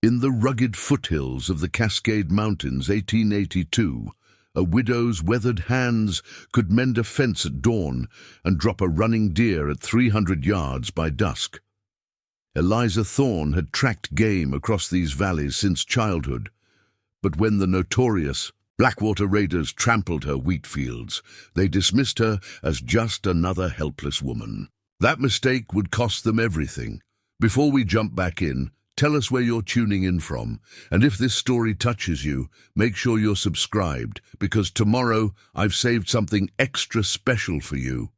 In the rugged foothills of the Cascade Mountains, 1882, a widow's weathered hands could mend a fence at dawn and drop a running deer at 300 yards by dusk. Eliza Thorne had tracked game across these valleys since childhood, but when the notorious Blackwater raiders trampled her wheat fields, they dismissed her as just another helpless woman. That mistake would cost them everything. Before we jump back in, tell us where you're tuning in from, and if this story touches you, make sure you're subscribed, because tomorrow I've saved something extra special for you.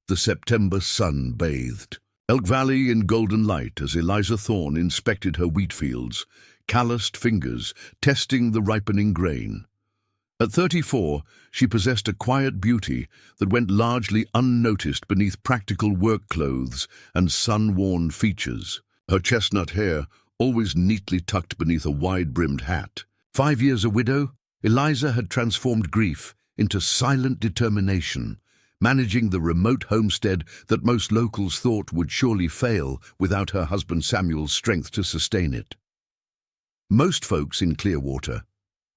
The September sun bathed Elk Valley in golden light as Eliza Thorne inspected her wheat fields, calloused fingers testing the ripening grain. At 34, she possessed a quiet beauty that went largely unnoticed beneath practical work clothes and sun-worn features. Her chestnut hair always neatly tucked beneath a wide-brimmed hat. 5 years a widow, Eliza had transformed grief into silent determination, managing the remote homestead that most locals thought would surely fail without her husband Samuel's strength to sustain it. Most folks in Clearwater,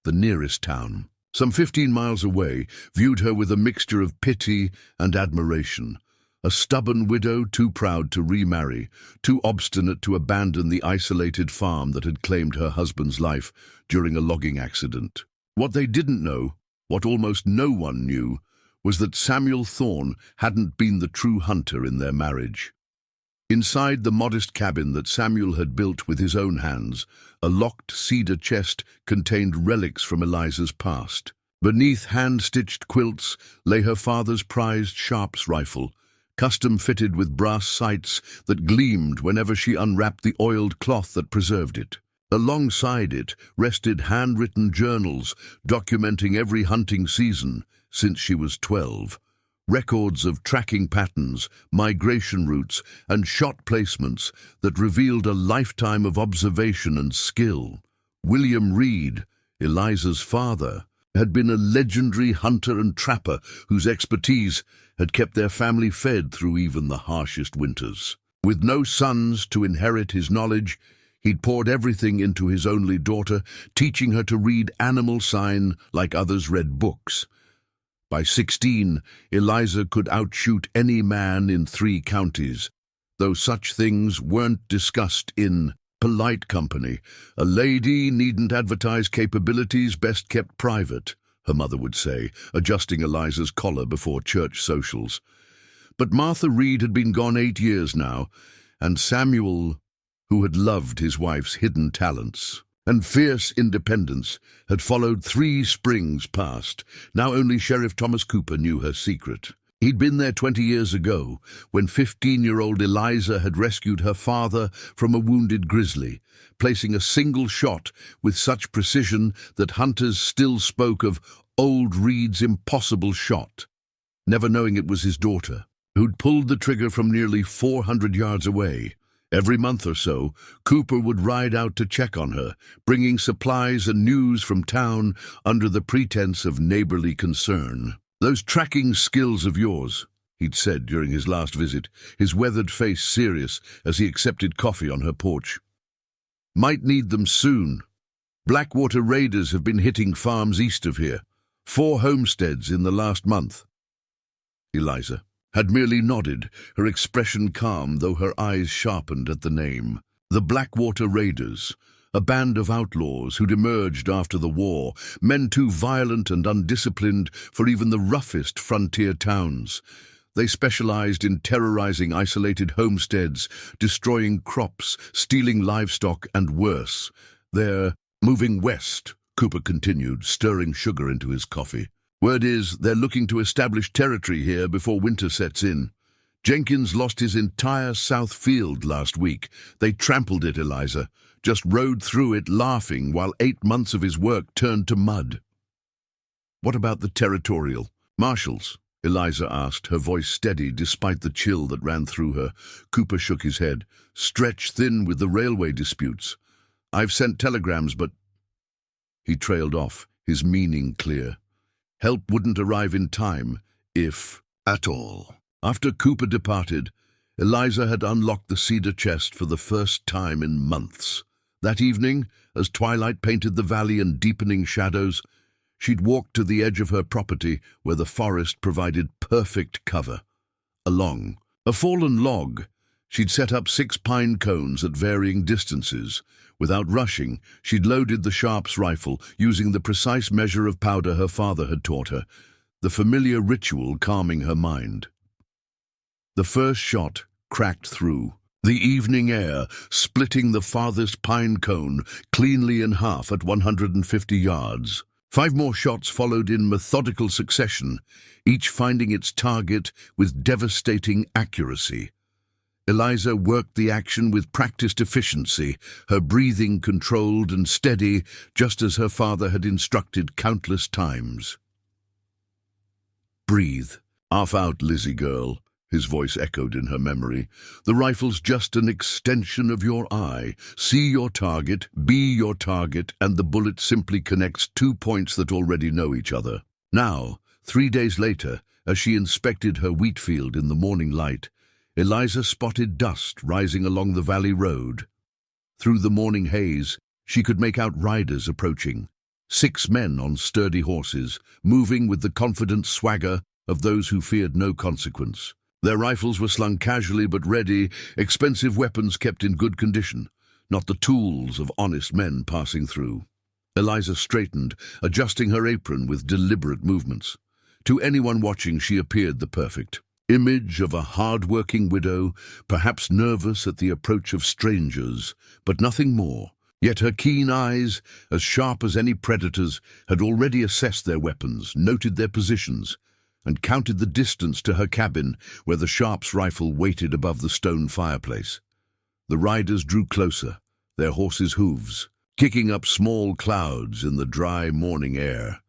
the nearest town, some 15 miles away, viewed her with a mixture of pity and admiration. A stubborn widow too proud to remarry, too obstinate to abandon the isolated farm that had claimed her husband's life during a logging accident. What they didn't know, what almost no one knew, was that Samuel Thorne hadn't been the true hunter in their marriage. Inside the modest cabin that Samuel had built with his own hands, a locked cedar chest contained relics from Eliza's past. Beneath hand-stitched quilts lay her father's prized Sharps rifle, custom-fitted with brass sights that gleamed whenever she unwrapped the oiled cloth that preserved it. Alongside it rested handwritten journals documenting every hunting season since she was 12. Records of tracking patterns, migration routes, and shot placements that revealed a lifetime of observation and skill. William Reed, Eliza's father, had been a legendary hunter and trapper whose expertise had kept their family fed through even the harshest winters. With no sons to inherit his knowledge, he'd poured everything into his only daughter, teaching her to read animal sign like others read books. By 16, Eliza could outshoot any man in 3 counties, though such things weren't discussed in polite company. A lady needn't advertise capabilities best kept private, her mother would say, adjusting Eliza's collar before church socials. But Martha Reed had been gone 8 years now, and Samuel, who had loved his wife's hidden talents and fierce independence, had followed 3 springs past. Now only Sheriff Thomas Cooper knew her secret. He'd been there 20 years ago, when 15-year-old Eliza had rescued her father from a wounded grizzly, placing a single shot with such precision that hunters still spoke of old Reed's impossible shot, never knowing it was his daughter, who'd pulled the trigger from nearly 400 yards away. Every month or so, Cooper would ride out to check on her, bringing supplies and news from town under the pretense of neighborly concern. "Those tracking skills of yours," he'd said during his last visit, his weathered face serious as he accepted coffee on her porch. "Might need them soon. Blackwater raiders have been hitting farms east of here. 4 homesteads in the last month." Eliza had merely nodded, her expression calm though her eyes sharpened at the name. The Blackwater Raiders, a band of outlaws who'd emerged after the war, men too violent and undisciplined for even the roughest frontier towns. They specialized in terrorizing isolated homesteads, destroying crops, stealing livestock, and worse. "They're moving west," Cooper continued, stirring sugar into his coffee. "Word is they're looking to establish territory here before winter sets in. Jenkins lost his entire south field last week. They trampled it, Eliza, just rode through it laughing while 8 months of his work turned to mud." "What about the territorial marshals?" Eliza asked, her voice steady despite the chill that ran through her. Cooper shook his head. "Stretched thin with the railway disputes. I've sent telegrams, but—" He trailed off, his meaning clear. Help wouldn't arrive in time, if at all. After Cooper departed, Eliza had unlocked the cedar chest for the first time in months. That evening, as twilight painted the valley in deepening shadows, she'd walked to the edge of her property where the forest provided perfect cover. Along a fallen log, she'd set up 6 pine cones at varying distances. Without rushing, she'd loaded the Sharp's rifle, using the precise measure of powder her father had taught her, the familiar ritual calming her mind. The first shot cracked through the evening air, splitting the farthest pine cone cleanly in half at 150 yards. 5 more shots followed in methodical succession, each finding its target with devastating accuracy. Eliza worked the action with practiced efficiency, her breathing controlled and steady, just as her father had instructed countless times. "Breathe. Half out, Lizzie girl," his voice echoed in her memory. "The rifle's just an extension of your eye. See your target, be your target, and the bullet simply connects 2 points that already know each other." Now, 3 days later, as she inspected her wheat field in the morning light, Eliza spotted dust rising along the valley road. Through the morning haze, she could make out riders approaching. 6 men on sturdy horses, moving with the confident swagger of those who feared no consequence. Their rifles were slung casually but ready, expensive weapons kept in good condition, not the tools of honest men passing through. Eliza straightened, adjusting her apron with deliberate movements. To anyone watching, she appeared the perfect image of a hard-working widow, perhaps nervous at the approach of strangers, but nothing more. Yet her keen eyes, as sharp as any predator's, had already assessed their weapons, noted their positions, and counted the distance to her cabin where the Sharp's rifle waited above the stone fireplace. The riders drew closer, their horses' hooves kicking up small clouds in the dry morning air.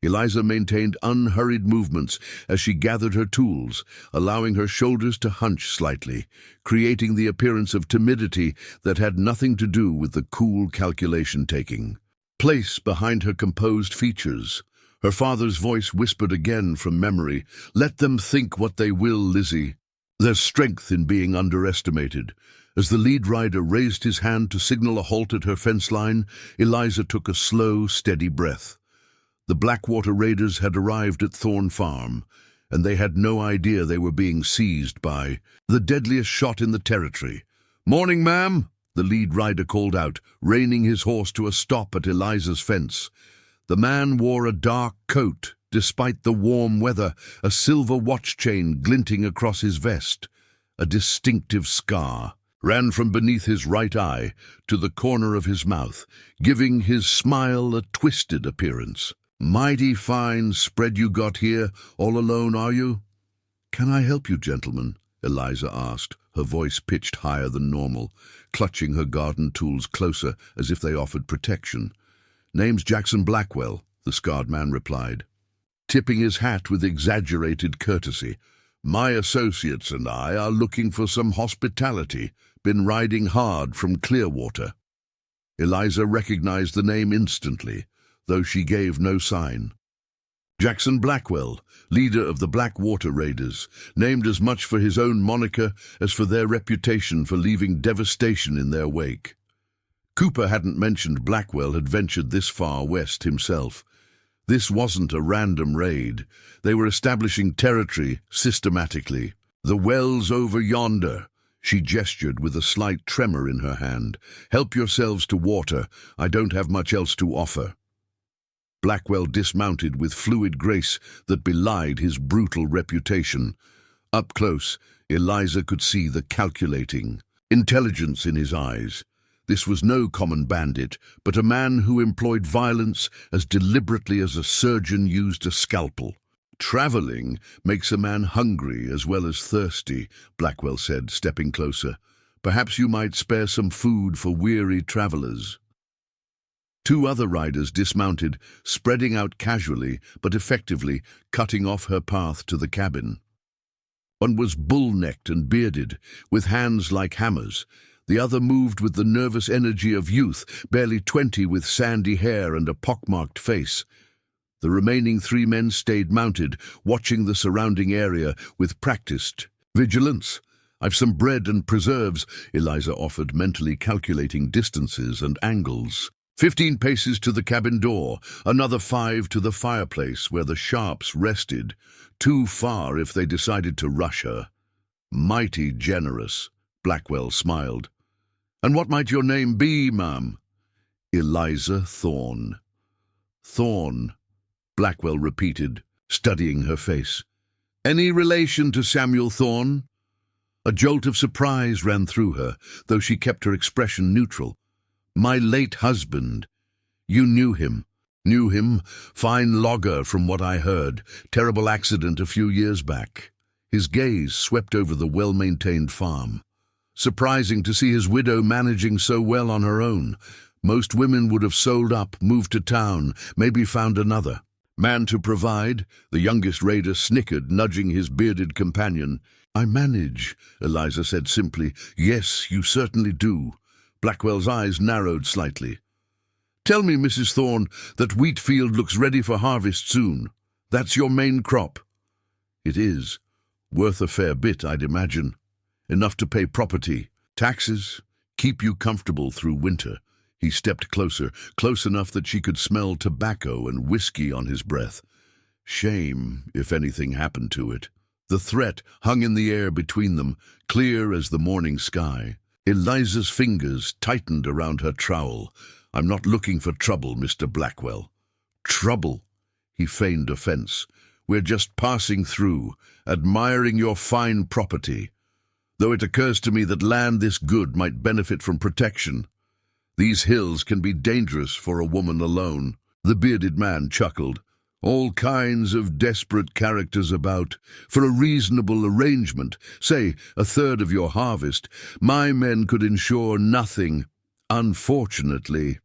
Eliza maintained unhurried movements as she gathered her tools, allowing her shoulders to hunch slightly, creating the appearance of timidity that had nothing to do with the cool calculation-taking. Place behind her composed features. Her father's voice whispered again from memory, "Let them think what they will, Lizzie. There's strength in being underestimated." As the lead rider raised his hand to signal a halt at her fence line, Eliza took a slow, steady breath. The Blackwater raiders had arrived at Thorn Farm, and they had no idea they were being seized by the deadliest shot in the territory. "Morning, ma'am," the lead rider called out, reining his horse to a stop at Eliza's fence. The man wore a dark coat, despite the warm weather, a silver watch chain glinting across his vest. A distinctive scar ran from beneath his right eye to the corner of his mouth, giving his smile a twisted appearance. "Mighty fine spread you got here, all alone, are you?" "Can I help you, gentlemen?" Eliza asked, her voice pitched higher than normal, clutching her garden tools closer as if they offered protection. "Name's Jackson Blackwell," the scarred man replied, tipping his hat with exaggerated courtesy. "My associates and I are looking for some hospitality. Been riding hard from Clearwater." Eliza recognized the name instantly, though she gave no sign. Jackson Blackwell, leader of the Blackwater Raiders, named as much for his own moniker as for their reputation for leaving devastation in their wake. Cooper hadn't mentioned Blackwell had ventured this far west himself. This wasn't a random raid. They were establishing territory systematically. "The well's over yonder," she gestured with a slight tremor in her hand. "Help yourselves to water. I don't have much else to offer." Blackwell dismounted with fluid grace that belied his brutal reputation. Up close, Eliza could see the calculating intelligence in his eyes. This was no common bandit, but a man who employed violence as deliberately as a surgeon used a scalpel. "Traveling makes a man hungry as well as thirsty," Blackwell said, stepping closer. "Perhaps you might spare some food for weary travelers." 2 other riders dismounted, spreading out casually but effectively, cutting off her path to the cabin. One was bull-necked and bearded, with hands like hammers. The other moved with the nervous energy of youth, barely 20, with sandy hair and a pockmarked face. The remaining 3 men stayed mounted, watching the surrounding area with practiced vigilance. I've some bread and preserves, Eliza offered, mentally calculating distances and angles. 15 paces to the cabin door, another 5 to the fireplace where the Sharps rested. Too far if they decided to rush her. Mighty generous, Blackwell smiled. And what might your name be, ma'am? Eliza Thorne. Thorne, Blackwell repeated, studying her face. Any relation to Samuel Thorne? A jolt of surprise ran through her, though she kept her expression neutral. My late husband. You knew him. Knew him? Fine logger from what I heard. Terrible accident a few years back. His gaze swept over the well-maintained farm. Surprising to see his widow managing so well on her own. Most women would have sold up, moved to town, maybe found another. Man to provide, the youngest raider snickered, nudging his bearded companion. I manage, Eliza said simply. Yes, you certainly do. Blackwell's eyes narrowed slightly. Tell me, Mrs. Thorne, that wheat field looks ready for harvest soon. That's your main crop. It is. Worth a fair bit, I'd imagine. Enough to pay property, taxes, keep you comfortable through winter. He stepped closer, close enough that she could smell tobacco and whiskey on his breath. Shame, if anything happened to it. The threat hung in the air between them, clear as the morning sky. Eliza's fingers tightened around her trowel. I'm not looking for trouble, Mr. Blackwell. Trouble? He feigned offense. We're just passing through, admiring your fine property. Though it occurs to me that land this good might benefit from protection. These hills can be dangerous for a woman alone. The bearded man chuckled. All kinds of desperate characters about. For a reasonable arrangement, say a third of your harvest, my men could ensure nothing, unfortunately,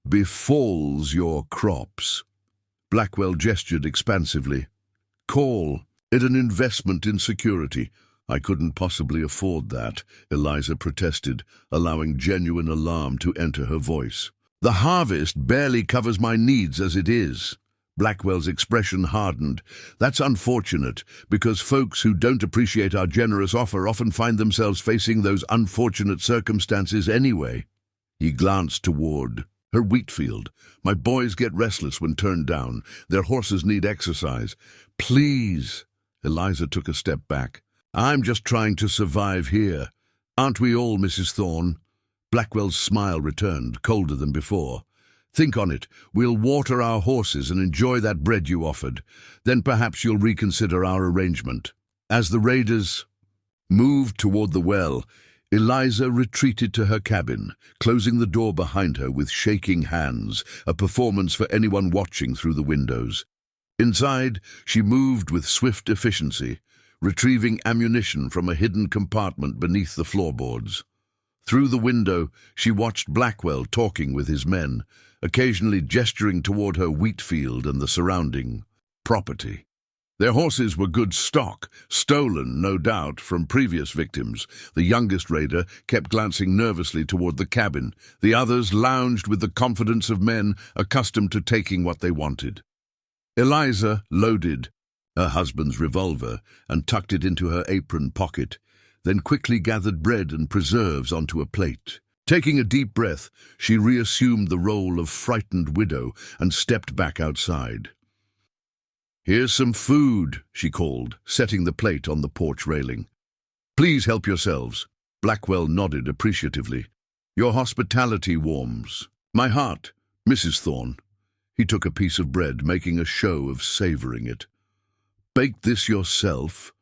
befalls your crops. Blackwell gestured expansively. Call it an investment in security. I couldn't possibly afford that, Eliza protested, allowing genuine alarm to enter her voice. The harvest barely covers my needs as it is. Blackwell's expression hardened. That's unfortunate, because folks who don't appreciate our generous offer often find themselves facing those unfortunate circumstances anyway. He glanced toward her wheat field. My boys get restless when turned down. Their horses need exercise. Please. Eliza took a step back. I'm just trying to survive here. Aren't we all, Mrs. Thorne? Blackwell's smile returned, colder than before. Think on it. We'll water our horses and enjoy that bread you offered. Then perhaps you'll reconsider our arrangement. As the raiders moved toward the well, Eliza retreated to her cabin, closing the door behind her with shaking hands, a performance for anyone watching through the windows. Inside, she moved with swift efficiency, retrieving ammunition from a hidden compartment beneath the floorboards. Through the window, she watched Blackwell talking with his men, occasionally gesturing toward her wheat field and the surrounding property. Their horses were good stock, stolen, no doubt, from previous victims. The youngest raider kept glancing nervously toward the cabin. The others lounged with the confidence of men accustomed to taking what they wanted. Eliza loaded her husband's revolver and tucked it into her apron pocket, then quickly gathered bread and preserves onto a plate. Taking a deep breath, she reassumed the role of frightened widow and stepped back outside. Here's some food, she called, setting the plate on the porch railing. Please help yourselves. Blackwell nodded appreciatively. Your hospitality warms my heart, Mrs. Thorne. He took a piece of bread, making a show of savoring it. Baked this yourself?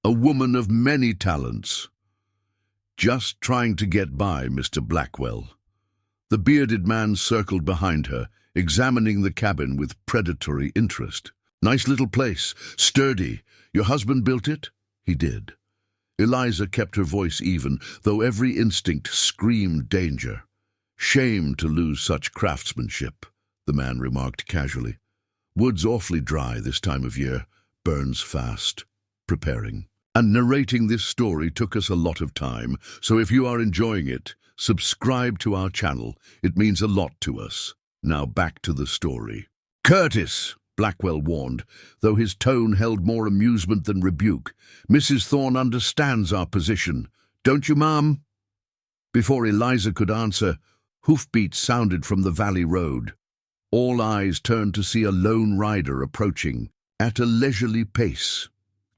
A woman of many talents. Just trying to get by, Mr. Blackwell. The bearded man circled behind her, examining the cabin with predatory interest. Nice little place, sturdy. Your husband built it? He did. Eliza kept her voice even, though every instinct screamed danger. Shame to lose such craftsmanship, the man remarked casually. Wood's awfully dry this time of year, burns fast. Preparing. And narrating this story took us a lot of time, so if you are enjoying it, subscribe to our channel. It means a lot to us. Now back to the story. Curtis! Blackwell warned, though his tone held more amusement than rebuke. "Mrs. Thorne understands our position. Don't you, ma'am?" Before Eliza could answer, hoofbeats sounded from the valley road. All eyes turned to see a lone rider approaching, at a leisurely pace.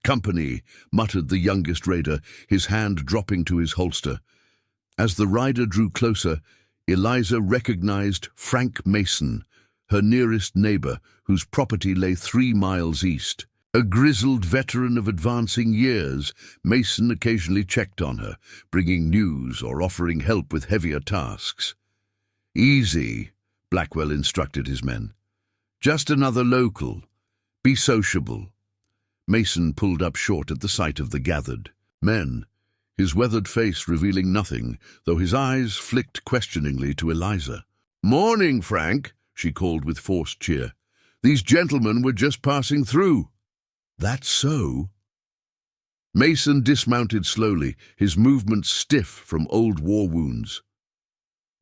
"Company," muttered the youngest raider, his hand dropping to his holster. As the rider drew closer, Eliza recognized Frank Mason, her nearest neighbor, whose property lay 3 miles east. A grizzled veteran of advancing years, Mason occasionally checked on her, bringing news or offering help with heavier tasks. "Easy," Blackwell instructed his men. "Just another local. Be sociable." Mason pulled up short at the sight of the gathered men, his weathered face revealing nothing, though his eyes flicked questioningly to Eliza. "Morning, Frank," she called with forced cheer. "These gentlemen were just passing through." "That's so?" Mason dismounted slowly, his movements stiff from old war wounds.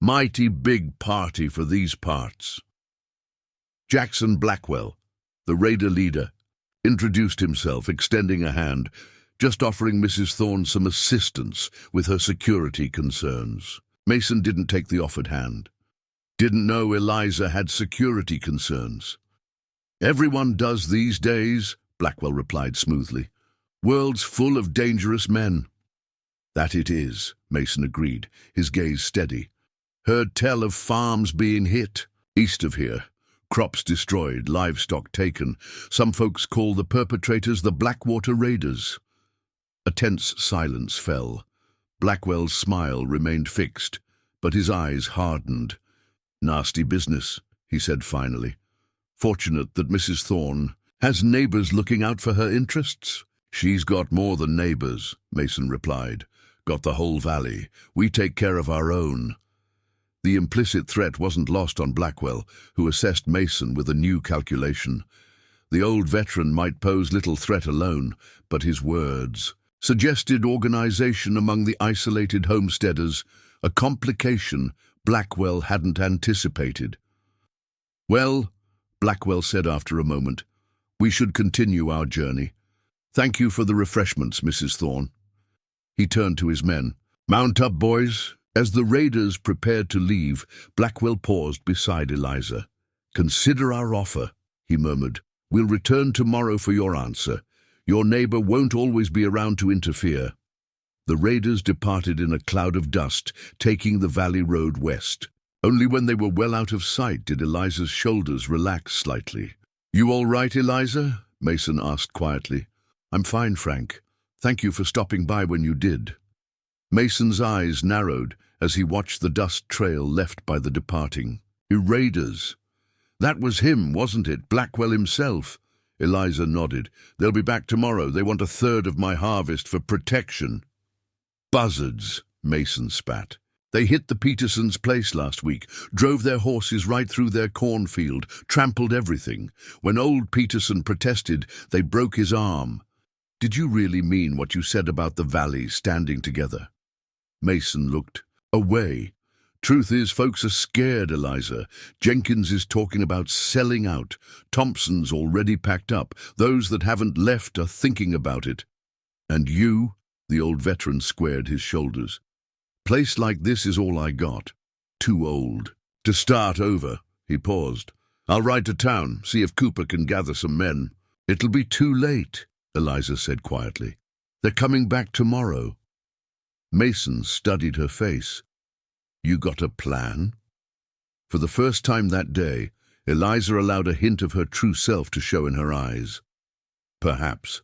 "Mighty big party for these parts." Jackson Blackwell, the raider leader, introduced himself, extending a hand, just offering Mrs. Thorne some assistance with her security concerns. Mason didn't take the offered hand. Didn't know Eliza had security concerns. "Everyone does these days," Blackwell replied smoothly. "World's full of dangerous men." "That it is," Mason agreed, his gaze steady. "Heard tell of farms being hit, east of here. Crops destroyed, livestock taken. Some folks call the perpetrators the Blackwater Raiders." A tense silence fell. Blackwell's smile remained fixed, but his eyes hardened. "Nasty business," he said finally. "Fortunate that Mrs. Thorne has neighbors looking out for her interests." "She's got more than neighbors," Mason replied. "Got the whole valley. We take care of our own." The implicit threat wasn't lost on Blackwell, who assessed Mason with a new calculation. The old veteran might pose little threat alone, but his words suggested organization among the isolated homesteaders, a complication Blackwell hadn't anticipated. "Well," Blackwell said after a moment, "we should continue our journey. Thank you for the refreshments, Mrs. Thorne." He turned to his men. "Mount up, boys." As the raiders prepared to leave, Blackwell paused beside Eliza. "Consider our offer," he murmured. "We'll return tomorrow for your answer. Your neighbor won't always be around to interfere." The raiders departed in a cloud of dust, taking the valley road west. Only when they were well out of sight did Eliza's shoulders relax slightly. "You all right, Eliza?" Mason asked quietly. "I'm fine, Frank. Thank you for stopping by when you did." Mason's eyes narrowed as he watched the dust trail left by the departing. Raiders. That was him, wasn't it? Blackwell himself. Eliza nodded. "They'll be back tomorrow. They want 1/3 of my harvest for protection." "Buzzards," Mason spat. "They hit the Petersons' place last week, drove their horses right through their cornfield, trampled everything. When old Peterson protested, they broke his arm." "Did you really mean what you said about the valley standing together?" Mason looked away. "Truth is, folks are scared, Eliza. Jenkins is talking about selling out. Thompson's already packed up. Those that haven't left are thinking about it." "And you?" The old veteran squared his shoulders. "Place like this is all I got. Too old to start over." He paused. "I'll ride to town, see if Cooper can gather some men." "It'll be too late," Eliza said quietly. "They're coming back tomorrow." Mason studied her face. "You got a plan?" For the first time that day, Eliza allowed a hint of her true self to show in her eyes. "Perhaps.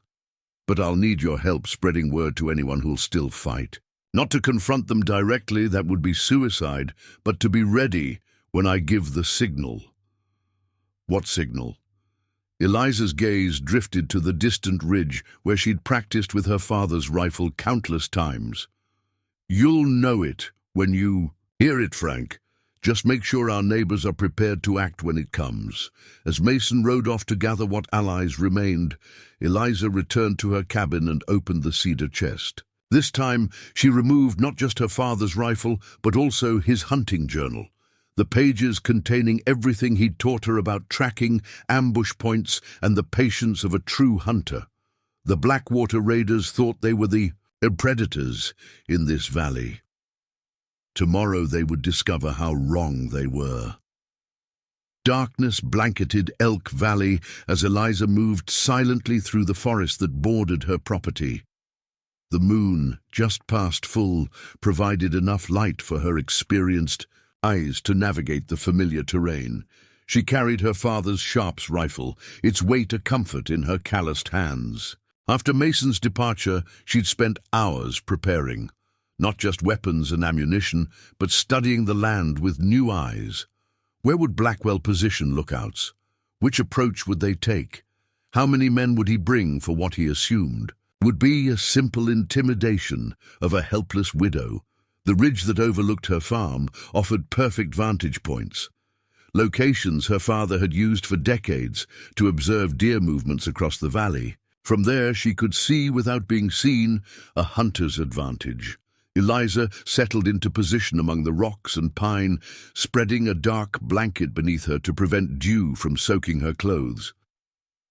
But I'll need your help spreading word to anyone who'll still fight. Not to confront them directly, that would be suicide, but to be ready when I give the signal." "What signal?" Eliza's gaze drifted to the distant ridge where she'd practiced with her father's rifle countless times. "You'll know it when you hear it, Frank. Just make sure our neighbors are prepared to act when it comes." As Mason rode off to gather what allies remained, Eliza returned to her cabin and opened the cedar chest. This time, she removed not just her father's rifle, but also his hunting journal. the pages containing everything he'd taught her about tracking, ambush points, and the patience of a true hunter. The Blackwater raiders thought they were the predators in this valley. Tomorrow they would discover how wrong they were. Darkness blanketed Elk Valley as Eliza moved silently through the forest that bordered her property. The moon, just past full, provided enough light for her experienced eyes to navigate the familiar terrain. She carried her father's Sharps rifle, its weight a comfort in her calloused hands. After Mason's departure, she'd spent hours preparing. Not just weapons and ammunition, but studying the land with new eyes. Where would Blackwell position lookouts? Which approach would they take? How many men would he bring for what he assumed would be a simple intimidation of a helpless widow? The ridge that overlooked her farm offered perfect vantage points, locations her father had used for decades to observe deer movements across the valley. From there she could see without being seen, a hunter's advantage. Eliza settled into position among the rocks and pine, spreading a dark blanket beneath her to prevent dew from soaking her clothes.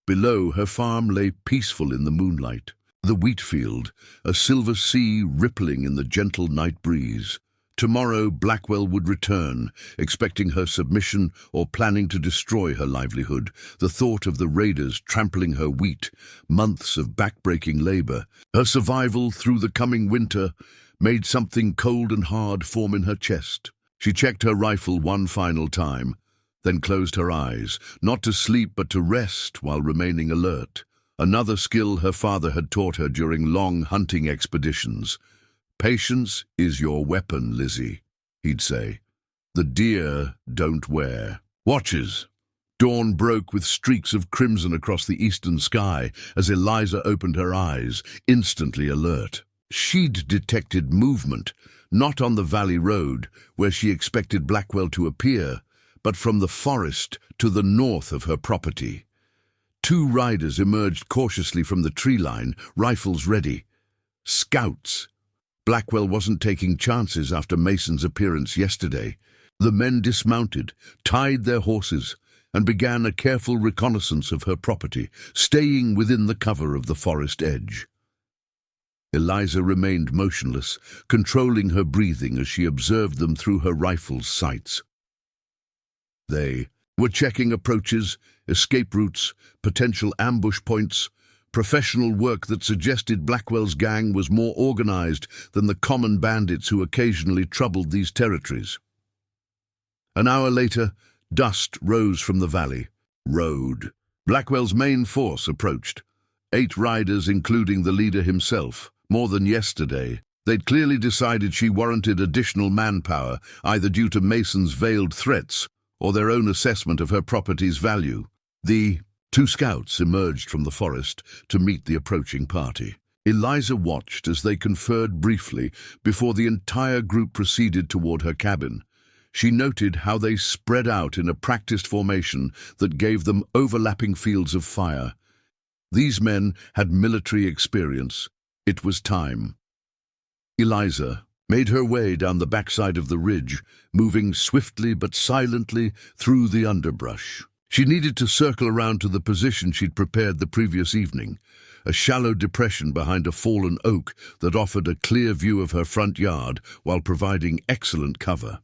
Below, her farm lay peaceful in the moonlight. The wheat field, a silver sea rippling in the gentle night breeze. Tomorrow Blackwell would return, expecting her submission or planning to destroy her livelihood. The thought of the raiders trampling her wheat, months of backbreaking labor, her survival through the coming winter, made something cold and hard form in her chest. She checked her rifle one final time, then closed her eyes, not to sleep but to rest while remaining alert. Another skill her father had taught her during long hunting expeditions. "Patience is your weapon, Lizzie," he'd say. "The deer don't wear watches." Dawn broke with streaks of crimson across the eastern sky as Eliza opened her eyes, instantly alert. She'd detected movement, not on the valley road, where she expected Blackwell to appear, but from the forest to the north of her property. Two riders emerged cautiously from the tree line, rifles ready. Scouts. Blackwell wasn't taking chances after Mason's appearance yesterday. The men dismounted, tied their horses, and began a careful reconnaissance of her property, staying within the cover of the forest edge. Eliza remained motionless, controlling her breathing as she observed them through her rifle's sights. They were checking approaches, escape routes, potential ambush points, professional work that suggested Blackwell's gang was more organized than the common bandits who occasionally troubled these territories. An hour later, dust rose from the valley. Road. Blackwell's main force approached. 8 riders, including the leader himself. More than yesterday, they'd clearly decided she warranted additional manpower, either due to Mason's veiled threats or their own assessment of her property's value. The 2 scouts emerged from the forest to meet the approaching party. Eliza watched as they conferred briefly before the entire group proceeded toward her cabin. She noted how they spread out in a practiced formation that gave them overlapping fields of fire. These men had military experience. It was time. Eliza made her way down the backside of the ridge, moving swiftly but silently through the underbrush. She needed to circle around to the position she'd prepared the previous evening, a shallow depression behind a fallen oak that offered a clear view of her front yard while providing excellent cover.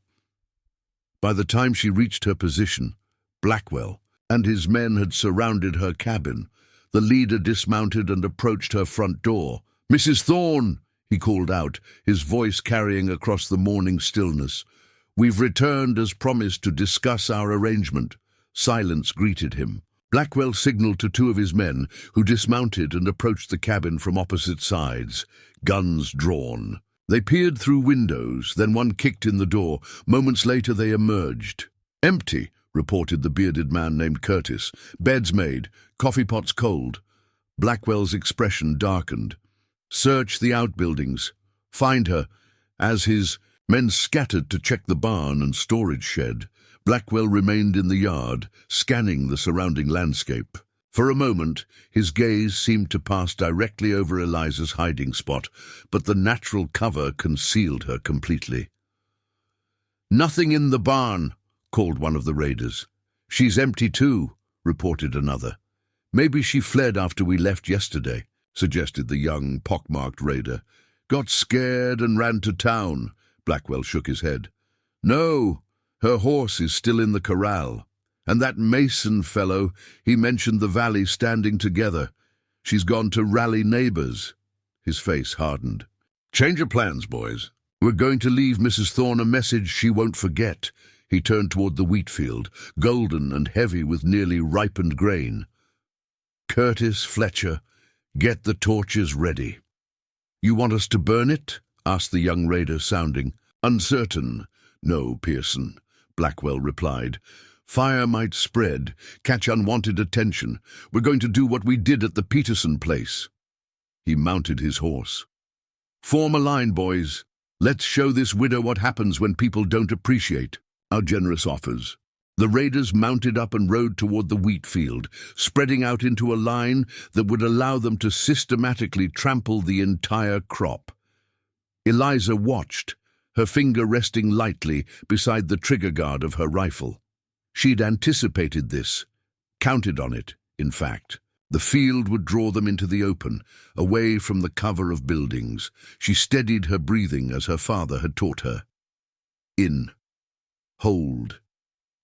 By the time she reached her position, Blackwell and his men had surrounded her cabin. The leader dismounted and approached her front door. "Mrs. Thorne," he called out, his voice carrying across the morning stillness. "We've returned as promised to discuss our arrangement." Silence greeted him. Blackwell signaled to 2 of his men, who dismounted and approached the cabin from opposite sides, guns drawn. They peered through windows, then one kicked in the door. Moments later they emerged. "Empty," reported the bearded man named Curtis. "Beds made, coffee pots cold." Blackwell's expression darkened. "Search the outbuildings. Find her." As his men scattered to check the barn and storage shed, Blackwell remained in the yard, scanning the surrounding landscape. For a moment, his gaze seemed to pass directly over Eliza's hiding spot, but the natural cover concealed her completely. "Nothing in the barn," called one of the raiders. "She's empty too," reported another. "Maybe she fled after we left yesterday," suggested the young, pockmarked raider. "Got scared and ran to town." Blackwell shook his head. "No, her horse is still in the corral. And that Mason fellow, he mentioned the valley standing together. She's gone to rally neighbors." His face hardened. "Change of plans, boys. We're going to leave Mrs. Thorne a message she won't forget." He turned toward the wheat field, golden and heavy with nearly ripened grain. "Curtis, Fletcher, get the torches ready." "You want us to burn it?" asked the young raider, sounding uncertain. "No, Pearson," Blackwell replied. "Fire might spread, catch unwanted attention. We're going to do what we did at the Peterson place." He mounted his horse. "Form a line, boys. Let's show this widow what happens when people don't appreciate our generous offers." The raiders mounted up and rode toward the wheat field, spreading out into a line that would allow them to systematically trample the entire crop. Eliza watched, her finger resting lightly beside the trigger guard of her rifle. She'd anticipated this, counted on it, in fact. The field would draw them into the open, away from the cover of buildings. She steadied her breathing as her father had taught her. In. Hold.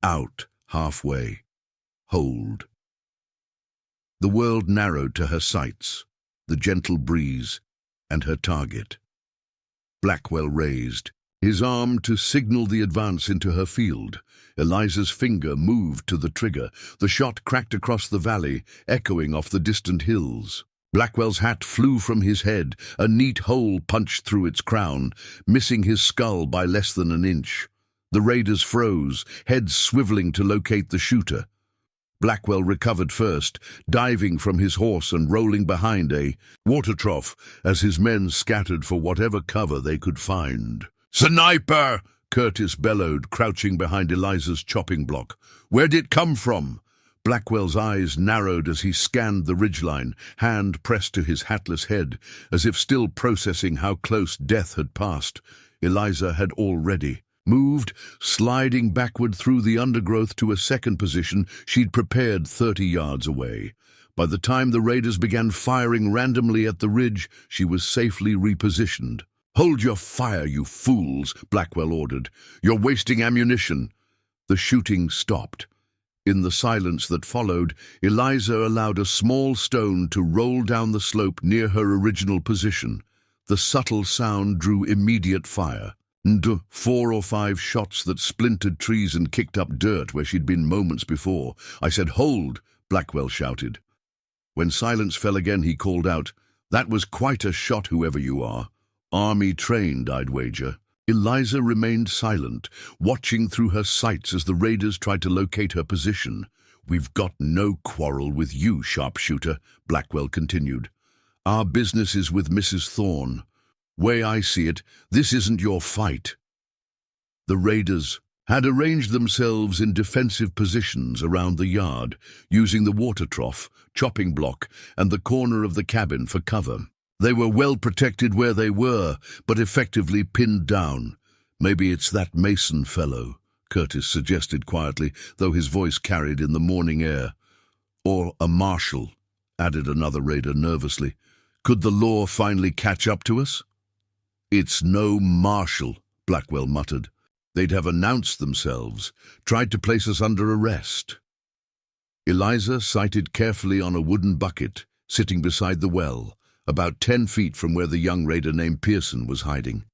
Out, halfway. Hold. The world narrowed to her sights, the gentle breeze, and her target. Blackwell raised, his arm to signal the advance into her field. Eliza's finger moved to the trigger. The shot cracked across the valley, echoing off the distant hills. Blackwell's hat flew from his head, a neat hole punched through its crown, missing his skull by less than an inch. The raiders froze, heads swiveling to locate the shooter. Blackwell recovered first, diving from his horse and rolling behind a water trough as his men scattered for whatever cover they could find. "Sniper!" Curtis bellowed, crouching behind Eliza's chopping block. "Where'd it come from?" Blackwell's eyes narrowed as he scanned the ridgeline, hand pressed to his hatless head, as if still processing how close death had passed. Eliza had already moved, sliding backward through the undergrowth to a second position she'd prepared 30 yards away. By the time the raiders began firing randomly at the ridge, she was safely repositioned. "Hold your fire, you fools," Blackwell ordered. "You're wasting ammunition." The shooting stopped. In the silence that followed, Eliza allowed a small stone to roll down the slope near her original position. The subtle sound drew immediate fire. 4 or 5 shots that splintered trees and kicked up dirt where she'd been moments before. "I said, hold," Blackwell shouted. When silence fell again, he called out, "That was quite a shot, whoever you are. Army trained, I'd wager." Eliza remained silent, watching through her sights as the raiders tried to locate her position. "We've got no quarrel with you, sharpshooter," Blackwell continued. "Our business is with Mrs. Thorne. Way I see it, this isn't your fight." The raiders had arranged themselves in defensive positions around the yard, using the water trough, chopping block, and the corner of the cabin for cover. They were well protected where they were, but effectively pinned down. "Maybe it's that Mason fellow," Curtis suggested quietly, though his voice carried in the morning air. "Or a marshal," added another raider nervously. "Could the law finally catch up to us?" "It's no marshal," Blackwell muttered. "They'd have announced themselves, tried to place us under arrest." Eliza sighted carefully on a wooden bucket, sitting beside the well, about 10 feet from where the young raider named Pearson was hiding.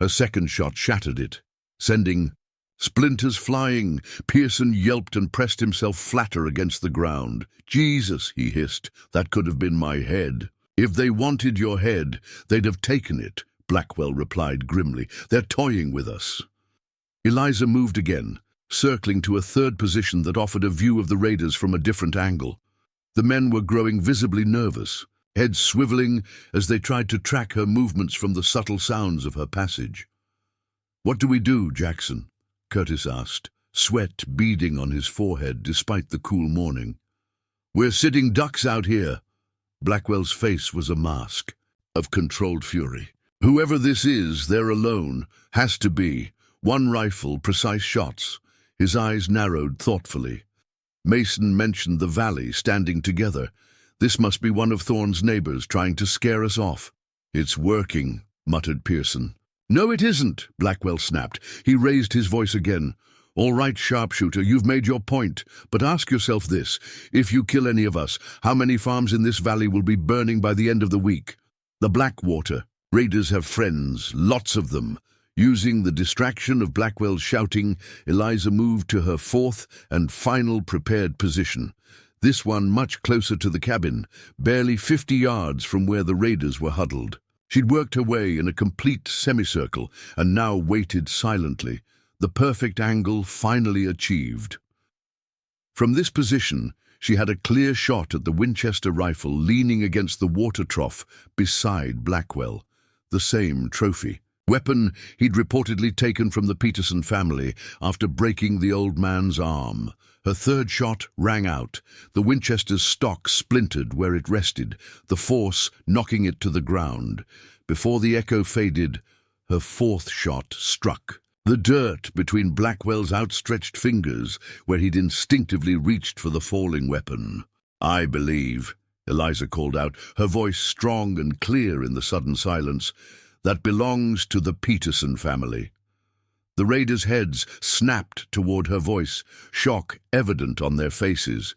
Her second shot shattered it, sending splinters flying. Pearson yelped and pressed himself flatter against the ground. "Jesus," he hissed, "that could have been my head." "If they wanted your head, they'd have taken it," Blackwell replied grimly. "They're toying with us." Eliza moved again, circling to a third position that offered a view of the raiders from a different angle. The men were growing visibly nervous, heads swiveling as they tried to track her movements from the subtle sounds of her passage. "What do we do, Jackson?" Curtis asked, sweat beading on his forehead despite the cool morning. "We're sitting ducks out here." Blackwell's face was a mask of controlled fury. "Whoever this is, they're alone. Has to be. One rifle, precise shots." His eyes narrowed thoughtfully. Mason mentioned the valley standing together. This must be one of Thorne's neighbors trying to scare us off. It's working, muttered Pearson. No, it isn't, Blackwell snapped. He raised his voice again. All right, sharpshooter, you've made your point, but ask yourself this. If you kill any of us, how many farms in this valley will be burning by the end of the week? The Blackwater. Raiders have friends, lots of them. Using the distraction of Blackwell's shouting, Eliza moved to her fourth and final prepared position. This one much closer to the cabin, barely 50 yards from where the raiders were huddled. She'd worked her way in a complete semicircle and now waited silently, the perfect angle finally achieved. From this position, she had a clear shot at the Winchester rifle leaning against the water trough beside Blackwell, the same trophy. Weapon he'd reportedly taken from the Peterson family after breaking the old man's arm. Her third shot rang out. The Winchester's stock splintered where it rested, the force knocking it to the ground. Before the echo faded, her fourth shot struck. The dirt between Blackwell's outstretched fingers, where he'd instinctively reached for the falling weapon. I believe, Eliza called out, her voice strong and clear in the sudden silence, that belongs to the Peterson family. The raiders' heads snapped toward her voice, shock evident on their faces.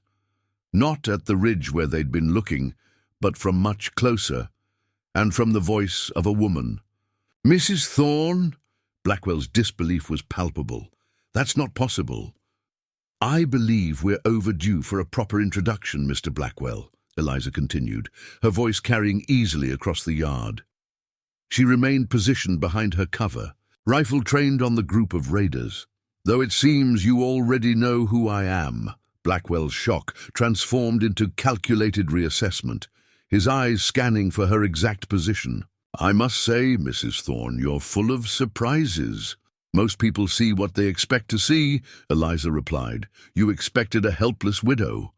Not at the ridge where they'd been looking, but from much closer, and from the voice of a woman. Mrs. Thorne? Blackwell's disbelief was palpable. That's not possible. I believe we're overdue for a proper introduction, Mr. Blackwell, Eliza continued, her voice carrying easily across the yard. She remained positioned behind her cover, rifle trained on the group of raiders. Though it seems you already know who I am, Blackwell's shock transformed into calculated reassessment, his eyes scanning for her exact position. I must say, Mrs. Thorne, you're full of surprises. Most people see what they expect to see, Eliza replied. You expected a helpless widow.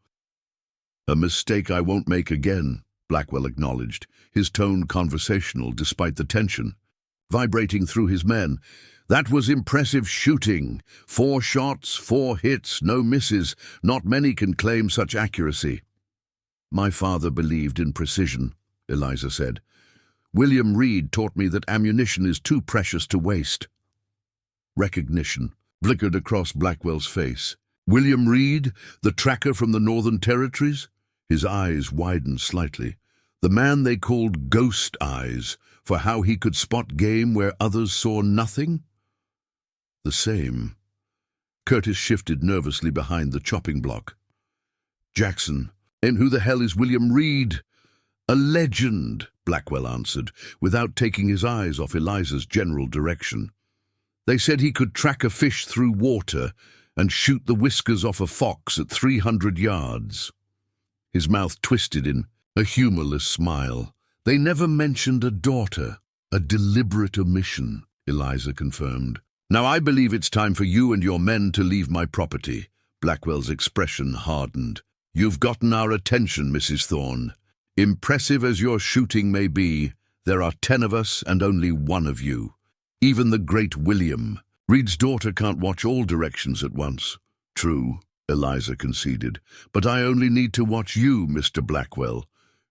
A mistake I won't make again, Blackwell acknowledged, his tone conversational despite the tension. Vibrating through his men. That was impressive shooting. 4 shots, 4 hits, no misses. Not many can claim such accuracy. My father believed in precision, Eliza said. William Reed taught me that ammunition is too precious to waste. Recognition flickered across Blackwell's face. William Reed, the tracker from the Northern Territories? His eyes widened slightly. The man they called Ghost Eyes, for how he could spot game where others saw nothing? The same. Curtis shifted nervously behind the chopping block. Jackson, and who the hell is William Reed? A legend, Blackwell answered, without taking his eyes off Eliza's general direction. They said he could track a fish through water and shoot the whiskers off a fox at 300 yards. His mouth twisted in a humorless smile. They never mentioned a daughter. A deliberate omission, Eliza confirmed. Now I believe it's time for you and your men to leave my property. Blackwell's expression hardened. You've gotten our attention, Mrs. Thorne. Impressive as your shooting may be, there are 10 of us and only 1 of you. Even the great William. Reed's daughter can't watch all directions at once. True, Eliza conceded, but I only need to watch you, Mr. Blackwell.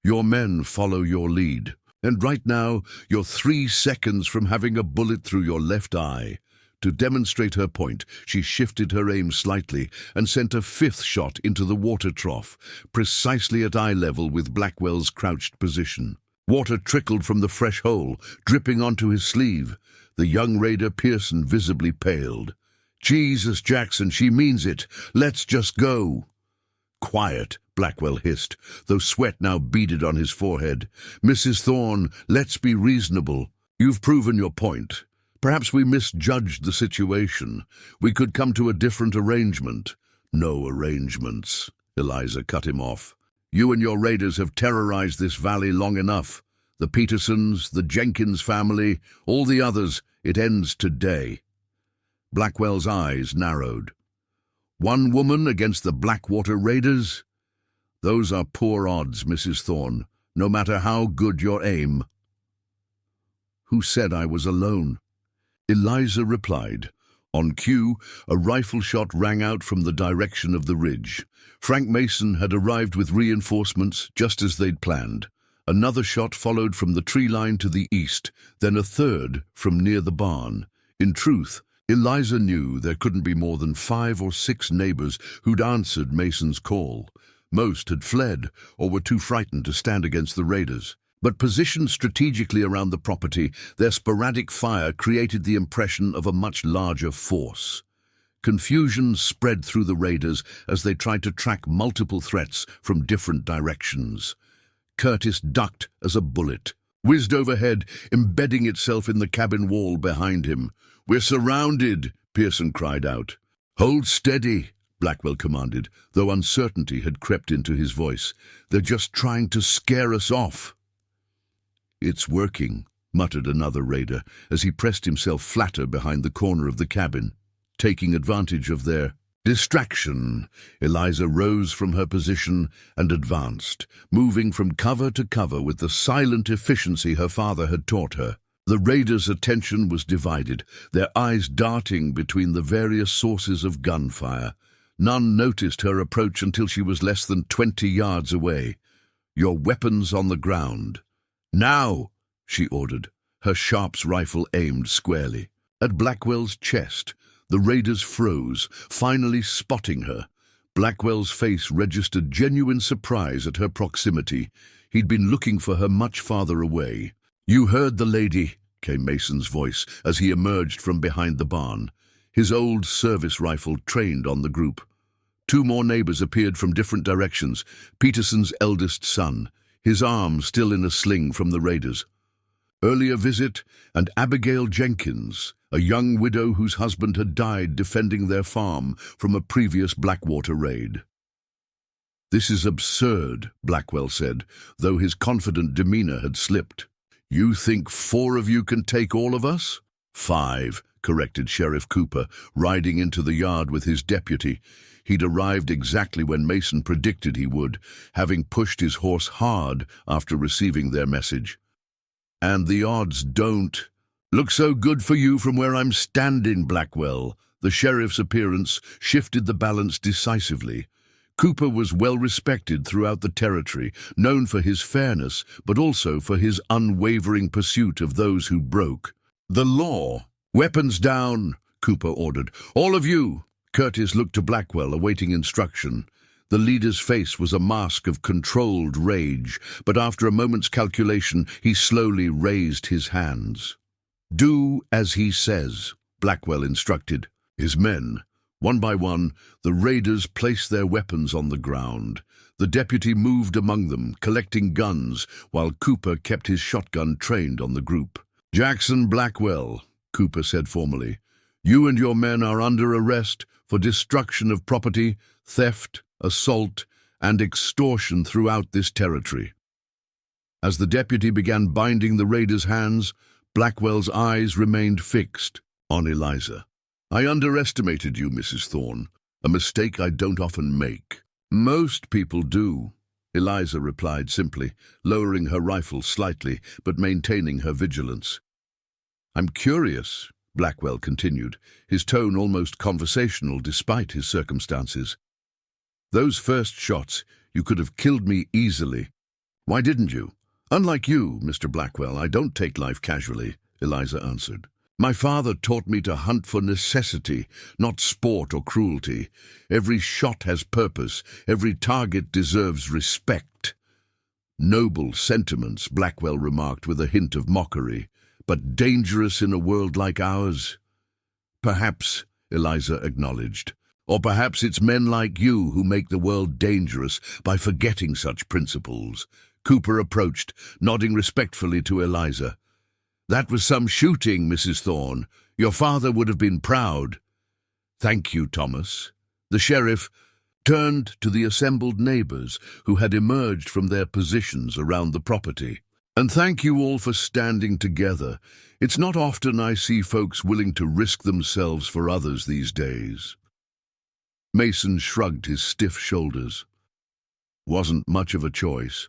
Your men follow your lead, and right now you're 3 seconds from having a bullet through your left eye. To demonstrate her point, she shifted her aim slightly and sent a 5th shot into the water trough, precisely at eye level with Blackwell's crouched position. Water trickled from the fresh hole, dripping onto his sleeve. The young raider Pearson visibly paled. Jesus, Jackson, she means it. Let's just go. Quiet, Blackwell hissed, though sweat now beaded on his forehead. Mrs. Thorne, let's be reasonable. You've proven your point. Perhaps we misjudged the situation. We could come to a different arrangement. No arrangements, Eliza cut him off. You and your raiders have terrorized this valley long enough. The Petersons, the Jenkins family, all the others, it ends today. Blackwell's eyes narrowed. 1 woman against the Blackwater raiders? Those are poor odds, Mrs. Thorne, no matter how good your aim. Who said I was alone? Eliza replied, On cue, a rifle shot rang out from the direction of the ridge. Frank Mason had arrived with reinforcements just as they'd planned. Another shot followed from the tree line to the east, then a third from near the barn. In truth, Eliza knew there couldn't be more than 5 or 6 neighbors who'd answered Mason's call. Most had fled or were too frightened to stand against the raiders. But positioned strategically around the property, their sporadic fire created the impression of a much larger force. Confusion spread through the raiders as they tried to track multiple threats from different directions. Curtis ducked as a bullet whizzed overhead, embedding itself in the cabin wall behind him. "We're surrounded," Pearson cried out. "Hold steady," Blackwell commanded, though uncertainty had crept into his voice. "They're just trying to scare us off." "It's working," muttered another raider as he pressed himself flatter behind the corner of the cabin. Taking advantage of their distraction, Eliza rose from her position and advanced, moving from cover to cover with the silent efficiency her father had taught her. The raiders' attention was divided, their eyes darting between the various sources of gunfire. None noticed her approach until she was less than 20 yards away. "Your weapons on the ground." "Now!" she ordered, her Sharp's rifle aimed squarely. At Blackwell's chest, the raiders froze, finally spotting her. Blackwell's face registered genuine surprise at her proximity. He'd been looking for her much farther away. "You heard the lady," came Mason's voice as he emerged from behind the barn. His old service rifle trained on the group. 2 more neighbors appeared from different directions. Peterson's eldest son, his arm still in a sling from the raiders. Earlier visit, and Abigail Jenkins, a young widow whose husband had died defending their farm from a previous Blackwater raid. "This is absurd," Blackwell said, though his confident demeanor had slipped. "You think 4 of you can take all of us?" 5, corrected Sheriff Cooper, riding into the yard with his deputy. He'd arrived exactly when Mason predicted he would, having pushed his horse hard after receiving their message. "And the odds don't look so good for you from where I'm standing, Blackwell." The sheriff's appearance shifted the balance decisively. Cooper was well respected throughout the territory, known for his fairness, but also for his unwavering pursuit of those who broke the law. "Weapons down," Cooper ordered. "All of you." Curtis looked to Blackwell, awaiting instruction. The leader's face was a mask of controlled rage, but after a moment's calculation, he slowly raised his hands. "Do as he says," Blackwell instructed. His men, one by one, the raiders placed their weapons on the ground. The deputy moved among them, collecting guns, while Cooper kept his shotgun trained on the group. "Jackson Blackwell," Cooper said formally, "you and your men are under arrest for destruction of property, theft, assault, and extortion throughout this territory." As the deputy began binding the raiders' hands, Blackwell's eyes remained fixed on Eliza. "I underestimated you, Mrs. Thorne, a mistake I don't often make." "Most people do," Eliza replied simply, lowering her rifle slightly, but maintaining her vigilance. "I'm curious," Blackwell continued, his tone almost conversational despite his circumstances. "Those first shots, you could have killed me easily. Why didn't you?" "Unlike you, Mr. Blackwell, I don't take life casually," Eliza answered. "My father taught me to hunt for necessity, not sport or cruelty. Every shot has purpose, every target deserves respect." "Noble sentiments," Blackwell remarked with a hint of mockery, "but dangerous in a world like ours." "Perhaps," Eliza acknowledged. "Or perhaps it's men like you who make the world dangerous by forgetting such principles." Cooper approached, nodding respectfully to Eliza. "That was some shooting, Mrs. Thorne. Your father would have been proud." "Thank you, Thomas." The sheriff turned to the assembled neighbors who had emerged from their positions around the property. "And thank you all for standing together. It's not often I see folks willing to risk themselves for others these days." Mason shrugged his stiff shoulders. "Wasn't much of a choice.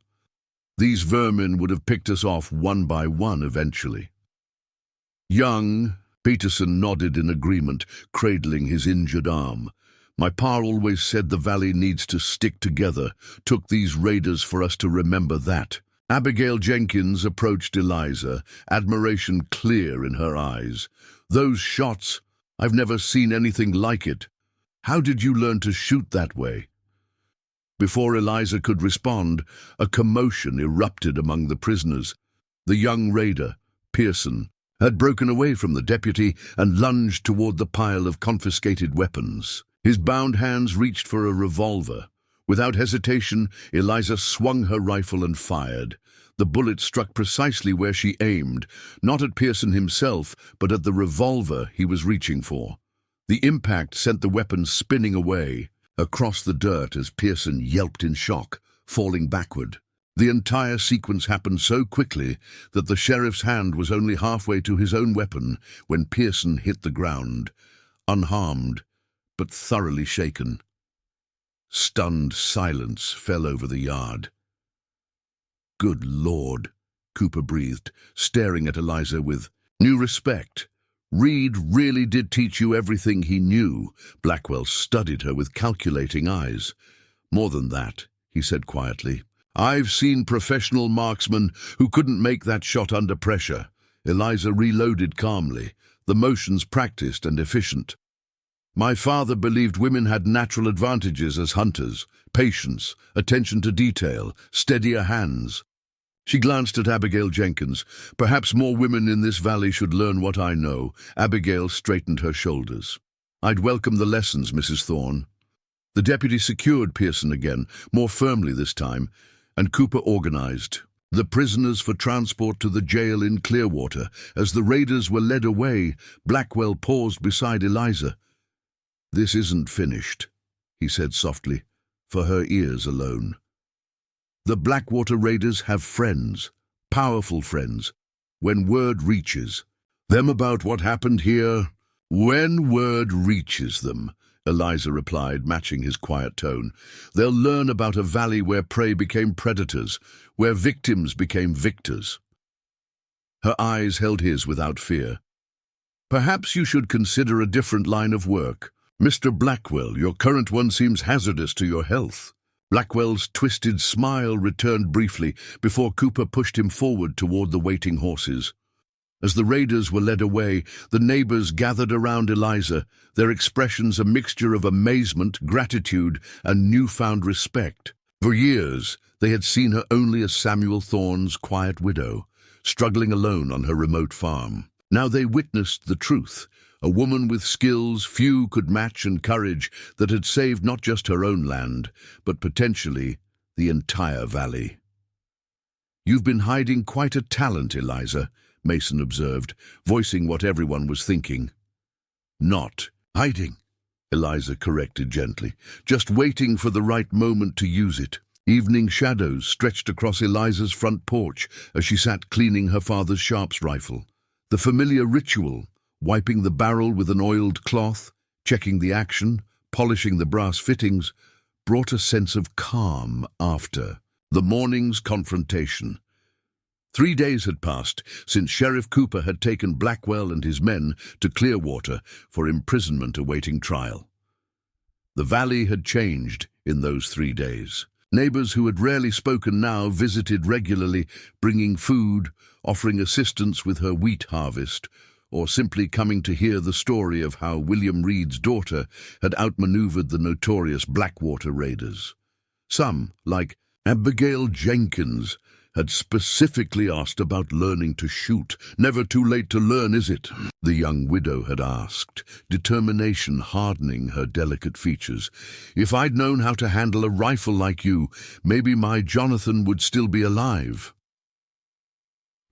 These vermin would have picked us off one by one eventually." Young, Peterson nodded in agreement, cradling his injured arm. My pa always said the valley needs to stick together. Took these raiders for us to remember that. Abigail Jenkins approached Eliza, admiration clear in her eyes. Those shots, I've never seen anything like it. How did you learn to shoot that way? Before Eliza could respond, a commotion erupted among the prisoners. The young raider, Pearson, had broken away from the deputy and lunged toward the pile of confiscated weapons. His bound hands reached for a revolver. Without hesitation, Eliza swung her rifle and fired. The bullet struck precisely where she aimed, not at Pearson himself, but at the revolver he was reaching for. The impact sent the weapon spinning away, across the dirt as Pearson yelped in shock, falling backward. The entire sequence happened so quickly that the sheriff's hand was only halfway to his own weapon when Pearson hit the ground, unharmed, but thoroughly shaken. Stunned silence fell over the yard. "Good Lord," Cooper breathed, staring at Eliza with new respect. "Reed really did teach you everything he knew." Blackwell studied her with calculating eyes. "More than that," he said quietly. "I've seen professional marksmen who couldn't make that shot under pressure." Eliza reloaded calmly, the motions practiced and efficient. "My father believed women had natural advantages as hunters: patience, attention to detail, steadier hands." She glanced at Abigail Jenkins. "Perhaps more women in this valley should learn what I know." Abigail straightened her shoulders. "I'd welcome the lessons, Mrs. Thorne." The deputy secured Pearson again, more firmly this time, and Cooper organized the prisoners for transport to the jail in Clearwater. As the raiders were led away, Blackwell paused beside Eliza. "This isn't finished," he said softly, for her ears alone. "The Blackwater raiders have friends, powerful friends. When word reaches them about what happened here, when word reaches them," Eliza replied, matching his quiet tone, "they'll learn about a valley where prey became predators, where victims became victors." Her eyes held his without fear. "Perhaps you should consider a different line of work. Mr. Blackwell, your current one seems hazardous to your health." Blackwell's twisted smile returned briefly before Cooper pushed him forward toward the waiting horses. As the raiders were led away, the neighbors gathered around Eliza, their expressions a mixture of amazement, gratitude, and newfound respect. For years, they had seen her only as Samuel Thorne's quiet widow, struggling alone on her remote farm. Now they witnessed the truth, a woman with skills few could match and courage that had saved not just her own land, but potentially the entire valley. "You've been hiding quite a talent, Eliza," Mason observed, voicing what everyone was thinking. "Not hiding," Eliza corrected gently, "just waiting for the right moment to use it." Evening shadows stretched across Eliza's front porch as she sat cleaning her father's Sharps rifle. The familiar ritual, wiping the barrel with an oiled cloth, checking the action, polishing the brass fittings, brought a sense of calm after the morning's confrontation. 3 days had passed since Sheriff Cooper had taken Blackwell and his men to Clearwater for imprisonment awaiting trial. The valley had changed in those 3 days. Neighbors who had rarely spoken now visited regularly, bringing food, offering assistance with her wheat harvest, or simply coming to hear the story of how William Reed's daughter had outmaneuvered the notorious Blackwater raiders. Some, like Abigail Jenkins, had specifically asked about learning to shoot. "Never too late to learn, is it?" the young widow had asked, determination hardening her delicate features. "If I'd known how to handle a rifle like you, maybe my Jonathan would still be alive."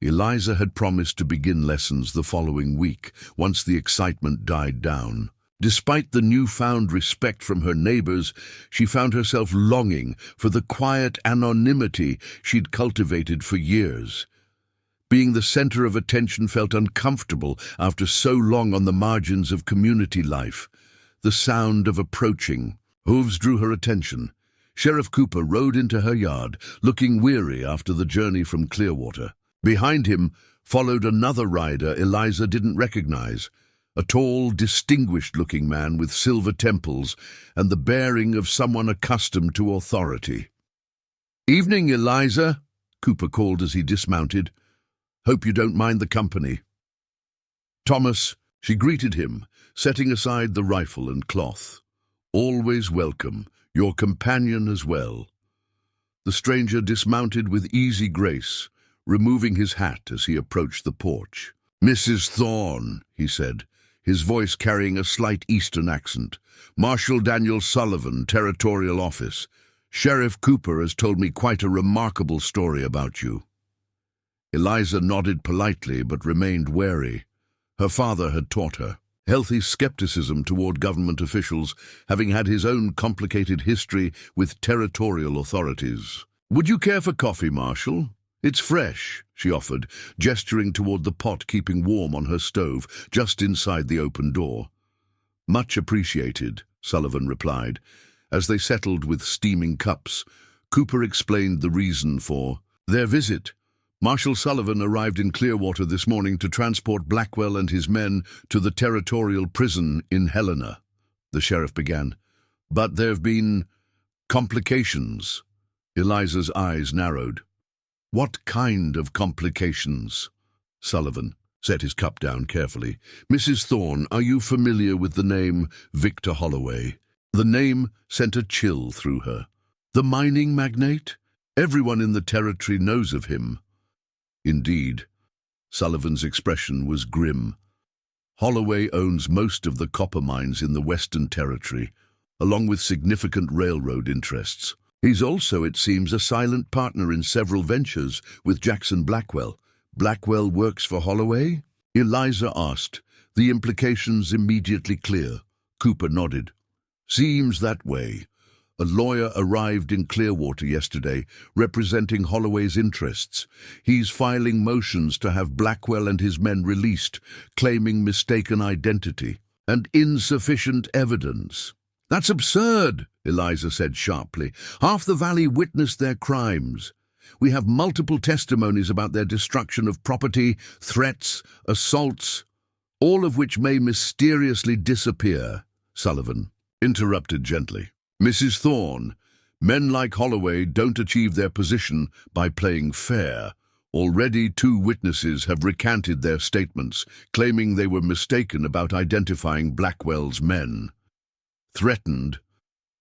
Eliza had promised to begin lessons the following week, once the excitement died down. Despite the newfound respect from her neighbors, she found herself longing for the quiet anonymity she'd cultivated for years. Being the center of attention felt uncomfortable after so long on the margins of community life. The sound of approaching hooves drew her attention. Sheriff Cooper rode into her yard, looking weary after the journey from Clearwater. Behind him followed another rider Eliza didn't recognize, a tall, distinguished-looking man with silver temples and the bearing of someone accustomed to authority. "Evening, Eliza," Cooper called as he dismounted. "Hope you don't mind the company." "Thomas," she greeted him, setting aside the rifle and cloth. "Always welcome, your companion as well." The stranger dismounted with easy grace, removing his hat as he approached the porch. "Mrs. Thorne," he said, his voice carrying a slight Eastern accent. "Marshal Daniel Sullivan, Territorial Office. Sheriff Cooper has told me quite a remarkable story about you." Eliza nodded politely but remained wary. Her father had taught her healthy skepticism toward government officials, having had his own complicated history with territorial authorities. "Would you care for coffee, Marshal? It's fresh," she offered, gesturing toward the pot keeping warm on her stove just inside the open door. "Much appreciated," Sullivan replied. As they settled with steaming cups, Cooper explained the reason for their visit. Marshal Sullivan arrived in Clearwater this morning to transport Blackwell and his men to the territorial prison in Helena, the sheriff began. "But there have been complications." Eliza's eyes narrowed. "What kind of complications?" Sullivan set his cup down carefully. "Mrs. Thorne, are you familiar with the name Victor Holloway?" The name sent a chill through her. "The mining magnate? Everyone in the territory knows of him." "Indeed." Sullivan's expression was grim. "Holloway owns most of the copper mines in the Western Territory, along with significant railroad interests. He's also, it seems, a silent partner in several ventures with Jackson Blackwell. Blackwell works for Holloway?" Eliza asked, the implications immediately clear. Cooper nodded. "Seems that way. A lawyer arrived in Clearwater yesterday, representing Holloway's interests. He's filing motions to have Blackwell and his men released, claiming mistaken identity and insufficient evidence." "That's absurd," Eliza said sharply. "Half the valley witnessed their crimes. We have multiple testimonies about their destruction of property, threats, assaults, all of which may mysteriously disappear." Sullivan interrupted gently. "Mrs. Thorne, men like Holloway don't achieve their position by playing fair. Already 2 witnesses have recanted their statements, claiming they were mistaken about identifying Blackwell's men." "Threatened?"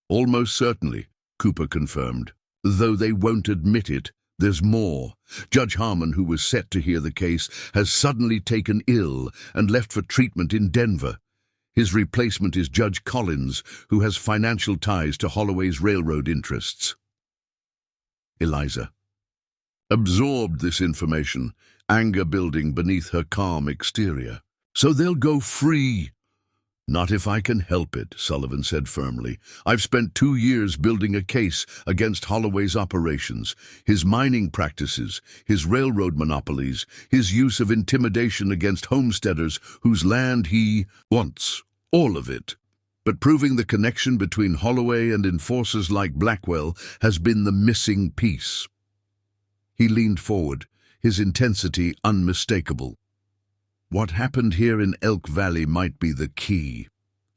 "Almost certainly," Cooper confirmed. "Though they won't admit it, there's more. Judge Harmon, who was set to hear the case, has suddenly taken ill and left for treatment in Denver. His replacement is Judge Collins, who has financial ties to Holloway's railroad interests." Eliza absorbed this information, anger building beneath her calm exterior. "So they'll go free?" "Not if I can help it," Sullivan said firmly. "I've spent 2 years building a case against Holloway's operations, his mining practices, his railroad monopolies, his use of intimidation against homesteaders whose land he wants, all of it. But proving the connection between Holloway and enforcers like Blackwell has been the missing piece." He leaned forward, his intensity unmistakable. "What happened here in Elk Valley might be the key.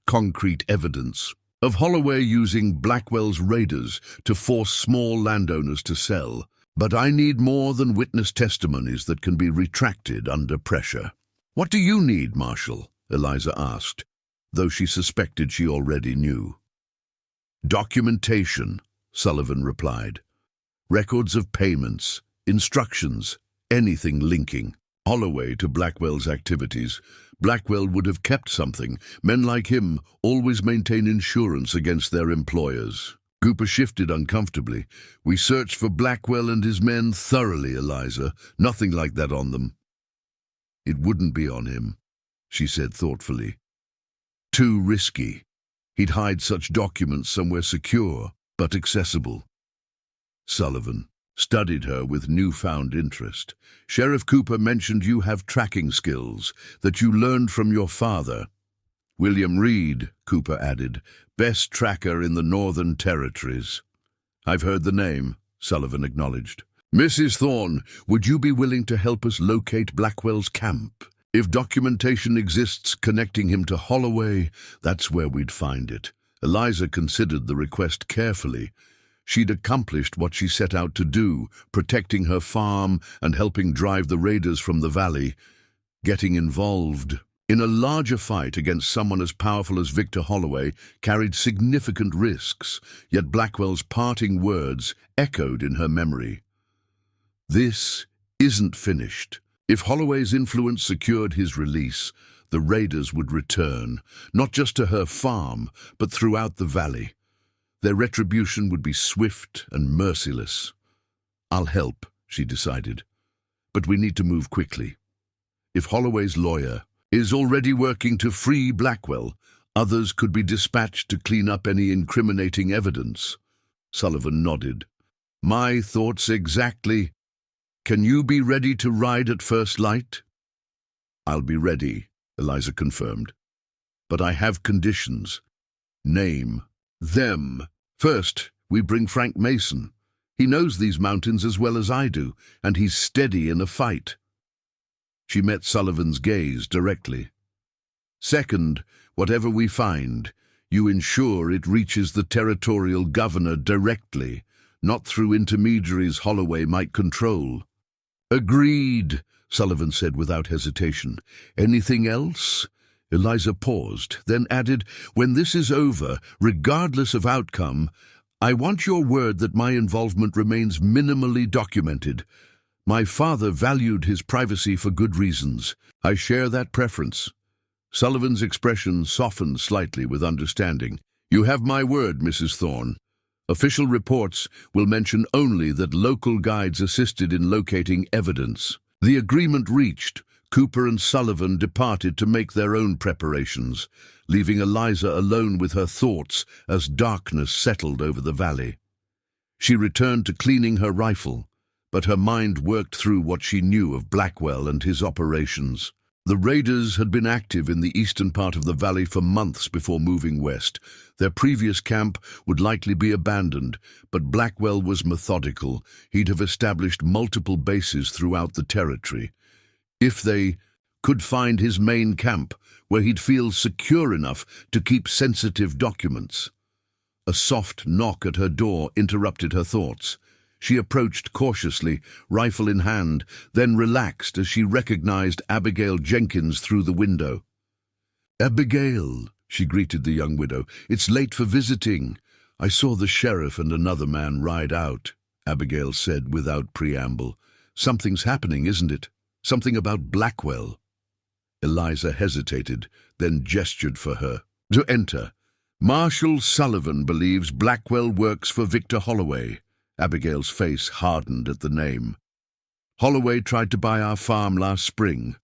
Concrete evidence of Holloway using Blackwell's raiders to force small landowners to sell. But I need more than witness testimonies that can be retracted under pressure." "What do you need, Marshal?" Eliza asked, though she suspected she already knew. "Documentation," Sullivan replied. "Records of payments, instructions, anything linking Holloway to Blackwell's activities. Blackwell would have kept something. Men like him always maintain insurance against their employers." Cooper shifted uncomfortably. "We searched for Blackwell and his men thoroughly, Eliza. Nothing like that on them." "It wouldn't be on him," she said thoughtfully. "Too risky. He'd hide such documents somewhere secure, but accessible." Sullivan studied her with newfound interest. "Sheriff Cooper mentioned you have tracking skills that you learned from your father." "William Reed," Cooper added, "best tracker in the Northern Territories." "I've heard the name," Sullivan acknowledged. "Mrs. Thorne, would you be willing to help us locate Blackwell's camp?" If documentation exists connecting him to Holloway, that's where we'd find it. Eliza considered the request carefully. She'd accomplished what she set out to do, protecting her farm and helping drive the raiders from the valley. Getting involved in a larger fight against someone as powerful as Victor Holloway carried significant risks, yet Blackwell's parting words echoed in her memory. This isn't finished. If Holloway's influence secured his release, the raiders would return, not just to her farm, but throughout the valley. Their retribution would be swift and merciless. I'll help, she decided, but we need to move quickly. If Holloway's lawyer is already working to free Blackwell, others could be dispatched to clean up any incriminating evidence. Sullivan nodded. My thoughts exactly. Can you be ready to ride at first light? I'll be ready, Eliza confirmed. But I have conditions. Name them. First, we bring Frank Mason. He knows these mountains as well as I do, and he's steady in a fight. She met Sullivan's gaze directly. Second, whatever we find, you ensure it reaches the territorial governor directly, not through intermediaries Holloway might control. Agreed, Sullivan said without hesitation. Anything else? Eliza paused, then added, when this is over, regardless of outcome, I want your word that my involvement remains minimally documented. My father valued his privacy for good reasons. I share that preference. Sullivan's expression softened slightly with understanding. You have my word, Mrs. Thorne. Official reports will mention only that local guides assisted in locating evidence. The agreement reached, Cooper and Sullivan departed to make their own preparations, leaving Eliza alone with her thoughts as darkness settled over the valley. She returned to cleaning her rifle, but her mind worked through what she knew of Blackwell and his operations. The raiders had been active in the eastern part of the valley for months before moving west. Their previous camp would likely be abandoned, but Blackwell was methodical. He'd have established multiple bases throughout the territory. If they could find his main camp, where he'd feel secure enough to keep sensitive documents. A soft knock at her door interrupted her thoughts. She approached cautiously, rifle in hand, then relaxed as she recognized Abigail Jenkins through the window. Abigail, she greeted the young widow, it's late for visiting. I saw the sheriff and another man ride out, Abigail said without preamble. Something's happening, isn't it? Something about Blackwell. Eliza hesitated, then gestured for her to enter. Marshal Sullivan believes Blackwell works for Victor Holloway. Abigail's face hardened at the name. Holloway tried to buy our farm last spring,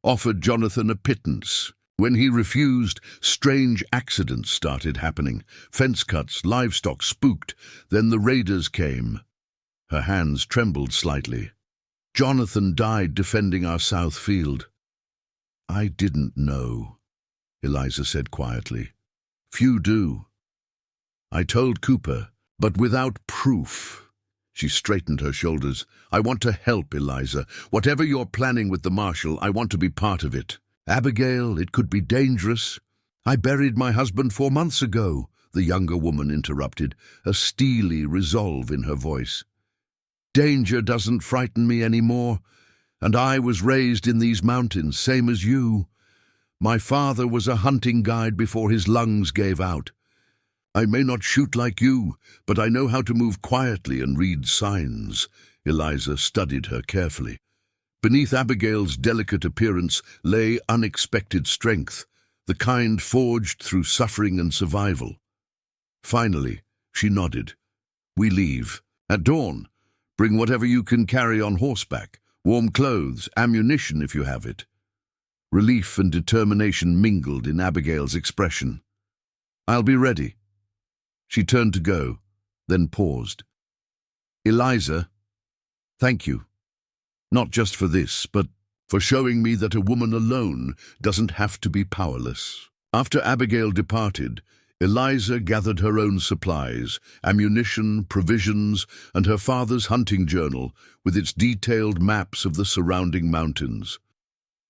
offered Jonathan a pittance. When he refused, strange accidents started happening. Fence cuts, livestock spooked. Then the raiders came. Her hands trembled slightly. Jonathan died defending our south field. I didn't know, Eliza said quietly. Few do. I told Cooper, but without proof. She straightened her shoulders. I want to help, Eliza. Whatever you're planning with the marshal, I want to be part of it. Abigail, it could be dangerous. I buried my husband 4 months ago, the younger woman interrupted, a steely resolve in her voice. Danger doesn't frighten me anymore, and I was raised in these mountains, same as you. My father was a hunting guide before his lungs gave out. I may not shoot like you, but I know how to move quietly and read signs. Eliza studied her carefully. Beneath Abigail's delicate appearance lay unexpected strength, the kind forged through suffering and survival. Finally, she nodded. We leave. At dawn, bring whatever you can carry on horseback, warm clothes, ammunition if you have it. Relief and determination mingled in Abigail's expression. I'll be ready. She turned to go, then paused. Eliza, thank you. Not just for this, but for showing me that a woman alone doesn't have to be powerless. After Abigail departed, Eliza gathered her own supplies, ammunition, provisions, and her father's hunting journal with its detailed maps of the surrounding mountains.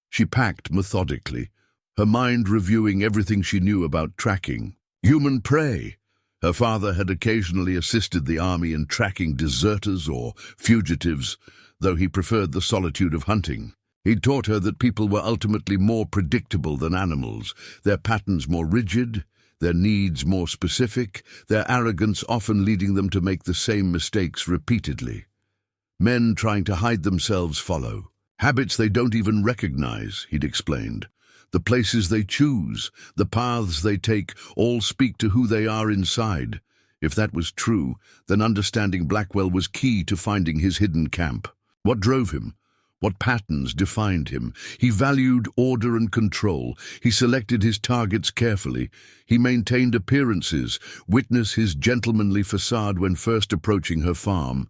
She packed methodically, her mind reviewing everything she knew about tracking. Human prey. Her father had occasionally assisted the army in tracking deserters or fugitives, though he preferred the solitude of hunting. He'd taught her that people were ultimately more predictable than animals, their patterns more rigid, their needs more specific, their arrogance often leading them to make the same mistakes repeatedly. Men trying to hide themselves follow. Habits they don't even recognize, he'd explained. The places they choose, the paths they take, all speak to who they are inside. If that was true, then understanding Blackwell was key to finding his hidden camp. What drove him? What patterns defined him? He valued order and control. He selected his targets carefully. He maintained appearances. Witness his gentlemanly facade when first approaching her farm.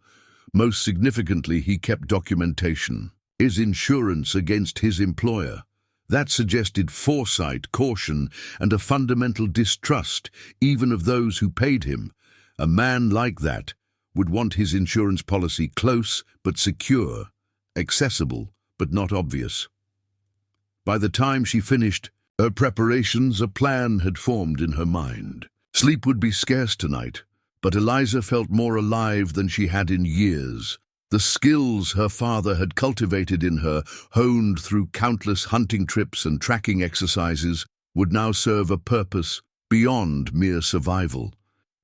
Most significantly, he kept documentation. His insurance against his employer. That suggested foresight, caution, and a fundamental distrust, even of those who paid him. A man like that would want his insurance policy close but secure, accessible but not obvious. By the time she finished her preparations, a plan had formed in her mind. Sleep would be scarce tonight, but Eliza felt more alive than she had in years. The skills her father had cultivated in her, honed through countless hunting trips and tracking exercises, would now serve a purpose beyond mere survival.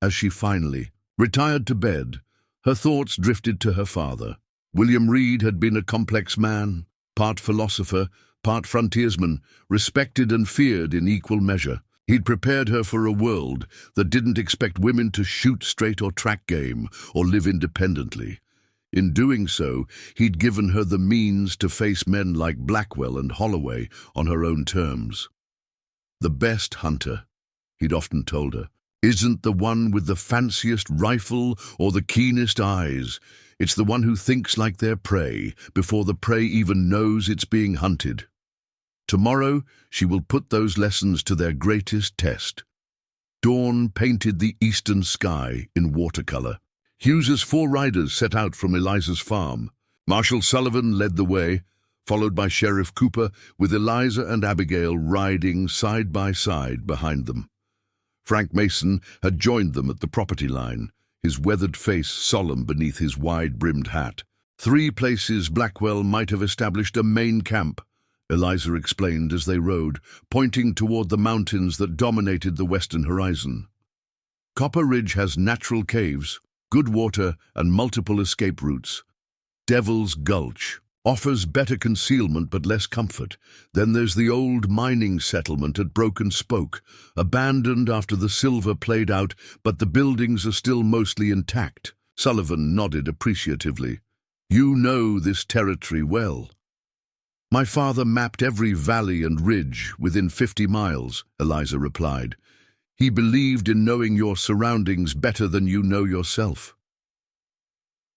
As she finally retired to bed, her thoughts drifted to her father. William Reed had been a complex man, part philosopher, part frontiersman, respected and feared in equal measure. He'd prepared her for a world that didn't expect women to shoot straight or track game or live independently. In doing so, he'd given her the means to face men like Blackwell and Holloway on her own terms. The best hunter, he'd often told her, isn't the one with the fanciest rifle or the keenest eyes. It's the one who thinks like their prey before the prey even knows it's being hunted. Tomorrow, she will put those lessons to their greatest test. Dawn painted the eastern sky in watercolor. Hughes's 4 riders set out from Eliza's farm. Marshal Sullivan led the way, followed by Sheriff Cooper, with Eliza and Abigail riding side by side behind them. Frank Mason had joined them at the property line, his weathered face solemn beneath his wide-brimmed hat. 3 places Blackwell might have established a main camp, Eliza explained as they rode, pointing toward the mountains that dominated the western horizon. Copper Ridge has natural caves, good water, and multiple escape routes. Devil's Gulch offers better concealment but less comfort. Then there's the old mining settlement at Broken Spoke, abandoned after the silver played out, but the buildings are still mostly intact. Sullivan nodded appreciatively. You know this territory well. My father mapped every valley and ridge within 50 miles, Eliza replied. He believed in knowing your surroundings better than you know yourself.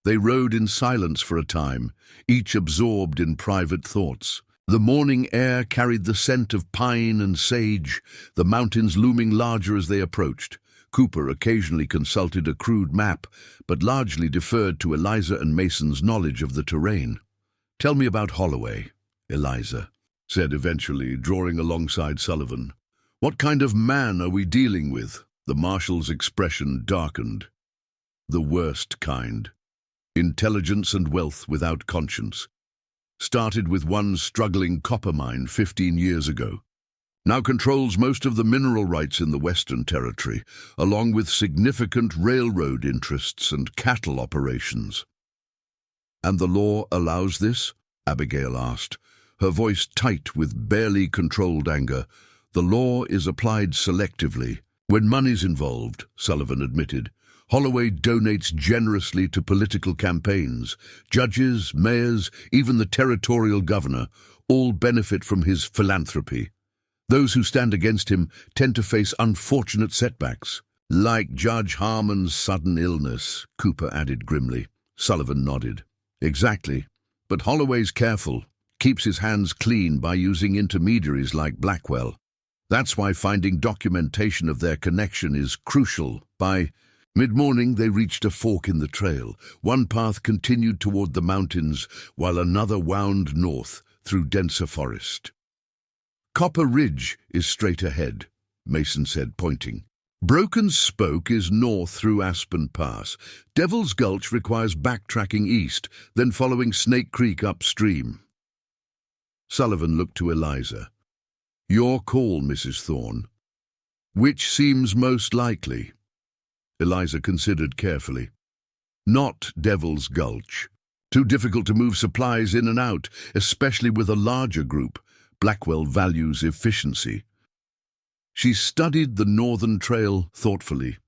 They rode in silence for a time, each absorbed in private thoughts. The morning air carried the scent of pine and sage, the mountains looming larger as they approached. Cooper occasionally consulted a crude map, but largely deferred to Eliza and Mason's knowledge of the terrain. Tell me about Holloway, Eliza said eventually, drawing alongside Sullivan. What kind of man are we dealing with? The marshal's expression darkened. The worst kind. Intelligence and wealth without conscience. Started with one struggling copper mine 15 years ago. Now controls most of the mineral rights in the Western Territory, along with significant railroad interests and cattle operations. And the law allows this? Abigail asked, her voice tight with barely controlled anger. The law is applied selectively. When money's involved, Sullivan admitted. Holloway donates generously to political campaigns. Judges, mayors, even the territorial governor, all benefit from his philanthropy. Those who stand against him tend to face unfortunate setbacks. Like Judge Harmon's sudden illness, Cooper added grimly. Sullivan nodded. Exactly. But Holloway's careful, keeps his hands clean by using intermediaries like Blackwell. That's why finding documentation of their connection is crucial. By mid-morning, they reached a fork in the trail. One path continued toward the mountains, while another wound north, through denser forest. Copper Ridge is straight ahead, Mason said, pointing. Broken Spoke is north through Aspen Pass. Devil's Gulch requires backtracking east, then following Snake Creek upstream. Sullivan looked to Eliza. Your call, Mrs. Thorne. Which seems most likely? Eliza considered carefully. Not Devil's Gulch. Too difficult to move supplies in and out, especially with a larger group. Blackwell values efficiency. She studied the Northern Trail thoughtfully.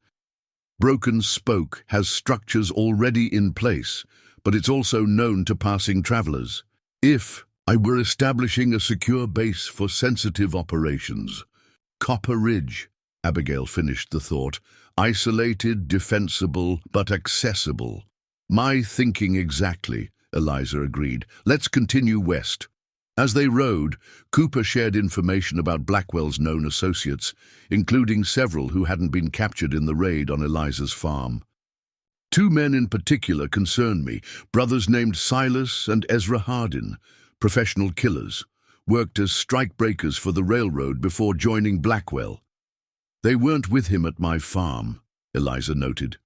Broken Spoke has structures already in place, but it's also known to passing travelers. If I were establishing a secure base for sensitive operations, Copper Ridge, Abigail finished the thought, isolated, defensible, but accessible. My thinking exactly, Eliza agreed. Let's continue west. As they rode, Cooper shared information about Blackwell's known associates, including several who hadn't been captured in the raid on Eliza's farm. Two men in particular concerned me, brothers named Silas and Ezra Hardin, professional killers, worked as strikebreakers for the railroad before joining Blackwell. They weren't with him at my farm, Eliza noted.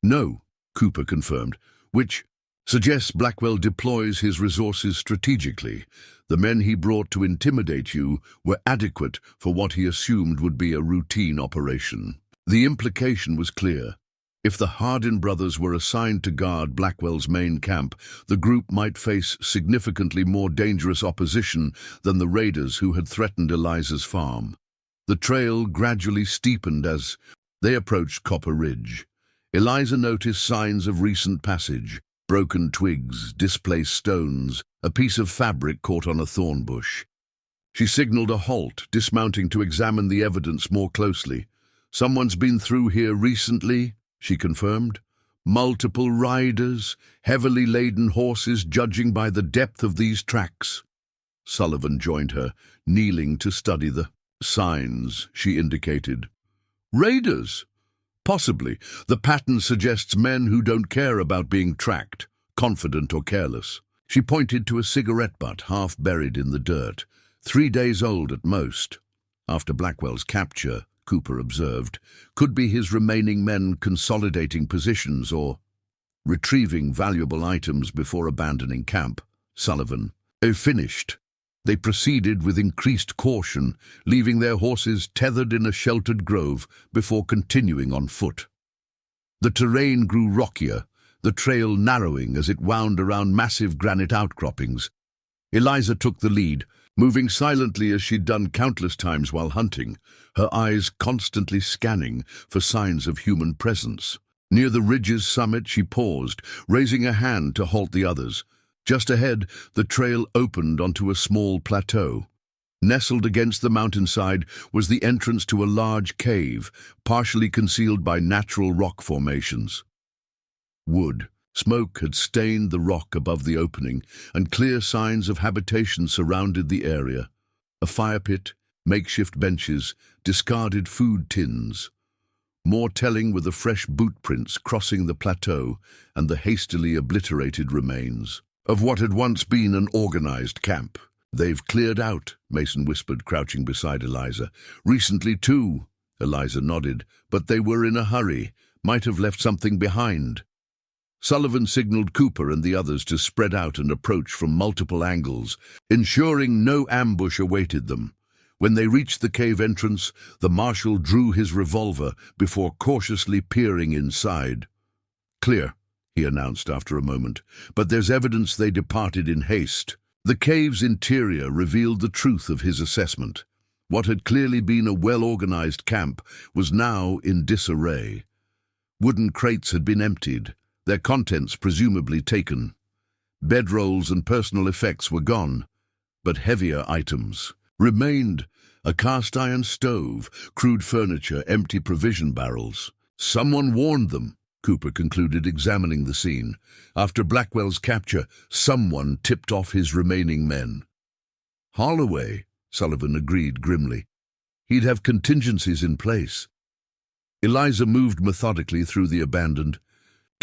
No, Cooper confirmed, which suggests Blackwell deploys his resources strategically. The men he brought to intimidate you were adequate for what he assumed would be a routine operation. The implication was clear. If the Hardin brothers were assigned to guard Blackwell's main camp, the group might face significantly more dangerous opposition than the raiders who had threatened Eliza's farm. The trail gradually steepened as they approached Copper Ridge. Eliza noticed signs of recent passage. Broken twigs, displaced stones, a piece of fabric caught on a thorn bush. She signaled a halt, dismounting to examine the evidence more closely. Someone's been through here recently, she confirmed. Multiple riders, heavily laden horses, judging by the depth of these tracks. Sullivan joined her, kneeling to study the signs she indicated. Raiders? Possibly. The pattern suggests men who don't care about being tracked, confident or careless. She pointed to a cigarette butt half buried in the dirt, 3 days old at most. After Blackwell's capture, Cooper observed, could be his remaining men consolidating positions or retrieving valuable items before abandoning camp. Sullivan finished. They proceeded with increased caution, leaving their horses tethered in a sheltered grove before continuing on foot. The terrain grew rockier, the trail narrowing as it wound around massive granite outcroppings. Eliza took the lead, moving silently as she'd done countless times while hunting, her eyes constantly scanning for signs of human presence. Near the ridge's summit, she paused, raising a hand to halt the others. Just ahead, the trail opened onto a small plateau. Nestled against the mountainside was the entrance to a large cave, partially concealed by natural rock formations. Wood, smoke had stained the rock above the opening, and clear signs of habitation surrounded the area. A fire pit, makeshift benches, discarded food tins. More telling were the fresh boot prints crossing the plateau and the hastily obliterated remains of what had once been an organized camp. They've cleared out, Mason whispered, crouching beside Eliza. Recently, too. Eliza nodded, but they were in a hurry, might have left something behind. Sullivan signaled Cooper and the others to spread out and approach from multiple angles, ensuring no ambush awaited them. When they reached the cave entrance, the marshal drew his revolver before cautiously peering inside. Clear, he announced after a moment, but there's evidence they departed in haste. The cave's interior revealed the truth of his assessment. What had clearly been a well-organized camp was now in disarray. Wooden crates had been emptied, their contents presumably taken. Bedrolls and personal effects were gone, but heavier items remained: a cast-iron stove, crude furniture, empty provision barrels. Someone warned them, Cooper concluded, examining the scene. After Blackwell's capture, someone tipped off his remaining men. Holloway, Sullivan agreed grimly. He'd have contingencies in place. Eliza moved methodically through the abandoned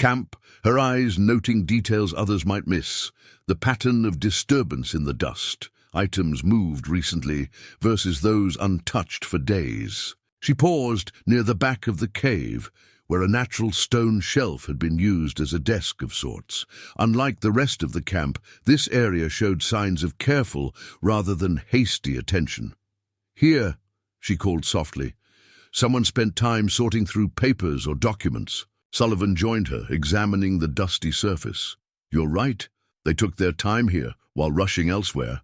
camp, her eyes noting details others might miss. The pattern of disturbance in the dust, items moved recently versus those untouched for days. She paused near the back of the cave, where a natural stone shelf had been used as a desk of sorts. Unlike the rest of the camp, this area showed signs of careful rather than hasty attention. "Here," she called softly. Someone spent time sorting through papers or documents. Sullivan joined her, examining the dusty surface. "You're right. They took their time here, while rushing elsewhere."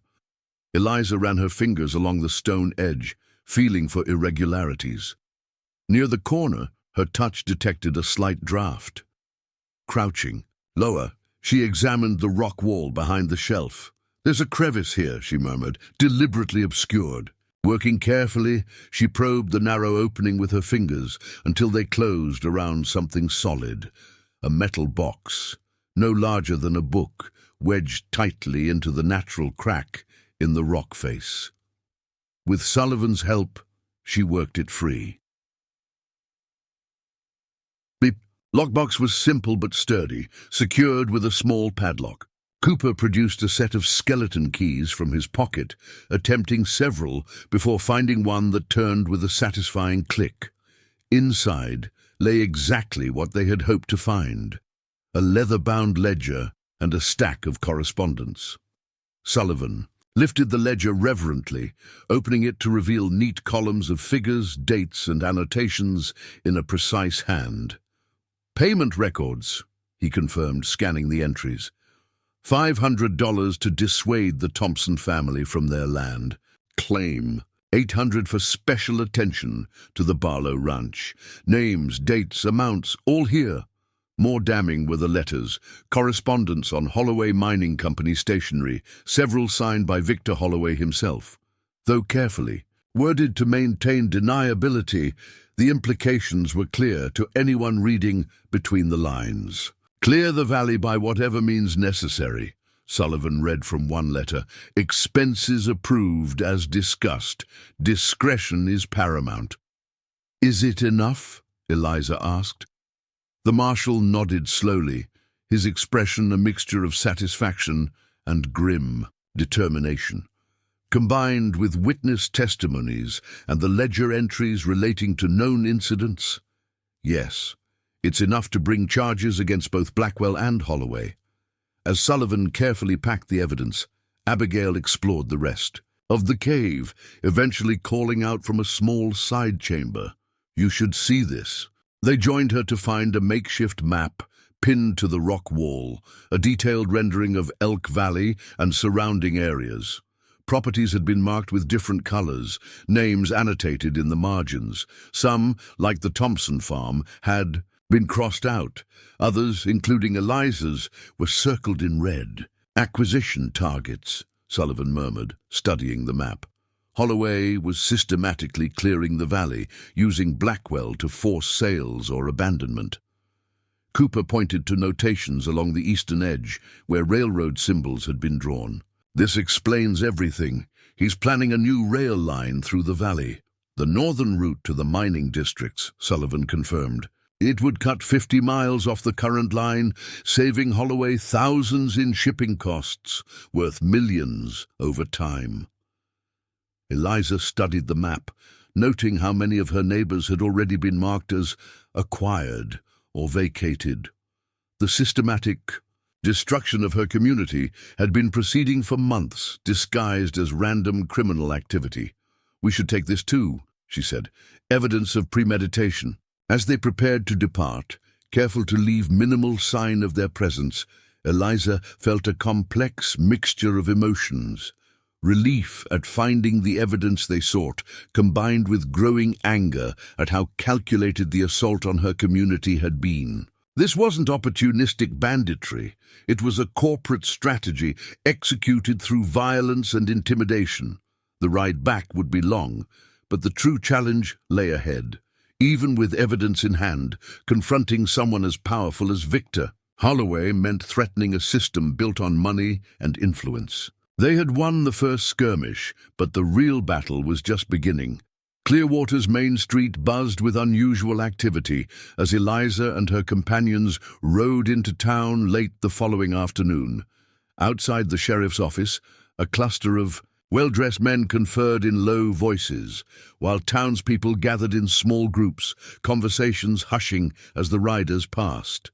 Eliza ran her fingers along the stone edge, feeling for irregularities. Near the corner, her touch detected a slight draft. Crouching lower, she examined the rock wall behind the shelf. "There's a crevice here," she murmured, "deliberately obscured." Working carefully, she probed the narrow opening with her fingers until they closed around something solid. A metal box, no larger than a book, wedged tightly into the natural crack in the rock face. With Sullivan's help, she worked it free. The lockbox was simple but sturdy, secured with a small padlock. Cooper produced a set of skeleton keys from his pocket, attempting several before finding one that turned with a satisfying click. Inside lay exactly what they had hoped to find: a leather-bound ledger and a stack of correspondence. Sullivan lifted the ledger reverently, opening it to reveal neat columns of figures, dates, and annotations in a precise hand. "Payment records," he confirmed, scanning the entries. $500 to dissuade the Thompson family from their land. Claim $800 for special attention to the Barlow Ranch. Names, dates, amounts, all here. More damning were the letters, correspondence on Holloway Mining Company stationery, several signed by Victor Holloway himself. Though carefully worded to maintain deniability, the implications were clear to anyone reading between the lines. "Clear the valley by whatever means necessary," Sullivan read from one letter. "Expenses approved as discussed. Discretion is paramount." "Is it enough?" Eliza asked. The marshal nodded slowly, his expression a mixture of satisfaction and grim determination. Combined with witness testimonies and the ledger entries relating to known incidents, yes, it's enough to bring charges against both Blackwell and Holloway. As Sullivan carefully packed the evidence, Abigail explored the rest of the cave, eventually calling out from a small side chamber, "You should see this." They joined her to find a makeshift map pinned to the rock wall, a detailed rendering of Elk Valley and surrounding areas. Properties had been marked with different colors, names annotated in the margins. Some, like the Thompson farm, had been crossed out. Others, including Eliza's, were circled in red. "Acquisition targets," Sullivan murmured, studying the map. Holloway was systematically clearing the valley, using Blackwell to force sales or abandonment. Cooper pointed to notations along the eastern edge, where railroad symbols had been drawn. "This explains everything. He's planning a new rail line through the valley." "The northern route to the mining districts," Sullivan confirmed. "It would cut 50 miles off the current line, saving Holloway thousands in shipping costs, worth millions over time." Eliza studied the map, noting how many of her neighbors had already been marked as acquired or vacated. The systematic destruction of her community had been proceeding for months, disguised as random criminal activity. "We should take this too," she said, "evidence of premeditation." As they prepared to depart, careful to leave minimal sign of their presence, Eliza felt a complex mixture of emotions. Relief at finding the evidence they sought, combined with growing anger at how calculated the assault on her community had been. This wasn't opportunistic banditry. It was a corporate strategy executed through violence and intimidation. The ride back would be long, but the true challenge lay ahead. Even with evidence in hand, confronting someone as powerful as Victor Holloway meant threatening a system built on money and influence. They had won the first skirmish, but the real battle was just beginning. Clearwater's main street buzzed with unusual activity as Eliza and her companions rode into town late the following afternoon. Outside the sheriff's office, a cluster of well-dressed men conferred in low voices, while townspeople gathered in small groups, conversations hushing as the riders passed.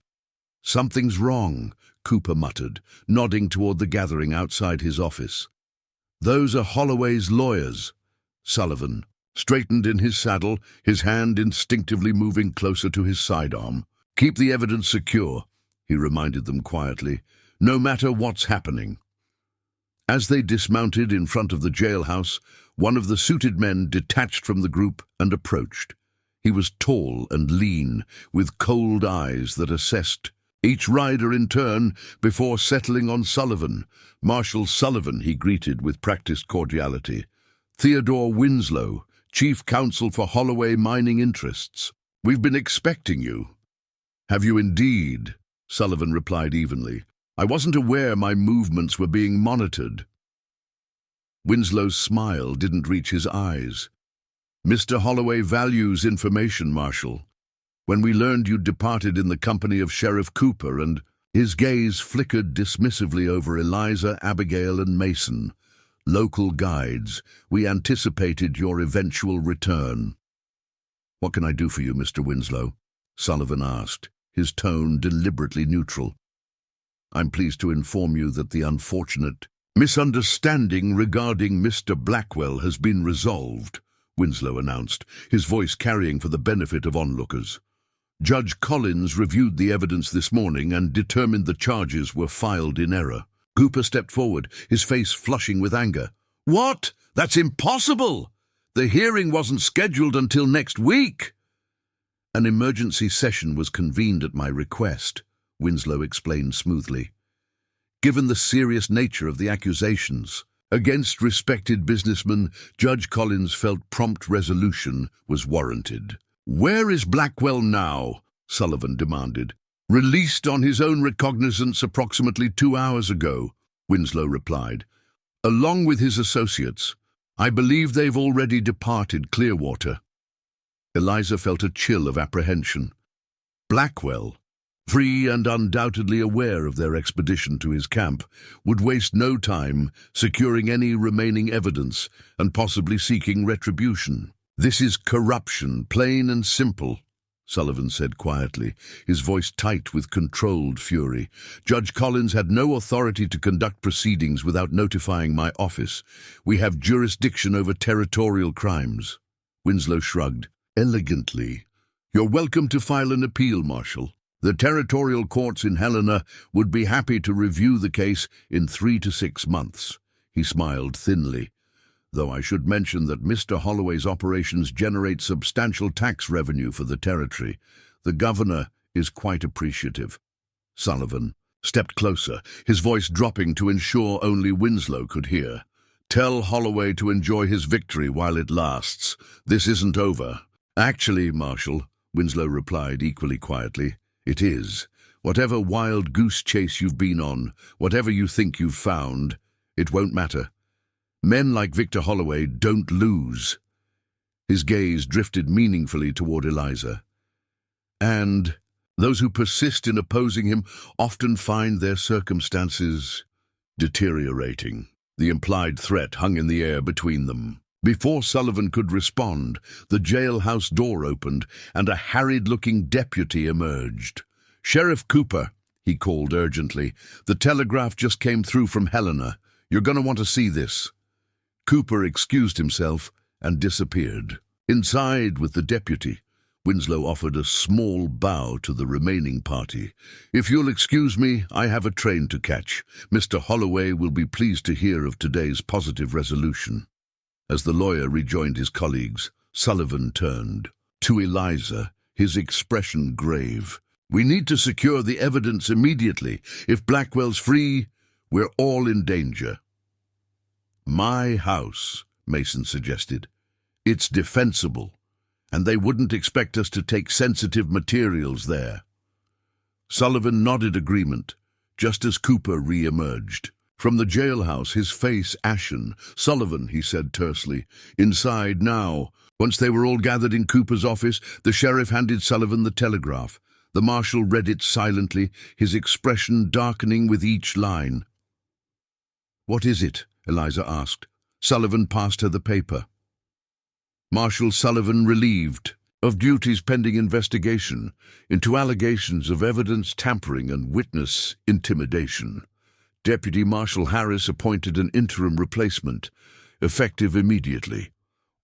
"Something's wrong," Cooper muttered, nodding toward the gathering outside his office. "Those are Holloway's lawyers." Sullivan straightened in his saddle, his hand instinctively moving closer to his sidearm. "Keep the evidence secure," he reminded them quietly, "no matter what's happening." As they dismounted in front of the jailhouse, one of the suited men detached from the group and approached. He was tall and lean, with cold eyes that assessed each rider in turn before settling on Sullivan. "Marshal Sullivan," he greeted with practiced cordiality. "Theodore Winslow, Chief Counsel for Holloway Mining Interests. We've been expecting you." "Have you indeed?" Sullivan replied evenly. "I wasn't aware my movements were being monitored." Winslow's smile didn't reach his eyes. "Mr. Holloway values information, Marshal. When we learned you'd departed in the company of Sheriff Cooper and—" His gaze flickered dismissively over Eliza, Abigail, and Mason. "Local guides, we anticipated your eventual return." "What can I do for you, Mr. Winslow?" Sullivan asked, his tone deliberately neutral. "I'm pleased to inform you that the unfortunate misunderstanding regarding Mr. Blackwell has been resolved," Winslow announced, his voice carrying for the benefit of onlookers. "Judge Collins reviewed the evidence this morning and determined the charges were filed in error." Cooper stepped forward, his face flushing with anger. "What? That's impossible! The hearing wasn't scheduled until next week." "An emergency session was convened at my request," Winslow explained smoothly. "Given the serious nature of the accusations against respected businessmen, Judge Collins felt prompt resolution was warranted." "Where is Blackwell now?" Sullivan demanded. "Released on his own recognizance approximately 2 hours ago," Winslow replied. "Along with his associates. I believe they've already departed Clearwater." Eliza felt a chill of apprehension. Blackwell, free and undoubtedly aware of their expedition to his camp, would waste no time securing any remaining evidence and possibly seeking retribution. "This is corruption, plain and simple," Sullivan said quietly, his voice tight with controlled fury. "Judge Collins had no authority to conduct proceedings without notifying my office. We have jurisdiction over territorial crimes." Winslow shrugged. "Elegantly. You're welcome to file an appeal, Marshal. The territorial courts in Helena would be happy to review the case in 3 to 6 months." He smiled thinly. "Though I should mention that Mr. Holloway's operations generate substantial tax revenue for the territory. The governor is quite appreciative." Sullivan stepped closer, his voice dropping to ensure only Winslow could hear. "Tell Holloway to enjoy his victory while it lasts. This isn't over." "Actually, Marshal," Winslow replied equally quietly, "it is. Whatever wild goose chase you've been on, whatever you think you've found, it won't matter. Men like Victor Holloway don't lose." His gaze drifted meaningfully toward Eliza. "And those who persist in opposing him often find their circumstances deteriorating." The implied threat hung in the air between them. Before Sullivan could respond, the jailhouse door opened and a harried-looking deputy emerged. "Sheriff Cooper," he called urgently, "the telegraph just came through from Helena. You're going to want to see this." Cooper excused himself and disappeared. Inside with the deputy, Winslow offered a small bow to the remaining party. "If you'll excuse me, I have a train to catch. Mr. Holloway will be pleased to hear of today's positive resolution." As the lawyer rejoined his colleagues, Sullivan turned to Eliza, his expression grave. "We need to secure the evidence immediately. If Blackwell's free, we're all in danger." "My house," Mason suggested. "It's defensible, and they wouldn't expect us to take sensitive materials there." Sullivan nodded agreement, just as Cooper re-emerged. From the jailhouse, his face ashen. "Sullivan," he said tersely. "Inside now." Once they were all gathered in Cooper's office, the sheriff handed Sullivan the telegraph. The marshal read it silently, his expression darkening with each line. "What is it?" Eliza asked. Sullivan passed her the paper. Marshal Sullivan relieved of duties pending investigation into allegations of evidence tampering and witness intimidation. Deputy Marshal Harris appointed an interim replacement, effective immediately.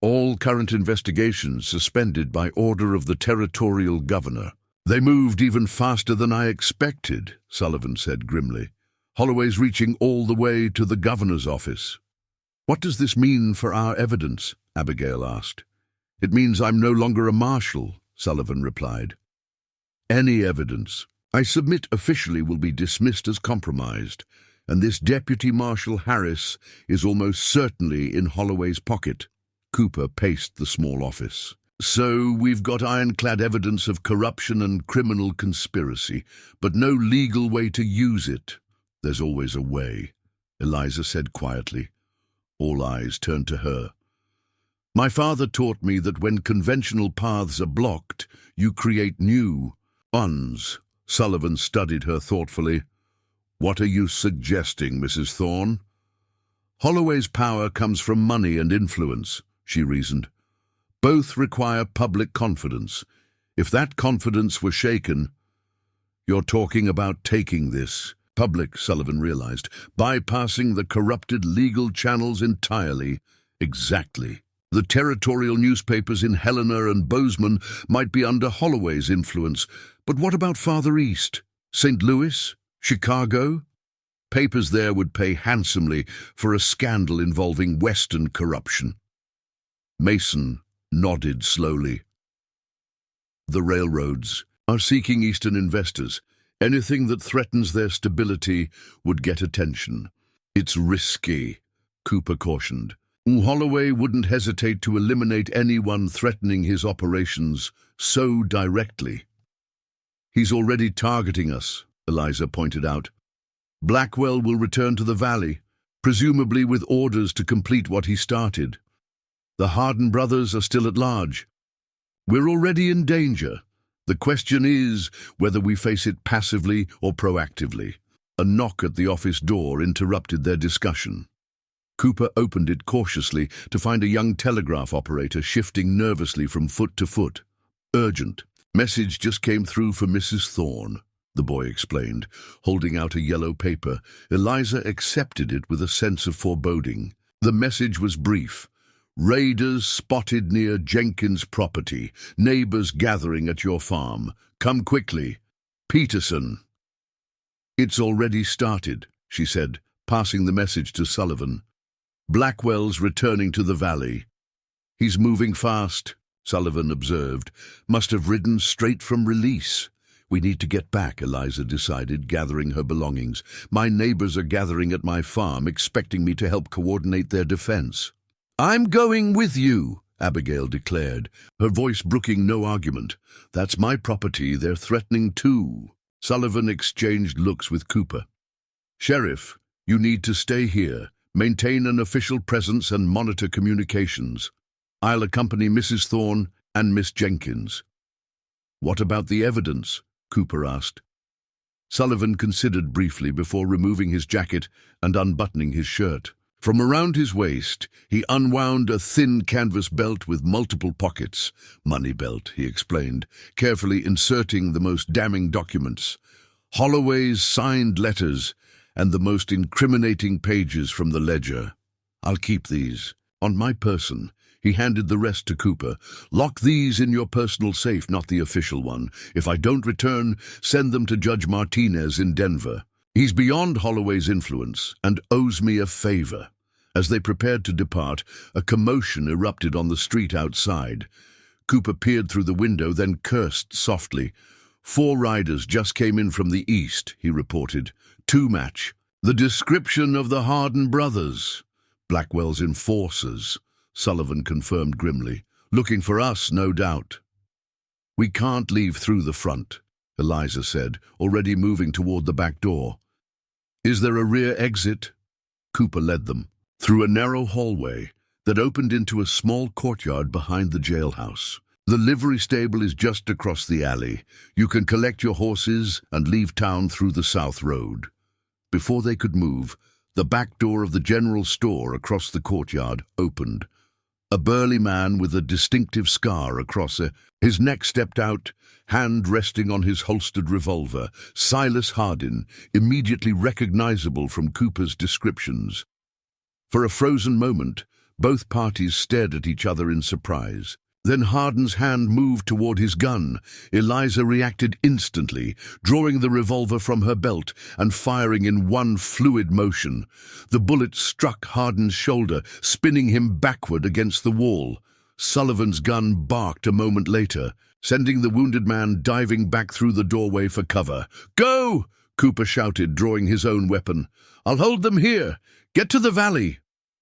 All current investigations suspended by order of the territorial governor. "They moved even faster than I expected," Sullivan said grimly. "Holloway's reaching all the way to the governor's office." "What does this mean for our evidence?" Abigail asked. "It means I'm no longer a marshal," Sullivan replied. "Any evidence I submit officially will be dismissed as compromised, and this Deputy Marshal Harris is almost certainly in Holloway's pocket." Cooper paced the small office. "So we've got ironclad evidence of corruption and criminal conspiracy, but no legal way to use it." "There's always a way," Eliza said quietly. All eyes turned to her. "My father taught me that when conventional paths are blocked, you create new ones." Sullivan studied her thoughtfully. "What are you suggesting, Mrs. Thorne?" "Holloway's power comes from money and influence," she reasoned. "Both require public confidence. If that confidence were shaken—" "You're talking about taking this public," Sullivan realized, "bypassing the corrupted legal channels entirely." "Exactly. The territorial newspapers in Helena and Bozeman might be under Holloway's influence, but what about farther east? St. Louis? Chicago? Papers there would pay handsomely for a scandal involving Western corruption." Mason nodded slowly. "The railroads are seeking Eastern investors. Anything that threatens their stability would get attention." "It's risky," Cooper cautioned. "Holloway wouldn't hesitate to eliminate anyone threatening his operations so directly." "He's already targeting us," Eliza pointed out. "Blackwell will return to the valley, presumably with orders to complete what he started. The Hardin brothers are still at large. We're already in danger. The question is whether we face it passively or proactively." A knock at the office door interrupted their discussion. Cooper opened it cautiously to find a young telegraph operator shifting nervously from foot to foot. "Urgent. Message just came through for Mrs. Thorne," the boy explained, holding out a yellow paper. Eliza accepted it with a sense of foreboding. The message was brief. "Raiders spotted near Jenkins' property. Neighbors gathering at your farm. Come quickly. Peterson." "It's already started," she said, passing the message to Sullivan. "Blackwell's returning to the valley." "He's moving fast," Sullivan observed. "Must have ridden straight from release." "We need to get back," Eliza decided, gathering her belongings. "My neighbors are gathering at my farm, expecting me to help coordinate their defense." "I'm going with you," Abigail declared, her voice brooking no argument. "That's my property. They're threatening too." Sullivan exchanged looks with Cooper. "Sheriff, you need to stay here. Maintain an official presence and monitor communications. I'll accompany Mrs. Thorne and Miss Jenkins." "What about the evidence?" Cooper asked. Sullivan considered briefly before removing his jacket and unbuttoning his shirt. From around his waist, he unwound a thin canvas belt with multiple pockets. "Money belt," he explained, carefully inserting the most damning documents. Holloway's signed letters and the most incriminating pages from the ledger. "I'll keep these. On my person." He handed the rest to Cooper. "Lock these in your personal safe, not the official one. If I don't return, send them to Judge Martinez in Denver. He's beyond Holloway's influence and owes me a favor." As they prepared to depart, a commotion erupted on the street outside. Cooper peered through the window, then cursed softly. "4 riders just came in from the east," he reported. "2 match the description of the Hardin brothers." "Blackwell's enforcers," Sullivan confirmed grimly. "Looking for us, no doubt." "We can't leave through the front," Eliza said, already moving toward the back door. "Is there a rear exit?" Cooper led them, through a narrow hallway that opened into a small courtyard behind the jailhouse. The livery stable is just across the alley. You can collect your horses and leave town through the south road. Before they could move, the back door of the general store across the courtyard opened. A burly man with a distinctive scar across his neck stepped out, hand resting on his holstered revolver. Silas Hardin, immediately recognizable from Cooper's descriptions. For a frozen moment, both parties stared at each other in surprise. Then Hardin's hand moved toward his gun. Eliza reacted instantly, drawing the revolver from her belt and firing in one fluid motion. The bullet struck Hardin's shoulder, spinning him backward against the wall. Sullivan's gun barked a moment later, sending the wounded man diving back through the doorway for cover. "Go!" Cooper shouted, drawing his own weapon. "I'll hold them here. Get to the valley."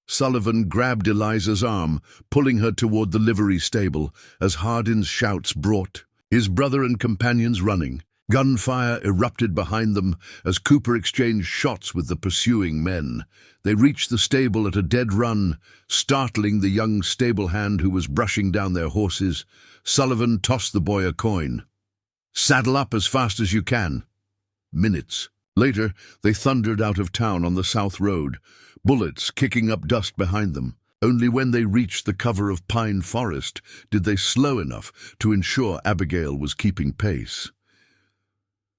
Sullivan grabbed Eliza's arm, pulling her toward the livery stable, as Hardin's shouts brought his brother and companions running. Gunfire erupted behind them as Cooper exchanged shots with the pursuing men. They reached the stable at a dead run, startling the young stable hand who was brushing down their horses. Sullivan tossed the boy a coin. "Saddle up as fast as you can." Minutes later, they thundered out of town on the south road, bullets kicking up dust behind them. Only when they reached the cover of pine forest did they slow enough to ensure Abigail was keeping pace.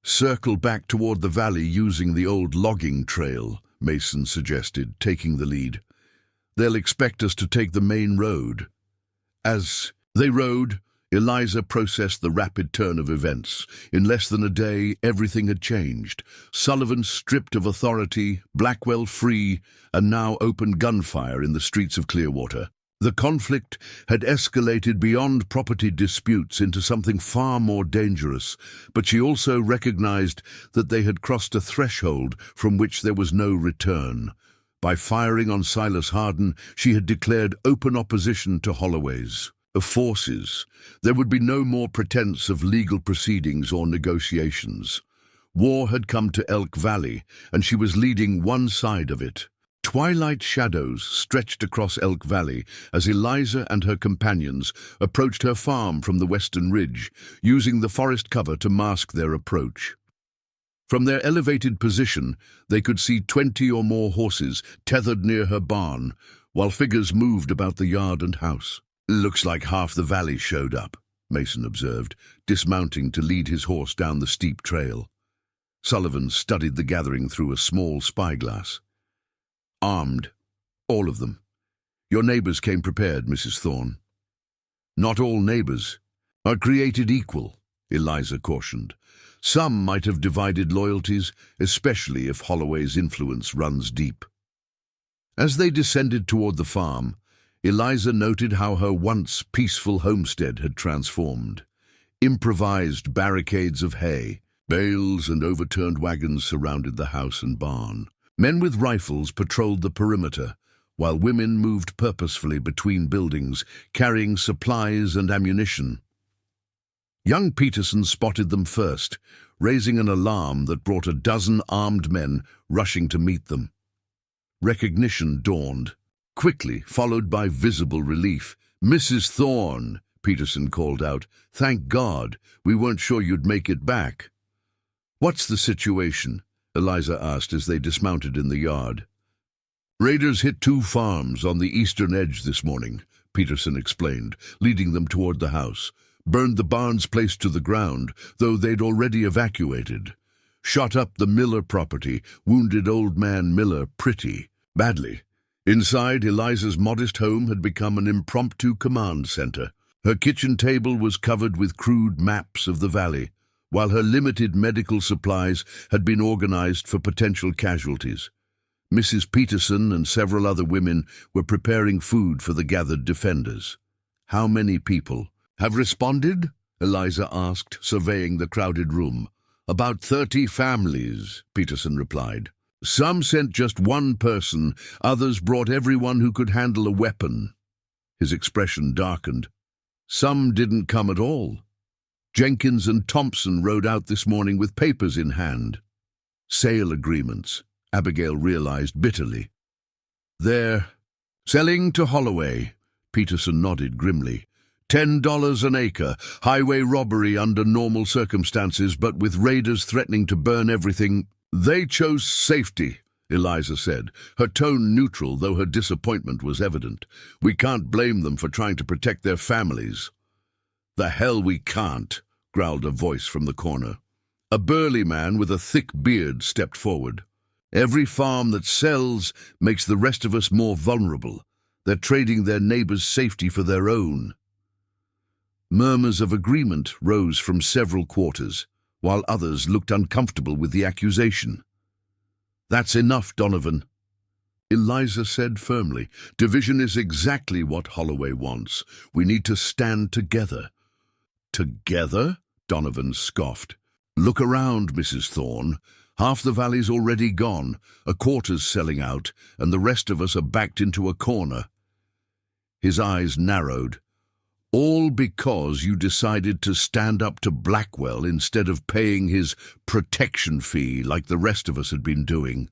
"Circle back toward the valley using the old logging trail," Mason suggested, taking the lead. "They'll expect us to take the main road." As they rode, Eliza processed the rapid turn of events. In less than a day, everything had changed. Sullivan stripped of authority, Blackwell free, and now opened gunfire in the streets of Clearwater. The conflict had escalated beyond property disputes into something far more dangerous, but she also recognized that they had crossed a threshold from which there was no return. By firing on Silas Hardin, she had declared open opposition to Holloway's forces. There would be no more pretense of legal proceedings or negotiations. War had come to Elk Valley, and she was leading one side of it. Twilight shadows stretched across Elk Valley as Eliza and her companions approached her farm from the western ridge, using the forest cover to mask their approach. From their elevated position, they could see 20 or more horses tethered near her barn, while figures moved about the yard and house. "Looks like half the valley showed up," Mason observed, dismounting to lead his horse down the steep trail. Sullivan studied the gathering through a small spyglass. "Armed, all of them. Your neighbors came prepared, Mrs. Thorne." "Not all neighbors are created equal," Eliza cautioned. "Some might have divided loyalties, especially if Holloway's influence runs deep." As they descended toward the farm, Eliza noted how her once peaceful homestead had transformed. Improvised barricades of hay, bales and overturned wagons surrounded the house and barn. Men with rifles patrolled the perimeter, while women moved purposefully between buildings, carrying supplies and ammunition. Young Peterson spotted them first, raising an alarm that brought a dozen armed men rushing to meet them. Recognition dawned, quickly followed by visible relief. "Mrs. Thorne," Peterson called out. "Thank God, we weren't sure you'd make it back." "What's the situation?" Eliza asked as they dismounted in the yard. "Raiders hit 2 farms on the eastern edge this morning," Peterson explained, leading them toward the house. "Burned the barn's place to the ground, though they'd already evacuated. Shot up the Miller property, wounded old man Miller pretty badly." Inside, Eliza's modest home had become an impromptu command center. Her kitchen table was covered with crude maps of the valley, while her limited medical supplies had been organized for potential casualties. Mrs. Peterson and several other women were preparing food for the gathered defenders. "How many people have responded?" Eliza asked, surveying the crowded room. "About 30 families," Peterson replied. "Some sent just one person, others brought everyone who could handle a weapon." His expression darkened. "Some didn't come at all. Jenkins and Thompson rode out this morning with papers in hand." "Sale agreements," Abigail realized bitterly. "They're selling to Holloway." Peterson nodded grimly. $10 an acre, highway robbery under normal circumstances, but with raiders threatening to burn everything. "They chose safety," Eliza said, her tone neutral, though her disappointment was evident. "We can't blame them for trying to protect their families." "The hell we can't," growled a voice from the corner. A burly man with a thick beard stepped forward. "Every farm that sells makes the rest of us more vulnerable. They're trading their neighbors' safety for their own." Murmurs of agreement rose from several quarters, while others looked uncomfortable with the accusation. "That's enough, Donovan," Eliza said firmly. "Division is exactly what Holloway wants. We need to stand together." "Together?" Donovan scoffed. "Look around, Mrs. Thorne. Half the valley's already gone, a quarter's selling out, and the rest of us are backed into a corner." His eyes narrowed. "All because you decided to stand up to Blackwell instead of paying his protection fee like the rest of us had been doing."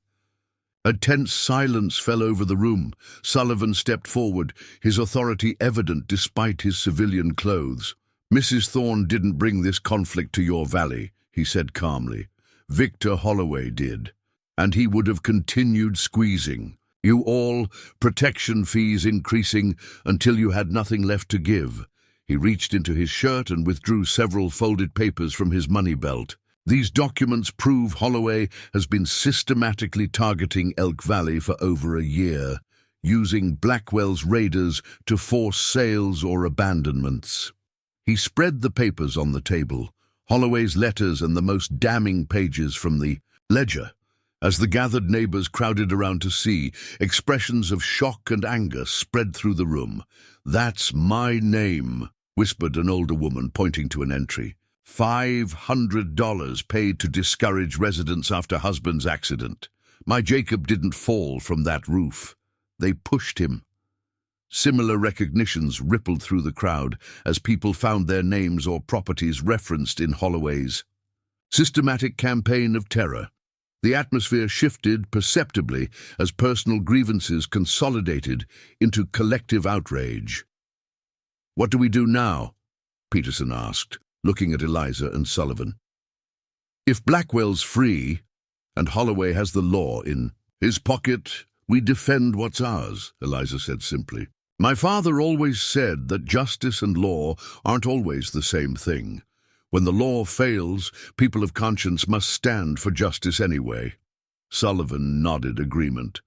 A tense silence fell over the room. Sullivan stepped forward, his authority evident despite his civilian clothes. "Mrs. Thorne didn't bring this conflict to your valley," he said calmly. "Victor Holloway did, and he would have continued squeezing. You all, protection fees increasing until you had nothing left to give." He reached into his shirt and withdrew several folded papers from his money belt. "These documents prove Holloway has been systematically targeting Elk Valley for over a year, using Blackwell's raiders to force sales or abandonments." He spread the papers on the table, Holloway's letters and the most damning pages from the ledger. As the gathered neighbors crowded around to see, expressions of shock and anger spread through the room. "That's my name," whispered an older woman, pointing to an entry. $500 paid to discourage residents after husband's accident. My Jacob didn't fall from that roof. They pushed him." Similar recognitions rippled through the crowd as people found their names or properties referenced in Holloway's systematic campaign of terror. The atmosphere shifted perceptibly as personal grievances consolidated into collective outrage. "What do we do now?" Peterson asked, looking at Eliza and Sullivan. "If Blackwell's free, and Holloway has the law in his pocket, we defend what's ours," Eliza said simply. "My father always said that justice and law aren't always the same thing. When the law fails, people of conscience must stand for justice anyway." Sullivan nodded agreement.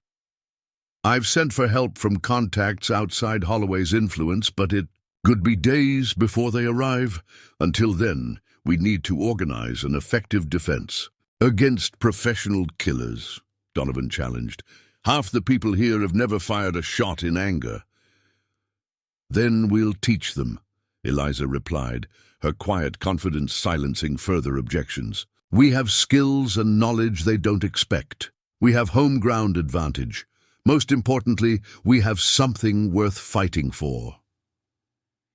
"I've sent for help from contacts outside Holloway's influence, but it could be days before they arrive. Until then, we need to organize an effective defense against professional killers," Donovan challenged. "Half the people here have never fired a shot in anger." "Then we'll teach them," Eliza replied, her quiet confidence silencing further objections. "We have skills and knowledge they don't expect. We have home ground advantage. Most importantly, we have something worth fighting for."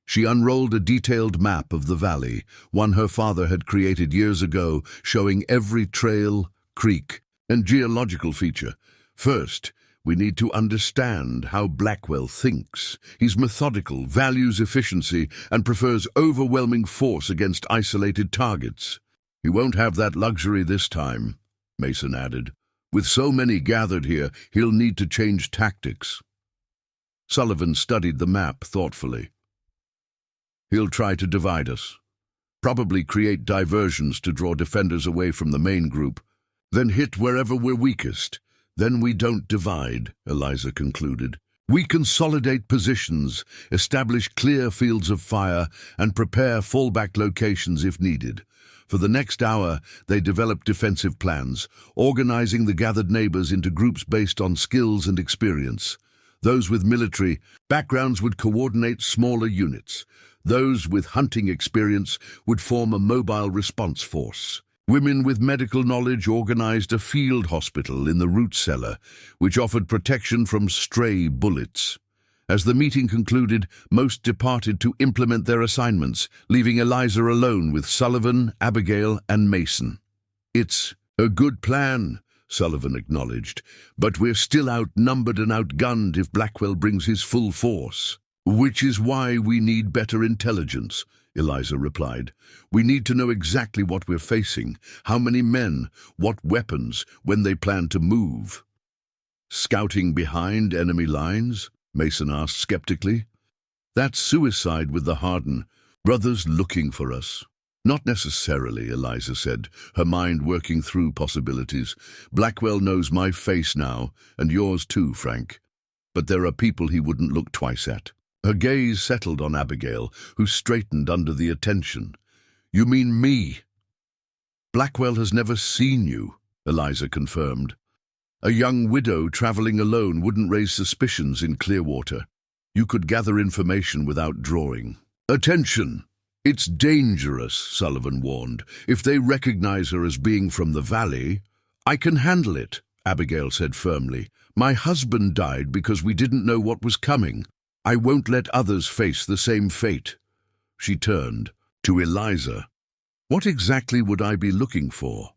She unrolled a detailed map of the valley, one her father had created years ago, showing every trail, creek, and geological feature. "First, we need to understand how Blackwell thinks. He's methodical, values efficiency, and prefers overwhelming force against isolated targets. He won't have that luxury this time," Mason added. "With so many gathered here, he'll need to change tactics." Sullivan studied the map thoughtfully. "He'll try to divide us, probably create diversions to draw defenders away from the main group, then hit wherever we're weakest. Then we don't divide," Eliza concluded. "We consolidate positions, establish clear fields of fire, and prepare fallback locations if needed." For the next hour, they developed defensive plans, organizing the gathered neighbors into groups based on skills and experience. Those with military backgrounds would coordinate smaller units. Those with hunting experience would form a mobile response force. Women with medical knowledge organized a field hospital in the root cellar, which offered protection from stray bullets. As the meeting concluded, most departed to implement their assignments, leaving Eliza alone with Sullivan, Abigail, and Mason. "It's a good plan," Sullivan acknowledged, but we're still outnumbered and outgunned if Blackwell brings his full force. Which is why we need better intelligence, Eliza replied. We need to know exactly what we're facing, how many men, what weapons, when they plan to move. Scouting behind enemy lines? Mason asked skeptically. That's suicide with the Harden. Brothers looking for us. Not necessarily, Eliza said, her mind working through possibilities. Blackwell knows my face now, and yours too, Frank. But there are people he wouldn't look twice at. Her gaze settled on Abigail, who straightened under the attention. You mean me? Blackwell has never seen you, Eliza confirmed. A young widow traveling alone wouldn't raise suspicions in Clearwater. You could gather information without drawing. Attention! It's dangerous, Sullivan warned. If they recognize her as being from the valley, I can handle it, Abigail said firmly. My husband died because we didn't know what was coming. I won't let others face the same fate. She turned to Eliza. What exactly would I be looking for?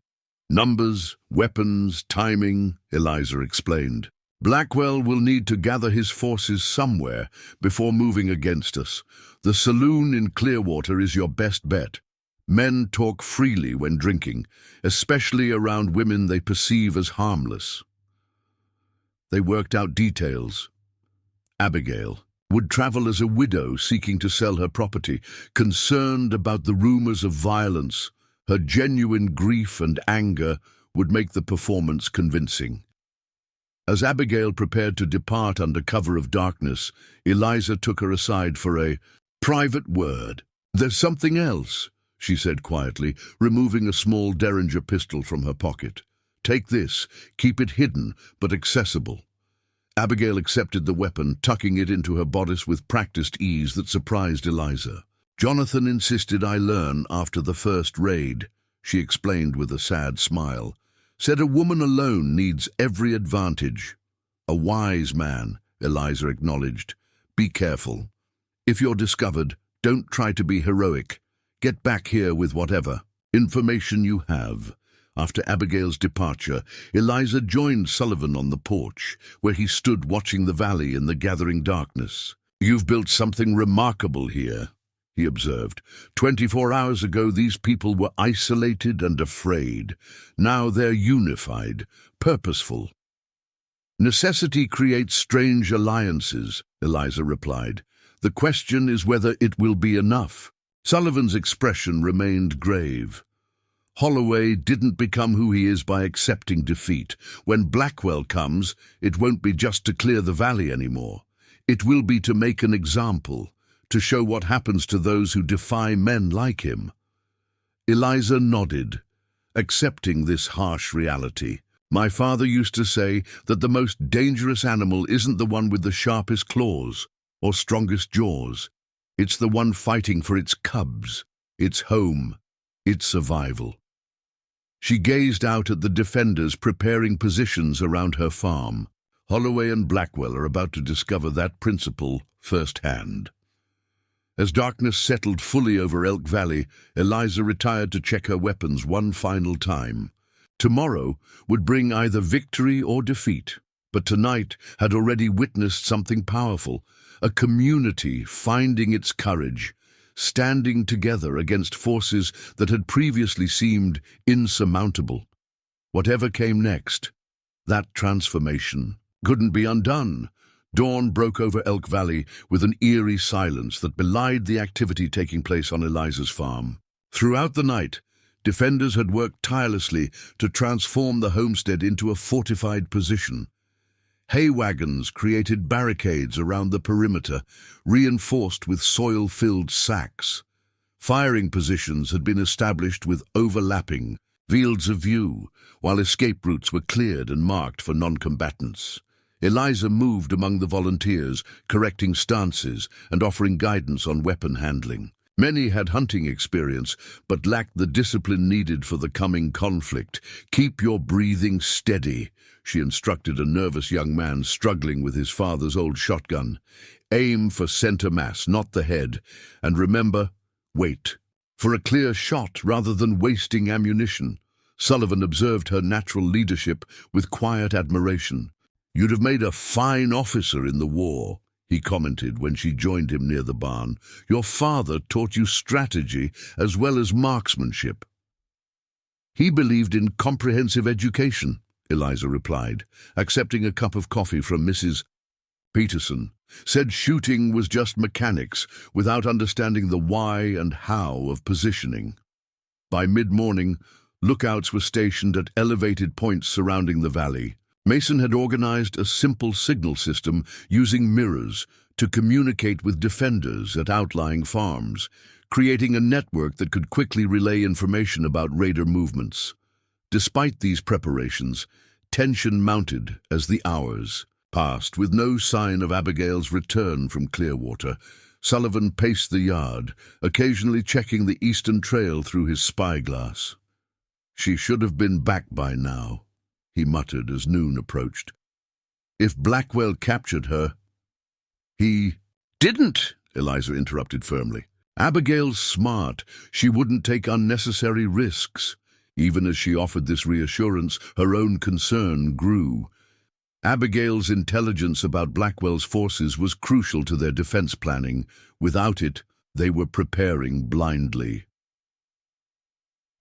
Numbers, weapons, timing, Eliza explained. Blackwell will need to gather his forces somewhere before moving against us. The saloon in Clearwater is your best bet. Men talk freely when drinking, especially around women they perceive as harmless. They worked out details. Abigail would travel as a widow seeking to sell her property, concerned about the rumors of violence. Her genuine grief and anger would make the performance convincing. As Abigail prepared to depart under cover of darkness, Eliza took her aside for a private word. There's something else, she said quietly, removing a small Derringer pistol from her pocket. Take this, keep it hidden, but accessible. Abigail accepted the weapon, tucking it into her bodice with practiced ease that surprised Eliza. Jonathan insisted I learn after the first raid, she explained with a sad smile. Said a woman alone needs every advantage. A wise man, Eliza acknowledged. Be careful. If you're discovered, don't try to be heroic. Get back here with whatever information you have. After Abigail's departure, Eliza joined Sullivan on the porch, where he stood watching the valley in the gathering darkness. You've built something remarkable here, he observed. 24 hours ago, these people were isolated and afraid. Now they're unified, purposeful. Necessity creates strange alliances, Eliza replied. The question is whether it will be enough. Sullivan's expression remained grave. Holloway didn't become who he is by accepting defeat. When Blackwell comes, it won't be just to clear the valley anymore. It will be to make an example, to show what happens to those who defy men like him. Eliza nodded, accepting this harsh reality. My father used to say that the most dangerous animal isn't the one with the sharpest claws or strongest jaws. It's the one fighting for its cubs, its home, its survival. She gazed out at the defenders preparing positions around her farm. Holloway and Blackwell are about to discover that principle firsthand. As darkness settled fully over Elk Valley, Eliza retired to check her weapons one final time. Tomorrow would bring either victory or defeat, but tonight had already witnessed something powerful, a community finding its courage, standing together against forces that had previously seemed insurmountable. Whatever came next, that transformation couldn't be undone. Dawn broke over Elk Valley with an eerie silence that belied the activity taking place on Eliza's farm. Throughout the night, defenders had worked tirelessly to transform the homestead into a fortified position. Hay wagons created barricades around the perimeter, reinforced with soil-filled sacks. Firing positions had been established with overlapping fields of view, while escape routes were cleared and marked for non-combatants. Eliza moved among the volunteers, correcting stances and offering guidance on weapon handling. Many had hunting experience, but lacked the discipline needed for the coming conflict. Keep your breathing steady, she instructed a nervous young man struggling with his father's old shotgun. Aim for center mass, not the head. And remember, wait for a clear shot rather than wasting ammunition. Sullivan observed her natural leadership with quiet admiration. "You'd have made a fine officer in the war," he commented when she joined him near the barn. "Your father taught you strategy as well as marksmanship." "He believed in comprehensive education," Eliza replied, accepting a cup of coffee from Mrs. Peterson. "Said shooting was just mechanics, without understanding the why and how of positioning." By mid-morning, lookouts were stationed at elevated points surrounding the valley. Mason had organized a simple signal system using mirrors to communicate with defenders at outlying farms, creating a network that could quickly relay information about raider movements. Despite these preparations, tension mounted as the hours passed. With no sign of Abigail's return from Clearwater, Sullivan paced the yard, occasionally checking the eastern trail through his spyglass. "She should have been back by now," he muttered as noon approached. "If Blackwell captured her—" "He didn't," Eliza interrupted firmly. "Abigail's smart. She wouldn't take unnecessary risks." Even as she offered this reassurance, her own concern grew. Abigail's intelligence about Blackwell's forces was crucial to their defense planning. Without it, they were preparing blindly.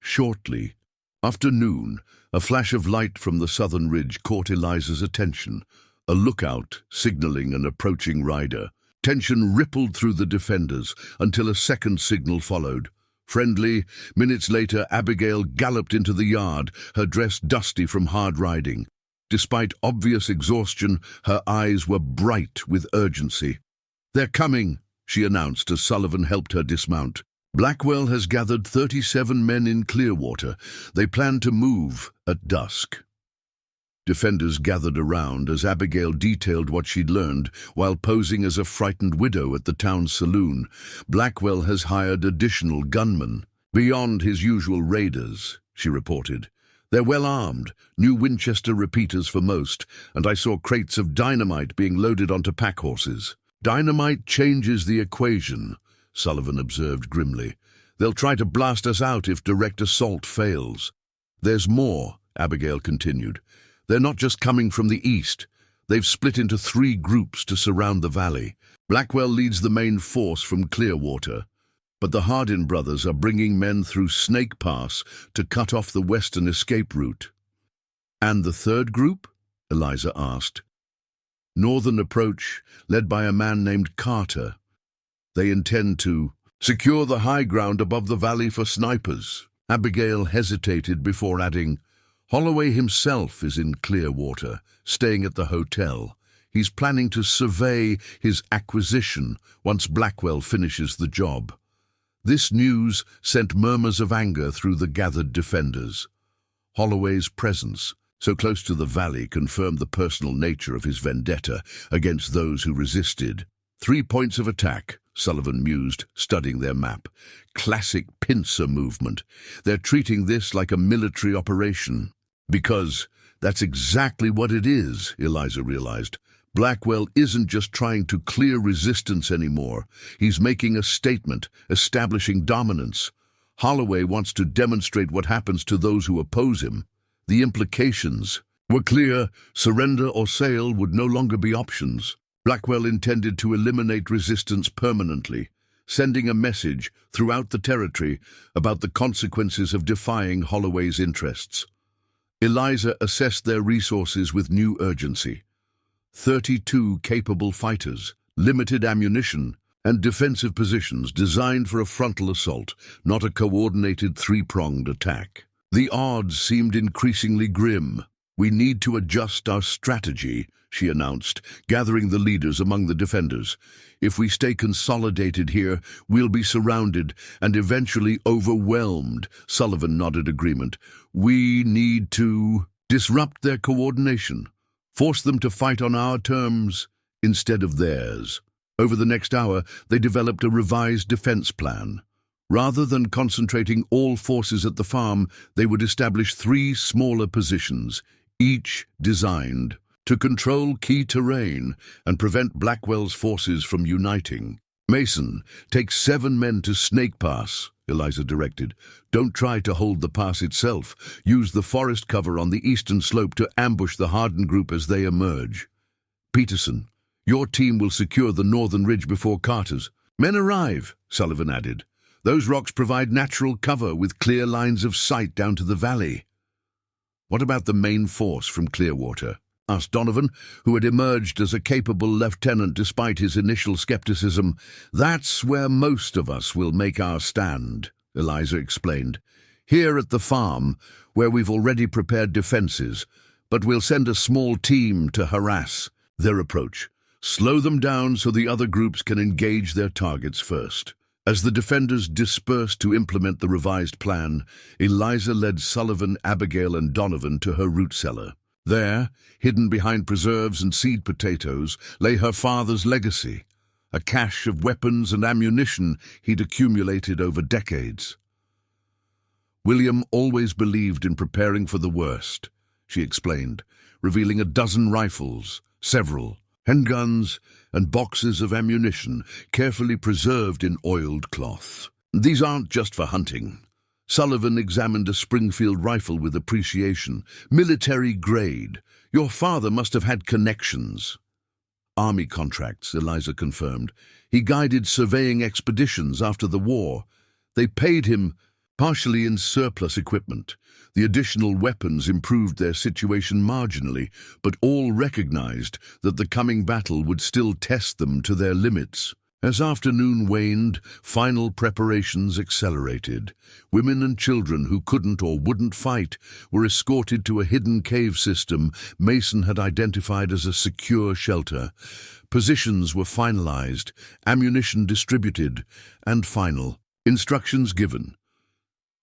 Shortly after noon, a flash of light from the southern ridge caught Eliza's attention, a lookout signaling an approaching rider. Tension rippled through the defenders until a second signal followed. Friendly. Minutes later, Abigail galloped into the yard, her dress dusty from hard riding. Despite obvious exhaustion, her eyes were bright with urgency. "They're coming," she announced as Sullivan helped her dismount. "Blackwell has gathered 37 men in Clearwater. They plan to move at dusk." Defenders gathered around as Abigail detailed what she'd learned while posing as a frightened widow at the town's saloon. "Blackwell has hired additional gunmen, beyond his usual raiders," she reported. "They're well armed, new Winchester repeaters for most, and I saw crates of dynamite being loaded onto pack horses." "Dynamite changes the equation," Sullivan observed grimly. "They'll try to blast us out if direct assault fails." "There's more," Abigail continued. "They're not just coming from the east. They've split into 3 groups to surround the valley. Blackwell leads the main force from Clearwater, but the Hardin brothers are bringing men through Snake Pass to cut off the western escape route." "And the third group?" Eliza asked. "Northern approach, led by a man named Carter. They intend to secure the high ground above the valley for snipers." Abigail hesitated before adding, "Holloway himself is in Clearwater, staying at the hotel. He's planning to survey his acquisition once Blackwell finishes the job." This news sent murmurs of anger through the gathered defenders. Holloway's presence so close to the valley confirmed the personal nature of his vendetta against those who resisted. 3 points of attack, Sullivan mused, studying their map. Classic pincer movement. They're treating this like a military operation. Because that's exactly what it is, Eliza realized. Blackwell isn't just trying to clear resistance anymore. He's making a statement, establishing dominance. Holloway wants to demonstrate what happens to those who oppose him. The implications were clear. Surrender or sail would no longer be options. Blackwell intended to eliminate resistance permanently, sending a message throughout the territory about the consequences of defying Holloway's interests. Eliza assessed their resources with new urgency. 32 capable fighters, limited ammunition, and defensive positions designed for a frontal assault, not a coordinated 3-pronged attack. The odds seemed increasingly grim. "We need to adjust our strategy," she announced, gathering the leaders among the defenders. "If we stay consolidated here, we'll be surrounded and eventually overwhelmed." Sullivan nodded agreement. "We need to disrupt their coordination, force them to fight on our terms instead of theirs." Over the next hour, they developed a revised defense plan. Rather than concentrating all forces at the farm, they would establish 3 smaller positions, each designed to control key terrain and prevent Blackwell's forces from uniting. Mason, take 7 men to Snake Pass, Eliza directed. Don't try to hold the pass itself. Use the forest cover on the eastern slope to ambush the Harden group as they emerge. Peterson, your team will secure the northern ridge before Carter's. Men arrive, Sullivan added. Those rocks provide natural cover with clear lines of sight down to the valley. What about the main force from Clearwater? Asked Donovan, who had emerged as a capable lieutenant despite his initial skepticism. That's where most of us will make our stand, Eliza explained. Here at the farm, where we've already prepared defenses, but we'll send a small team to harass their approach. Slow them down so the other groups can engage their targets first. As the defenders dispersed to implement the revised plan, Eliza led Sullivan, Abigail, and Donovan to her root cellar. There, hidden behind preserves and seed potatoes, lay her father's legacy, a cache of weapons and ammunition he'd accumulated over decades. William always believed in preparing for the worst, she explained, revealing a dozen rifles, several handguns, and boxes of ammunition carefully preserved in oiled cloth. These aren't just for hunting. Sullivan examined a Springfield rifle with appreciation. Military grade. Your father must have had connections. Army contracts, Eliza confirmed. He guided surveying expeditions after the war. They paid him partially in surplus equipment. The additional weapons improved their situation marginally, but all recognized that the coming battle would still test them to their limits. As afternoon waned, final preparations accelerated. Women and children who couldn't or wouldn't fight were escorted to a hidden cave system Mason had identified as a secure shelter. Positions were finalized, ammunition distributed, and final instructions given.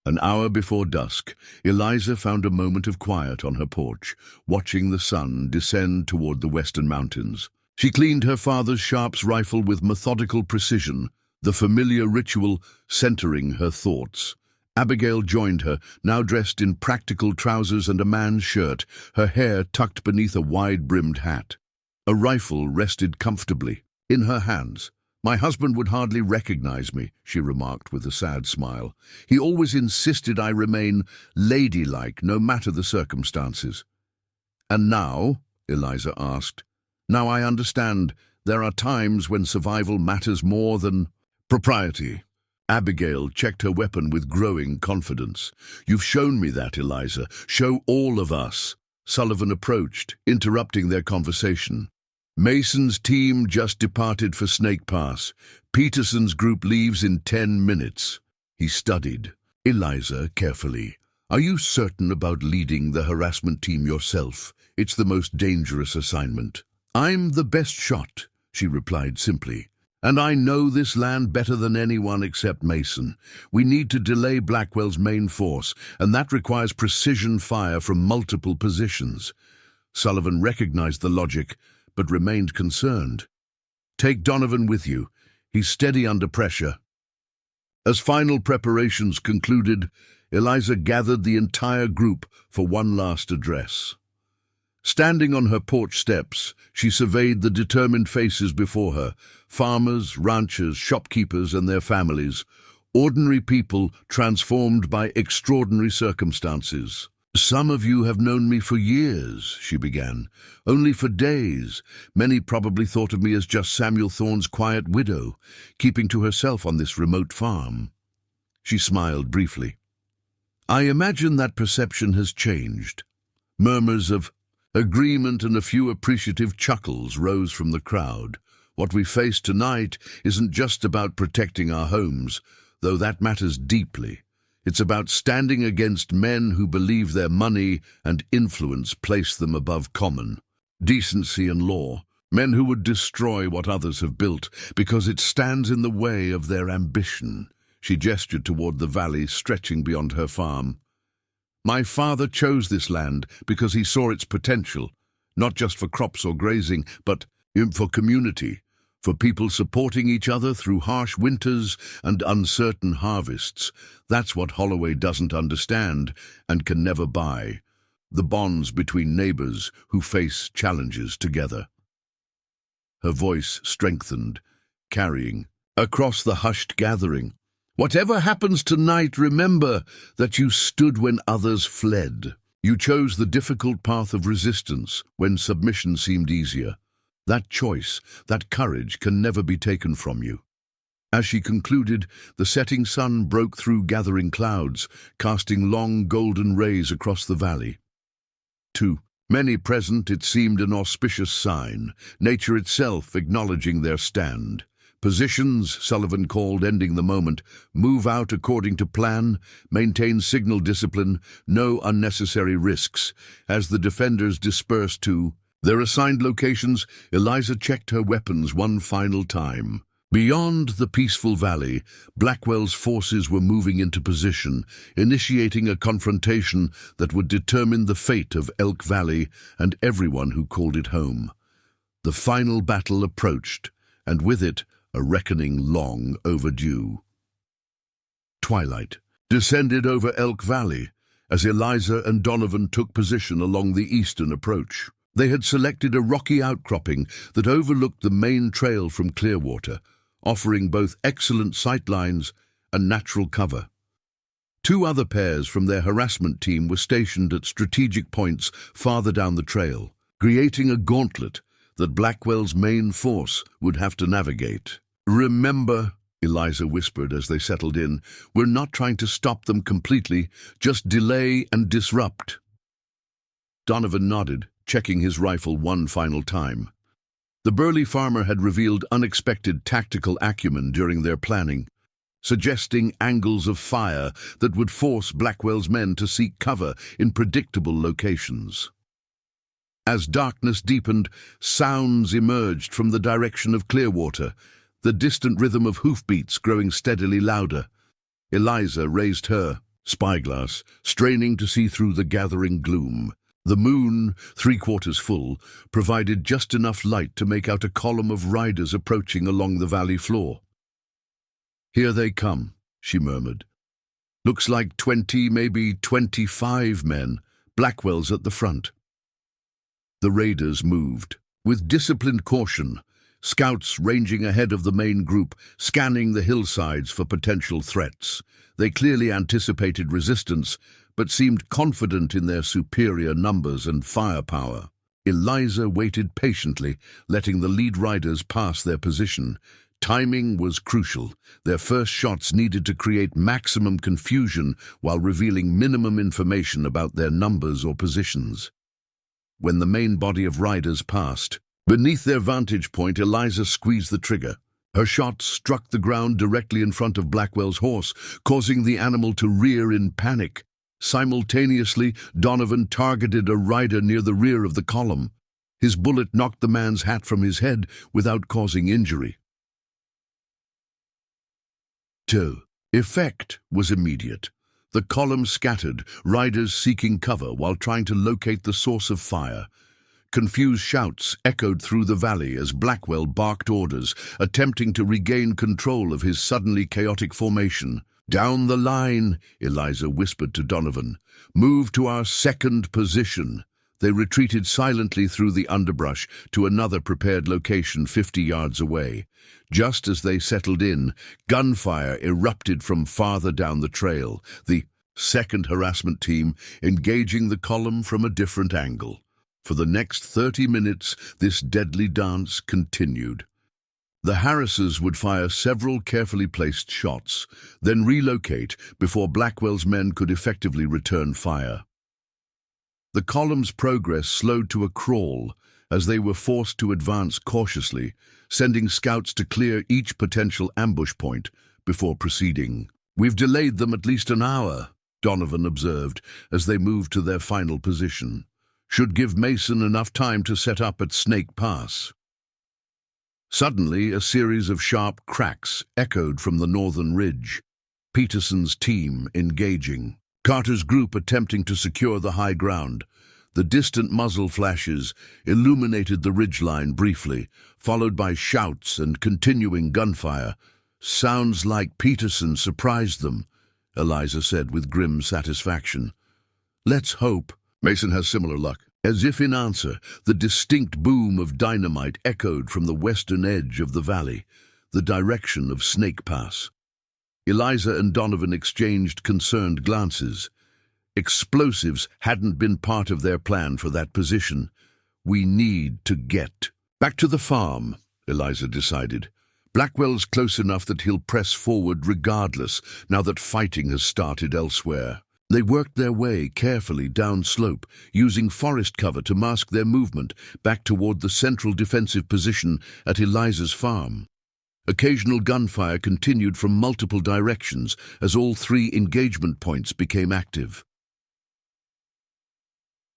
An hour before dusk, Eliza found a moment of quiet on her porch, watching the sun descend toward the western mountains. She cleaned her father's Sharps rifle with methodical precision, the familiar ritual centering her thoughts. Abigail joined her, now dressed in practical trousers and a man's shirt, her hair tucked beneath a wide-brimmed hat. A rifle rested comfortably in her hands. My husband would hardly recognize me, she remarked with a sad smile. He always insisted I remain ladylike, no matter the circumstances. And now? Eliza asked. Now I understand there are times when survival matters more than propriety. Abigail checked her weapon with growing confidence. You've shown me that, Eliza. Show all of us. Sullivan approached, interrupting their conversation. Mason's team just departed for Snake Pass. Peterson's group leaves in 10 minutes. He studied Eliza carefully. Are you certain about leading the harassment team yourself? It's the most dangerous assignment. I'm the best shot, she replied simply. And I know this land better than anyone except Mason. We need to delay Blackwell's main force, and that requires precision fire from multiple positions. Sullivan recognized the logic, but remained concerned. Take Donovan with you. He's steady under pressure. As final preparations concluded, Eliza gathered the entire group for one last address. Standing on her porch steps, she surveyed the determined faces before her, farmers, ranchers, shopkeepers and their families, ordinary people transformed by extraordinary circumstances. Some of you have known me for years, she began, only for days. Many probably thought of me as just Samuel Thorne's quiet widow, keeping to herself on this remote farm. She smiled briefly. I imagine that perception has changed. Murmurs of agreement and a few appreciative chuckles rose from the crowd. What we face tonight isn't just about protecting our homes, though that matters deeply. It's about standing against men who believe their money and influence place them above common decency and law, men who would destroy what others have built because it stands in the way of their ambition. She gestured toward the valley stretching beyond her farm. My father chose this land because he saw its potential, not just for crops or grazing, but for community, for people supporting each other through harsh winters and uncertain harvests. That's what Holloway doesn't understand and can never buy, the bonds between neighbors who face challenges together. Her voice strengthened, carrying across the hushed gathering. "Whatever happens tonight, remember that you stood when others fled. You chose the difficult path of resistance when submission seemed easier. That choice, that courage can never be taken from you." As she concluded, the setting sun broke through gathering clouds, casting long golden rays across the valley. To many present, it seemed an auspicious sign, nature itself acknowledging their stand. "Positions," Sullivan called, ending the moment. "Move out according to plan, maintain signal discipline, no unnecessary risks." As the defenders dispersed to their assigned locations, Eliza checked her weapons one final time. Beyond the peaceful valley, Blackwell's forces were moving into position, initiating a confrontation that would determine the fate of Elk Valley and everyone who called it home. The final battle approached, and with it, a reckoning long overdue. Twilight descended over Elk Valley as Eliza and Donovan took position along the eastern approach. They had selected a rocky outcropping that overlooked the main trail from Clearwater, offering both excellent sightlines and natural cover. Two other pairs from their harassment team were stationed at strategic points farther down the trail, creating a gauntlet that Blackwell's main force would have to navigate. "Remember," Eliza whispered as they settled in, "we're not trying to stop them completely, just delay and disrupt." Donovan nodded, checking his rifle one final time. The burly farmer had revealed unexpected tactical acumen during their planning, suggesting angles of fire that would force Blackwell's men to seek cover in predictable locations. As darkness deepened, sounds emerged from the direction of Clearwater, the distant rhythm of hoofbeats growing steadily louder. Eliza raised her spyglass, straining to see through the gathering gloom. The moon, 3/4 full, provided just enough light to make out a column of riders approaching along the valley floor. "Here they come," she murmured. "Looks like 20, maybe 25 men. Blackwell's at the front." The raiders moved. With disciplined caution, scouts ranging ahead of the main group, scanning the hillsides for potential threats. They clearly anticipated resistance, but seemed confident in their superior numbers and firepower. Eliza waited patiently, letting the lead riders pass their position. Timing was crucial. Their first shots needed to create maximum confusion while revealing minimum information about their numbers or positions. When the main body of riders passed, beneath their vantage point, Eliza squeezed the trigger. Her shot struck the ground directly in front of Blackwell's horse, causing the animal to rear in panic. Simultaneously, Donovan targeted a rider near the rear of the column. His bullet knocked the man's hat from his head without causing injury. The effect was immediate. The column scattered, riders seeking cover while trying to locate the source of fire. Confused shouts echoed through the valley as Blackwell barked orders, attempting to regain control of his suddenly chaotic formation. "Down the line," Eliza whispered to Donovan. "Move to our second position." They retreated silently through the underbrush to another prepared location 50 yards away. Just as they settled in, gunfire erupted from farther down the trail, the second harassment team engaging the column from a different angle. For the next 30 minutes, this deadly dance continued. The harassers would fire several carefully placed shots, then relocate before Blackwell's men could effectively return fire. The column's progress slowed to a crawl as they were forced to advance cautiously, sending scouts to clear each potential ambush point before proceeding. "We've delayed them at least an hour," Donovan observed as they moved to their final position. "Should give Mason enough time to set up at Snake Pass." Suddenly, a series of sharp cracks echoed from the northern ridge. Peterson's team engaging. Carter's group attempting to secure the high ground. The distant muzzle flashes illuminated the ridgeline briefly, followed by shouts and continuing gunfire. "Sounds like Peterson surprised them," Eliza said with grim satisfaction. "Let's hope Mason has similar luck." As if in answer, the distinct boom of dynamite echoed from the western edge of the valley. the direction of Snake Pass. Eliza and Donovan exchanged concerned glances. Explosives hadn't been part of their plan for that position. We need to get back to the farm, Eliza decided. Blackwell's close enough that he'll press forward regardless, now that fighting has started elsewhere. They worked their way carefully downslope, using forest cover to mask their movement back toward the central defensive position at Eliza's farm. Occasional gunfire continued from multiple directions as all three engagement points became active.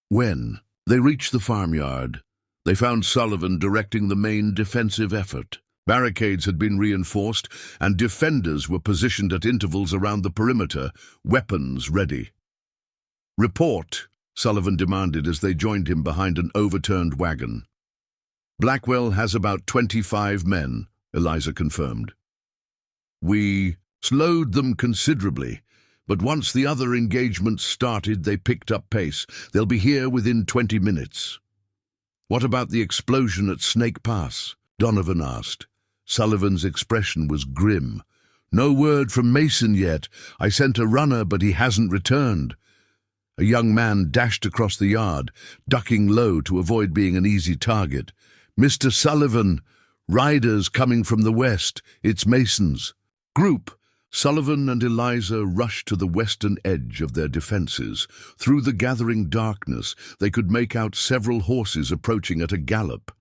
When they reached the farmyard, they found Sullivan directing the main defensive effort. Barricades had been reinforced, and defenders were positioned at intervals around the perimeter, weapons ready. "Report," Sullivan demanded as they joined him behind an overturned wagon. "Blackwell has about 25 men," Eliza confirmed. "We slowed them considerably, but once the other engagements started, they picked up pace. They'll be here within 20 minutes. "What about the explosion at Snake Pass?" Donovan asked. Sullivan's expression was grim. "No word from Mason yet. I sent a runner, but he hasn't returned." A young man dashed across the yard, ducking low to avoid being an easy target. "Mr. Sullivan, riders coming from the west. It's Mason's." "Group." Sullivan and Eliza rushed to the western edge of their defenses. Through the gathering darkness, they could make out several horses approaching at a gallop.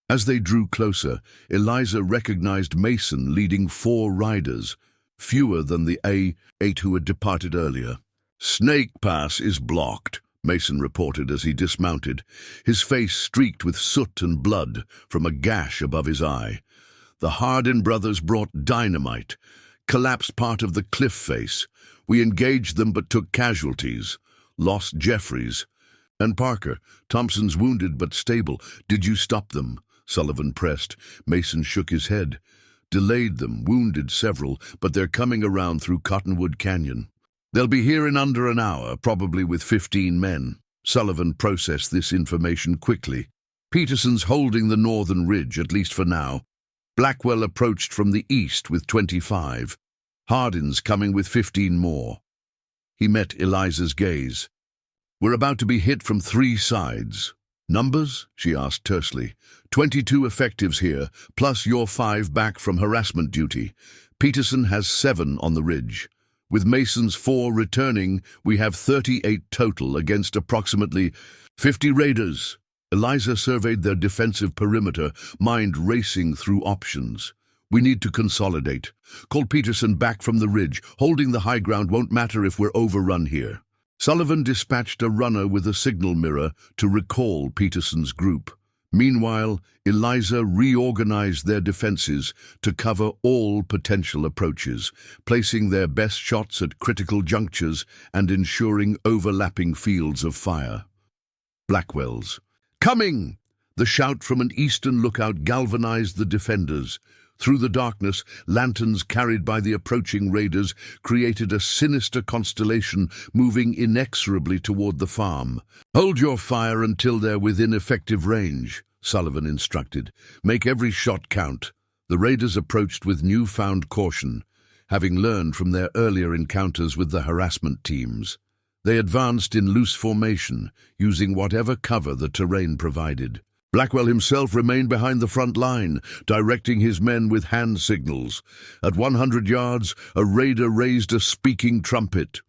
As they drew closer, Eliza recognized Mason leading 4 riders, fewer than the A8 who had departed earlier. "Snake Pass is blocked," Mason reported as he dismounted, his face streaked with soot and blood from a gash above his eye. "The Hardin brothers brought dynamite, collapsed part of the cliff face. We engaged them but took casualties. Lost Jeffries. And Parker. Thompson's wounded but stable. Did you stop them?" Sullivan pressed. Mason shook his head. "Delayed them, wounded several, but they're coming around through Cottonwood Canyon. They'll be here in under an hour, probably with 15 men." Sullivan processed this information quickly. "Peterson's holding the northern ridge, at least for now. Blackwell approached from the east with 25. Hardin's coming with 15 more." He met Eliza's gaze. "We're about to be hit from 3 sides. "Numbers?" she asked tersely. 22 effectives here, plus your 5 back from harassment duty. Peterson has 7 on the ridge. With Mason's 4 returning, we have 38 total against approximately 50 raiders." Eliza surveyed their defensive perimeter, mind racing through options. "We need to consolidate. Call Peterson back from the ridge. Holding the high ground won't matter if we're overrun here." Sullivan dispatched a runner with a signal mirror to recall Peterson's group. Meanwhile, Eliza reorganized their defenses to cover all potential approaches, placing their best shots at critical junctures and ensuring overlapping fields of fire. Blackwell's "Coming!" The shout from an eastern lookout galvanized the defenders. Through the darkness, lanterns carried by the approaching raiders created a sinister constellation moving inexorably toward the farm. "Hold your fire until they're within effective range," Sullivan instructed. "Make every shot count." The raiders approached with newfound caution, having learned from their earlier encounters with the harassment teams. They advanced in loose formation, using whatever cover the terrain provided. Blackwell himself remained behind the front line, directing his men with hand signals. At 100 yards, a raider raised a speaking trumpet.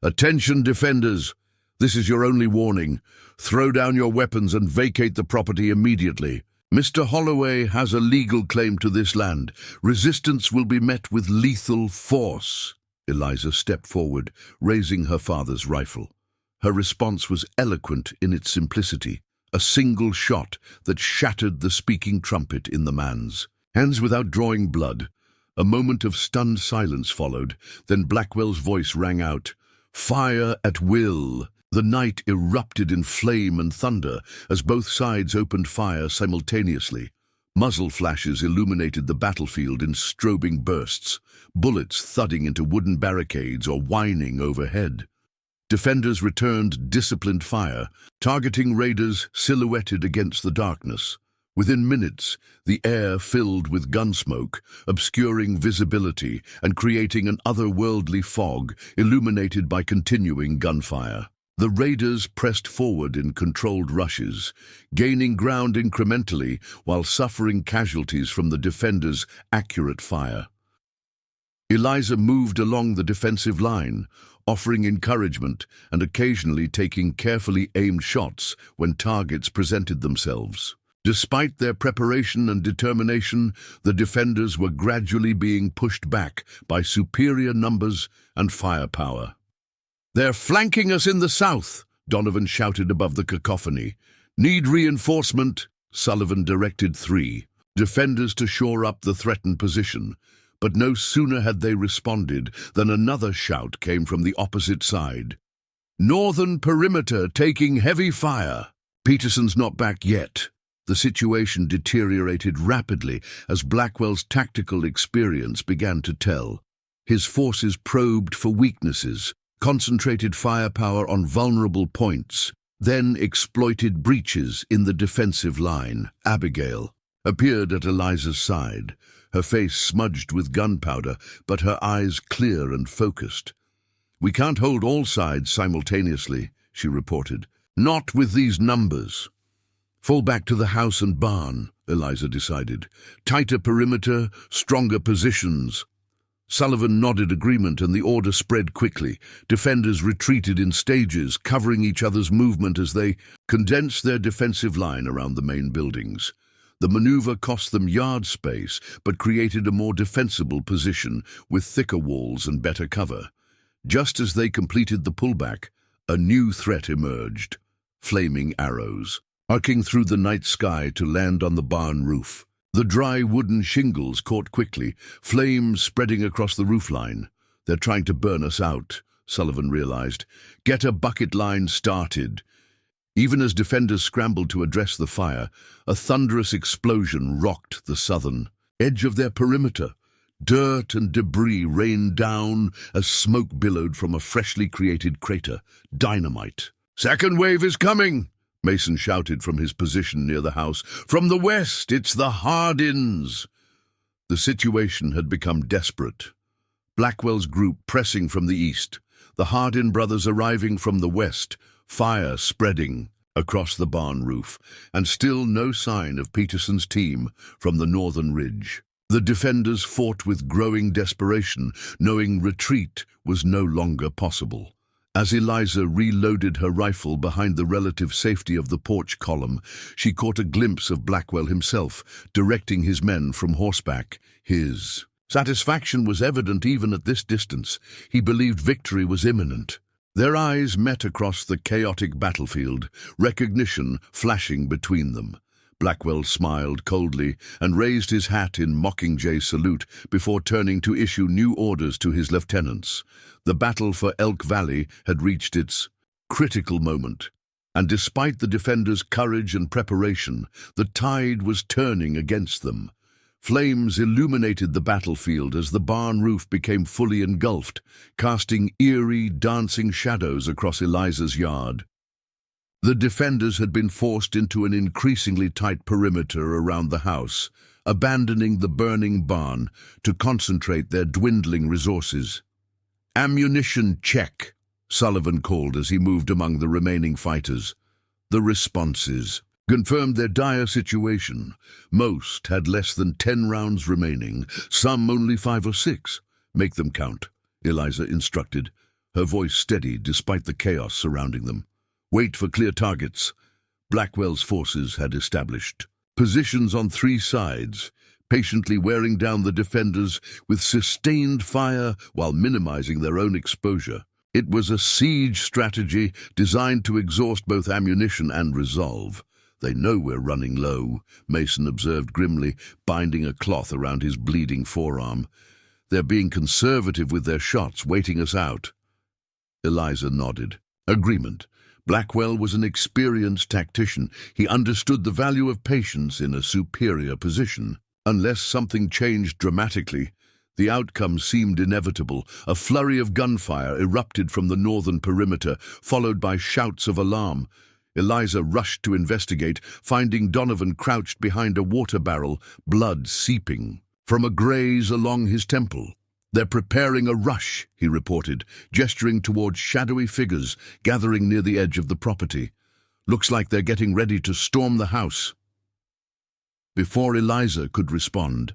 "Attention, defenders! This is your only warning. Throw down your weapons and vacate the property immediately. Mr. Holloway has a legal claim to this land. Resistance will be met with lethal force." Eliza stepped forward, raising her father's rifle. Her response was eloquent in its simplicity. A single shot that shattered the speaking trumpet in the man's hands without drawing blood. A moment of stunned silence followed, then Blackwell's voice rang out, "Fire at will." The night erupted in flame and thunder as both sides opened fire simultaneously. Muzzle flashes illuminated the battlefield in strobing bursts, bullets thudding into wooden barricades or whining overhead. Defenders returned disciplined fire, targeting raiders silhouetted against the darkness. Within minutes, the air filled with gunsmoke, obscuring visibility and creating an otherworldly fog illuminated by continuing gunfire. The raiders pressed forward in controlled rushes, gaining ground incrementally while suffering casualties from the defenders' accurate fire. Eliza moved along the defensive line, offering encouragement and occasionally taking carefully aimed shots when targets presented themselves. Despite their preparation and determination, the defenders were gradually being pushed back by superior numbers and firepower. "They're flanking us in the south," Donovan shouted above the cacophony. "Need reinforcement," Sullivan directed 3 defenders to shore up the threatened position. But no sooner had they responded than another shout came from the opposite side. "Northern perimeter taking heavy fire." "Peterson's not back yet." The situation deteriorated rapidly as Blackwell's tactical experience began to tell. His forces probed for weaknesses, concentrated firepower on vulnerable points, then exploited breaches in the defensive line. Abigail appeared at Eliza's side, her face smudged with gunpowder, but her eyes clear and focused. "We can't hold all sides simultaneously," she reported. "Not with these numbers." "Fall back to the house and barn," Eliza decided. "Tighter perimeter, stronger positions." Sullivan nodded agreement and the order spread quickly. Defenders retreated in stages, covering each other's movement as they condensed their defensive line around the main buildings. The maneuver cost them yard space, but created a more defensible position with thicker walls and better cover. Just as they completed the pullback, a new threat emerged: flaming arrows, arcing through the night sky to land on the barn roof. The dry wooden shingles caught quickly, flames spreading across the roofline. "They're trying to burn us out," Sullivan realized. "Get a bucket line started." Even as defenders scrambled to address the fire, a thunderous explosion rocked the southern edge of their perimeter. Dirt and debris rained down as smoke billowed from a freshly created crater. Dynamite. "Second wave is coming!" Mason shouted from his position near the house. "From the west, it's the Hardins!" The situation had become desperate. Blackwell's group pressing from the east, the Hardin brothers arriving from the west, fire spreading across the barn roof, and still no sign of Peterson's team from the northern ridge. The defenders fought with growing desperation, knowing retreat was no longer possible. As Eliza reloaded her rifle behind the relative safety of the porch column, she caught a glimpse of Blackwell himself, directing his men from horseback. His satisfaction was evident even at this distance. He believed victory was imminent. Their eyes met across the chaotic battlefield, recognition flashing between them. Blackwell smiled coldly and raised his hat in mockingjay salute before turning to issue new orders to his lieutenants. The battle for Elk Valley had reached its critical moment, and despite the defenders' courage and preparation, the tide was turning against them. Flames illuminated the battlefield as the barn roof became fully engulfed, casting eerie, dancing shadows across Eliza's yard. The defenders had been forced into an increasingly tight perimeter around the house, abandoning the burning barn to concentrate their dwindling resources. "Ammunition check," Sullivan called as he moved among the remaining fighters. The responses confirmed their dire situation. Most had less than 10 rounds remaining, some only 5 or 6. "Make them count," Eliza instructed, her voice steady despite the chaos surrounding them. "Wait for clear targets." Blackwell's forces had established positions on 3 sides, patiently wearing down the defenders with sustained fire while minimizing their own exposure. It was a siege strategy designed to exhaust both ammunition and resolve. "They know we're running low," Mason observed grimly, binding a cloth around his bleeding forearm. "They're being conservative with their shots, waiting us out." Eliza nodded. Agreement. Blackwell was an experienced tactician. He understood the value of patience in a superior position. Unless something changed dramatically, the outcome seemed inevitable. A flurry of gunfire erupted from the northern perimeter, followed by shouts of alarm. Eliza rushed to investigate, finding Donovan crouched behind a water barrel, blood seeping from a graze along his temple. "They're preparing a rush," he reported, gesturing towards shadowy figures gathering near the edge of the property. "Looks like they're getting ready to storm the house." Before Eliza could respond,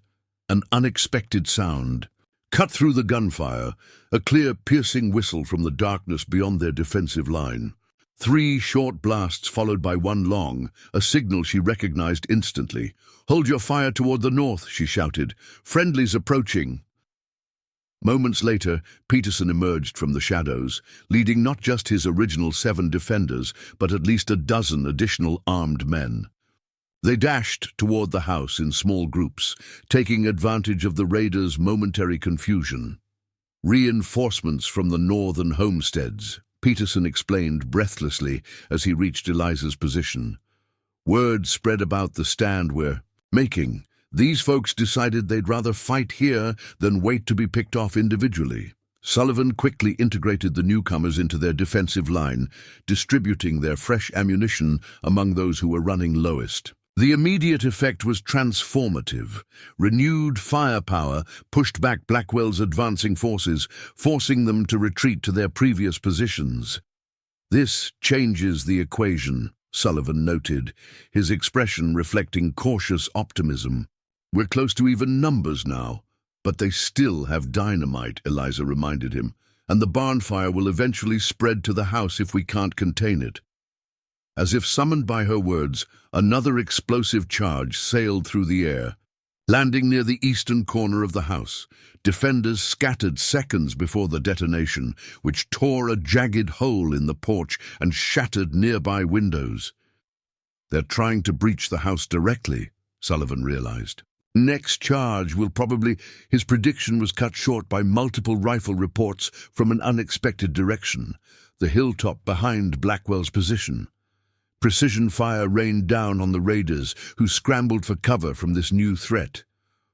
an unexpected sound cut through the gunfire, a clear, piercing whistle from the darkness beyond their defensive line. 3 short blasts followed by 1 long, a signal she recognized instantly. "Hold your fire toward the north," she shouted. "Friendlies approaching." Moments later, Peterson emerged from the shadows, leading not just his original 7 defenders, but at least a dozen additional armed men. They dashed toward the house in small groups, taking advantage of the raiders' momentary confusion. "Reinforcements from the northern homesteads," Peterson explained breathlessly as he reached Eliza's position. "Word spread about the stand we're making. These folks decided they'd rather fight here than wait to be picked off individually." Sullivan quickly integrated the newcomers into their defensive line, distributing their fresh ammunition among those who were running lowest. The immediate effect was transformative. Renewed firepower pushed back Blackwell's advancing forces, forcing them to retreat to their previous positions. "This changes the equation," Sullivan noted, his expression reflecting cautious optimism. "We're close to even numbers now, but they still have dynamite," Eliza reminded him, "and the barn fire will eventually spread to the house if we can't contain it." As if summoned by her words, another explosive charge sailed through the air, landing near the eastern corner of the house. Defenders scattered seconds before the detonation, which tore a jagged hole in the porch and shattered nearby windows. "They're trying to breach the house directly," Sullivan realized. "Next charge will probably—" His prediction was cut short by multiple rifle reports from an unexpected direction, the hilltop behind Blackwell's position. Precision fire rained down on the raiders, who scrambled for cover from this new threat.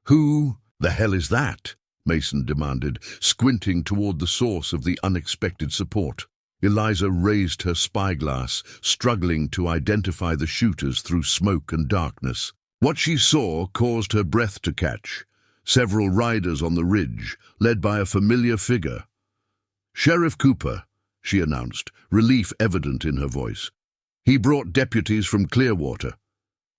"Who the hell is that?" Mason demanded, squinting toward the source of the unexpected support. Eliza raised her spyglass, struggling to identify the shooters through smoke and darkness. What she saw caused her breath to catch. Several riders on the ridge, led by a familiar figure. "Sheriff Cooper," she announced, relief evident in her voice. He brought deputies from Clearwater.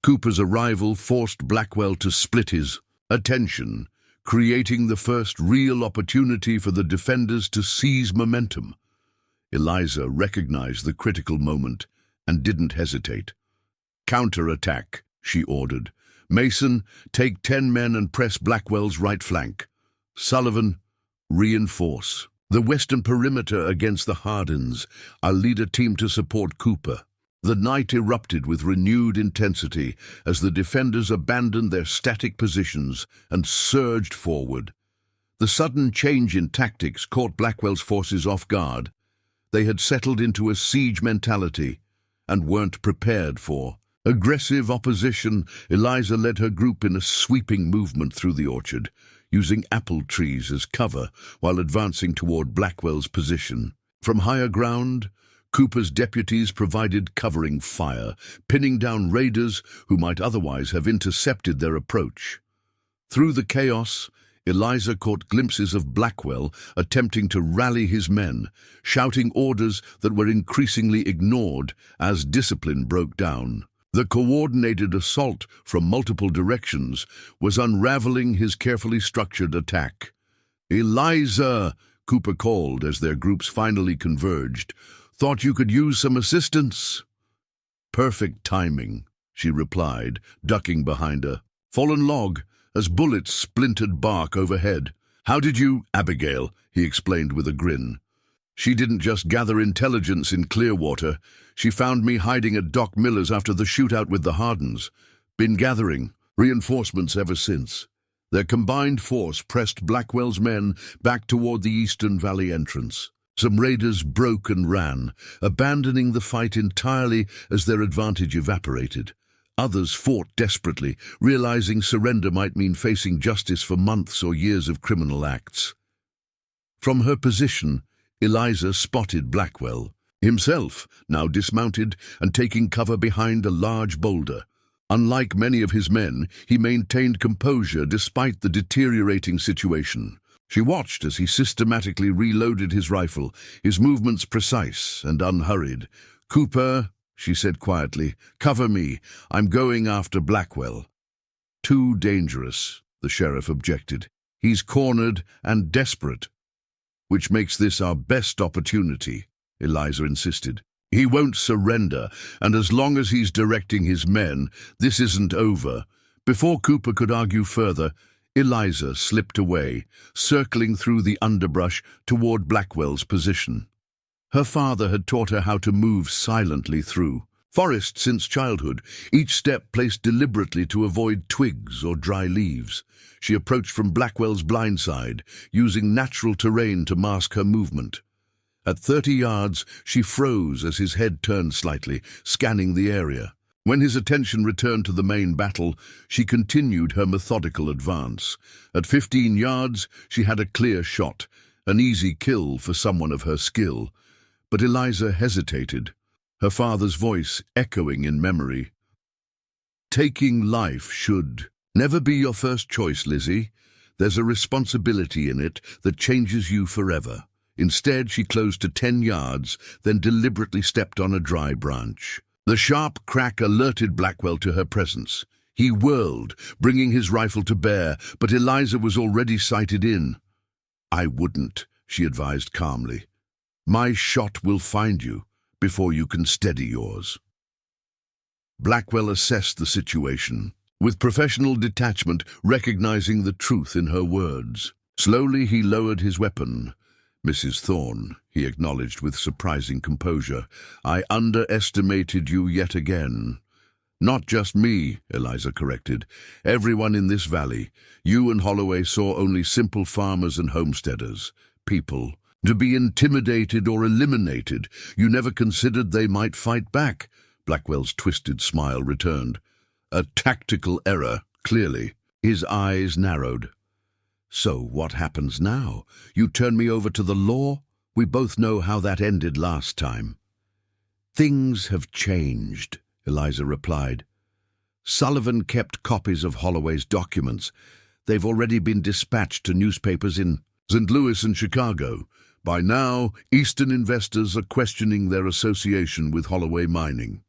Cooper's arrival forced Blackwell to split his attention, creating the first real opportunity for the defenders to seize momentum. Eliza recognized the critical moment and didn't hesitate. "Counter-attack," she ordered. "Mason, take 10 men and press Blackwell's right flank. Sullivan, reinforce the western perimeter against the Hardins. I'll lead a team to support Cooper." The night erupted with renewed intensity as the defenders abandoned their static positions and surged forward. The sudden change in tactics caught Blackwell's forces off guard. They had settled into a siege mentality and weren't prepared for aggressive opposition. Eliza led her group in a sweeping movement through the orchard, using apple trees as cover while advancing toward Blackwell's position. From higher ground, Cooper's deputies provided covering fire, pinning down raiders who might otherwise have intercepted their approach. Through the chaos, Eliza caught glimpses of Blackwell attempting to rally his men, shouting orders that were increasingly ignored as discipline broke down. The coordinated assault from multiple directions was unraveling his carefully structured attack. "Eliza," Cooper called as their groups finally converged. "Thought you could use some assistance?" "Perfect timing," she replied, ducking behind a fallen log as bullets splintered bark overhead. "How did you—" "Abigail," he explained with a grin. "She didn't just gather intelligence in Clearwater. She found me hiding at Doc Miller's after the shootout with the Hardins. Been gathering reinforcements ever since." Their combined force pressed Blackwell's men back toward the Eastern Valley entrance. Some raiders broke and ran, abandoning the fight entirely as their advantage evaporated. Others fought desperately, realizing surrender might mean facing justice for months or years of criminal acts. From her position, Eliza spotted Blackwell. himself now dismounted and taking cover behind a large boulder. Unlike many of his men, he maintained composure despite the deteriorating situation. She watched as he systematically reloaded his rifle, his movements precise and unhurried. "Cooper," she said quietly, "cover me. I'm going after Blackwell." "Too dangerous," the sheriff objected. "He's cornered and desperate." "Which makes this our best opportunity," Eliza insisted. "He won't surrender, and as long as he's directing his men, this isn't over." Before Cooper could argue further, Eliza slipped away, circling through the underbrush toward Blackwell's position. Her father had taught her how to move silently through forest since childhood, each step placed deliberately to avoid twigs or dry leaves. She approached from Blackwell's blind side, using natural terrain to mask her movement. At 30 yards, she froze as his head turned slightly, scanning the area. When his attention returned to the main battle, she continued her methodical advance. At 15 yards, she had a clear shot, an easy kill for someone of her skill. But Eliza hesitated, her father's voice echoing in memory. "Taking life should never be your first choice, Lizzie. There's a responsibility in it that changes you forever." Instead, she closed to 10 yards, then deliberately stepped on a dry branch. The sharp crack alerted Blackwell to her presence. He whirled, bringing his rifle to bear, but Eliza was already sighted in. "I wouldn't," she advised calmly. "My shot will find you before you can steady yours." Blackwell assessed the situation, with professional detachment, recognizing the truth in her words. Slowly he lowered his weapon. "Mrs. Thorne," he acknowledged with surprising composure, "I underestimated you yet again." "Not just me," Eliza corrected. "Everyone in this valley. You and Holloway saw only simple farmers and homesteaders. People. To be intimidated or eliminated. You never considered they might fight back." Blackwell's twisted smile returned. "A tactical error, clearly." His eyes narrowed. "So what happens now? You turn me over to the law? We both know how that ended last time." "Things have changed," Eliza replied. "Sullivan kept copies of Holloway's documents. They've already been dispatched to newspapers in St. Louis and Chicago. By now, Eastern investors are questioning their association with Holloway Mining."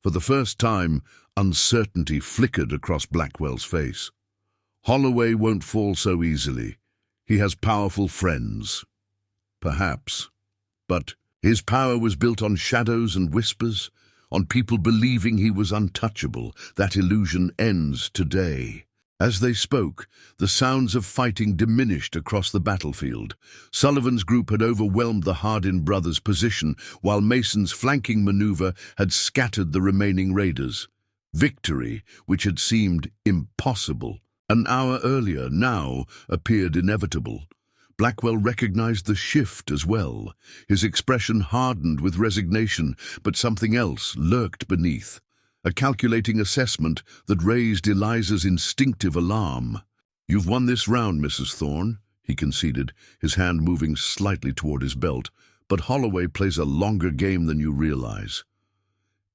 For the first time, uncertainty flickered across Blackwell's face. "Holloway won't fall so easily. He has powerful friends." "Perhaps. But his power was built on shadows and whispers, on people believing he was untouchable. That illusion ends today." As they spoke, the sounds of fighting diminished across the battlefield. Sullivan's group had overwhelmed the Hardin brothers' position, while Mason's flanking maneuver had scattered the remaining raiders. Victory, which had seemed impossible an hour earlier, now appeared inevitable. Blackwell recognized the shift as well. His expression hardened with resignation, but something else lurked beneath. A calculating assessment that raised Eliza's instinctive alarm. "You've won this round, Mrs. Thorne," he conceded, his hand moving slightly toward his belt. "But Holloway plays a longer game than you realize."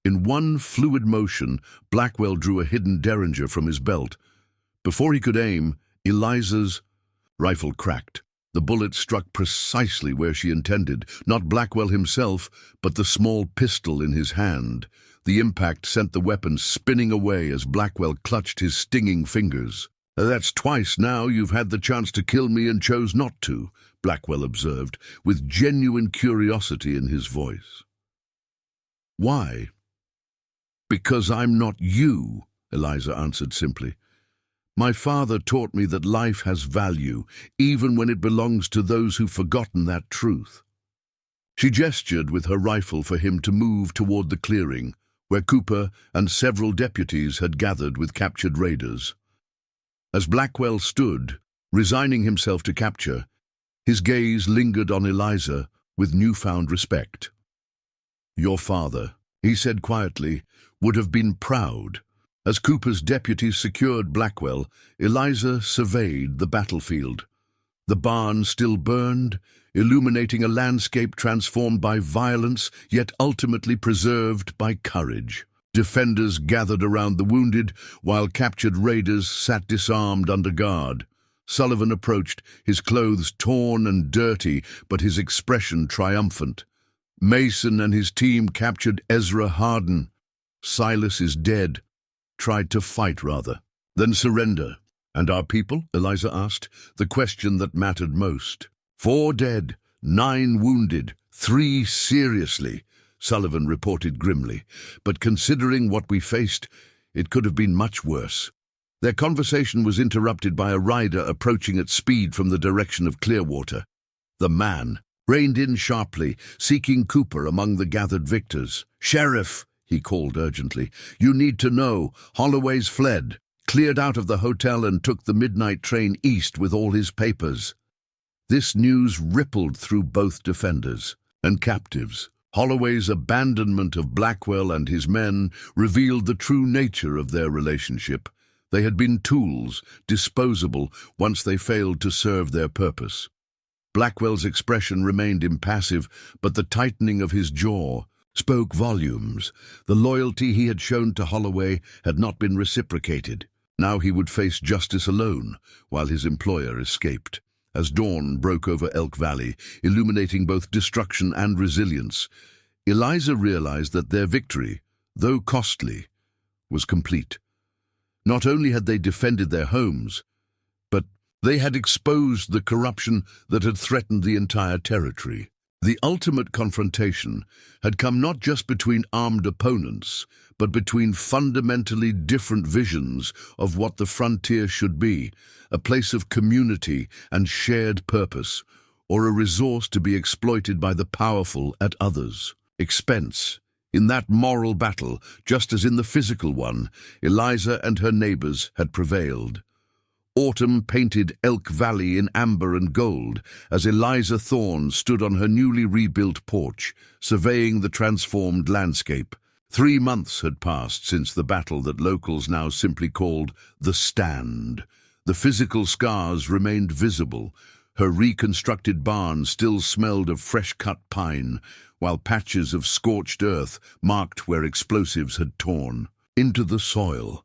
In one fluid motion, Blackwell drew a hidden derringer from his belt. Before he could aim, Eliza's rifle cracked. The bullet struck precisely where she intended, not Blackwell himself, but the small pistol in his hand. The impact sent the weapon spinning away as Blackwell clutched his stinging fingers. "That's twice now you've had the chance to kill me and chose not to," Blackwell observed, with genuine curiosity in his voice. "Why?" "Because I'm not you," Eliza answered simply. "My father taught me that life has value, even when it belongs to those who've forgotten that truth." She gestured with her rifle for him to move toward the clearing, where Cooper and several deputies had gathered with captured raiders. As Blackwell stood, resigning himself to capture, his gaze lingered on Eliza with newfound respect. "Your father," he said quietly, "would have been proud." As Cooper's deputies secured Blackwell, Eliza surveyed the battlefield. The barn still burned, illuminating a landscape transformed by violence, yet ultimately preserved by courage. Defenders gathered around the wounded, while captured raiders sat disarmed under guard. Sullivan approached, his clothes torn and dirty, but his expression triumphant. Mason and his team captured Ezra Harden. Silas is dead. Tried to fight, rather. Then surrender. And our people? Eliza asked, the question that mattered most. 4 dead, 9 wounded, 3 seriously, Sullivan reported grimly. But considering what we faced, it could have been much worse. Their conversation was interrupted by a rider approaching at speed from the direction of Clearwater. The man reined in sharply, seeking Cooper among the gathered victors. "Sheriff," he called urgently, "you need to know. Holloway's fled, cleared out of the hotel and took the midnight train east with all his papers." This news rippled through both defenders and captives. Holloway's abandonment of Blackwell and his men revealed the true nature of their relationship. They had been tools, disposable, once they failed to serve their purpose. Blackwell's expression remained impassive, but the tightening of his jaw spoke volumes. The loyalty he had shown to Holloway had not been reciprocated. Now he would face justice alone, while his employer escaped. As dawn broke over Elk Valley, illuminating both destruction and resilience, Eliza realized that their victory, though costly, was complete. Not only had they defended their homes, but they had exposed the corruption that had threatened the entire territory. The ultimate confrontation had come not just between armed opponents, but between fundamentally different visions of what the frontier should be, a place of community and shared purpose, or a resource to be exploited by the powerful at others' expense. In that moral battle, just as in the physical one, Eliza and her neighbors had prevailed. Autumn painted Elk Valley in amber and gold as Eliza Thorne stood on her newly rebuilt porch, surveying the transformed landscape. 3 months had passed since the battle that locals now simply called the Stand. The physical scars remained visible. Her reconstructed barn still smelled of fresh-cut pine, while patches of scorched earth marked where explosives had torn into the soil.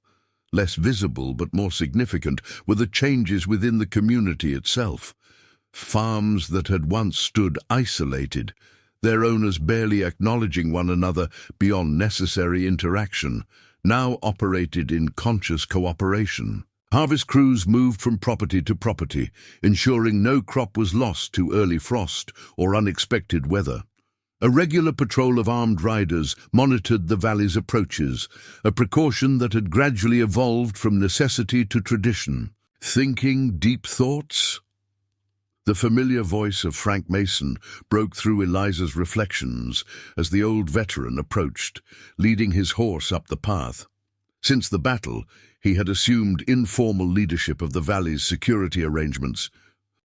Less visible but more significant were the changes within the community itself. Farms that had once stood isolated, their owners barely acknowledging one another beyond necessary interaction, now operated in conscious cooperation. Harvest crews moved from property to property, ensuring no crop was lost to early frost or unexpected weather. A regular patrol of armed riders monitored the valley's approaches, a precaution that had gradually evolved from necessity to tradition. Thinking deep thoughts? The familiar voice of Frank Mason broke through Eliza's reflections as the old veteran approached, leading his horse up the path. Since the battle, he had assumed informal leadership of the valley's security arrangements,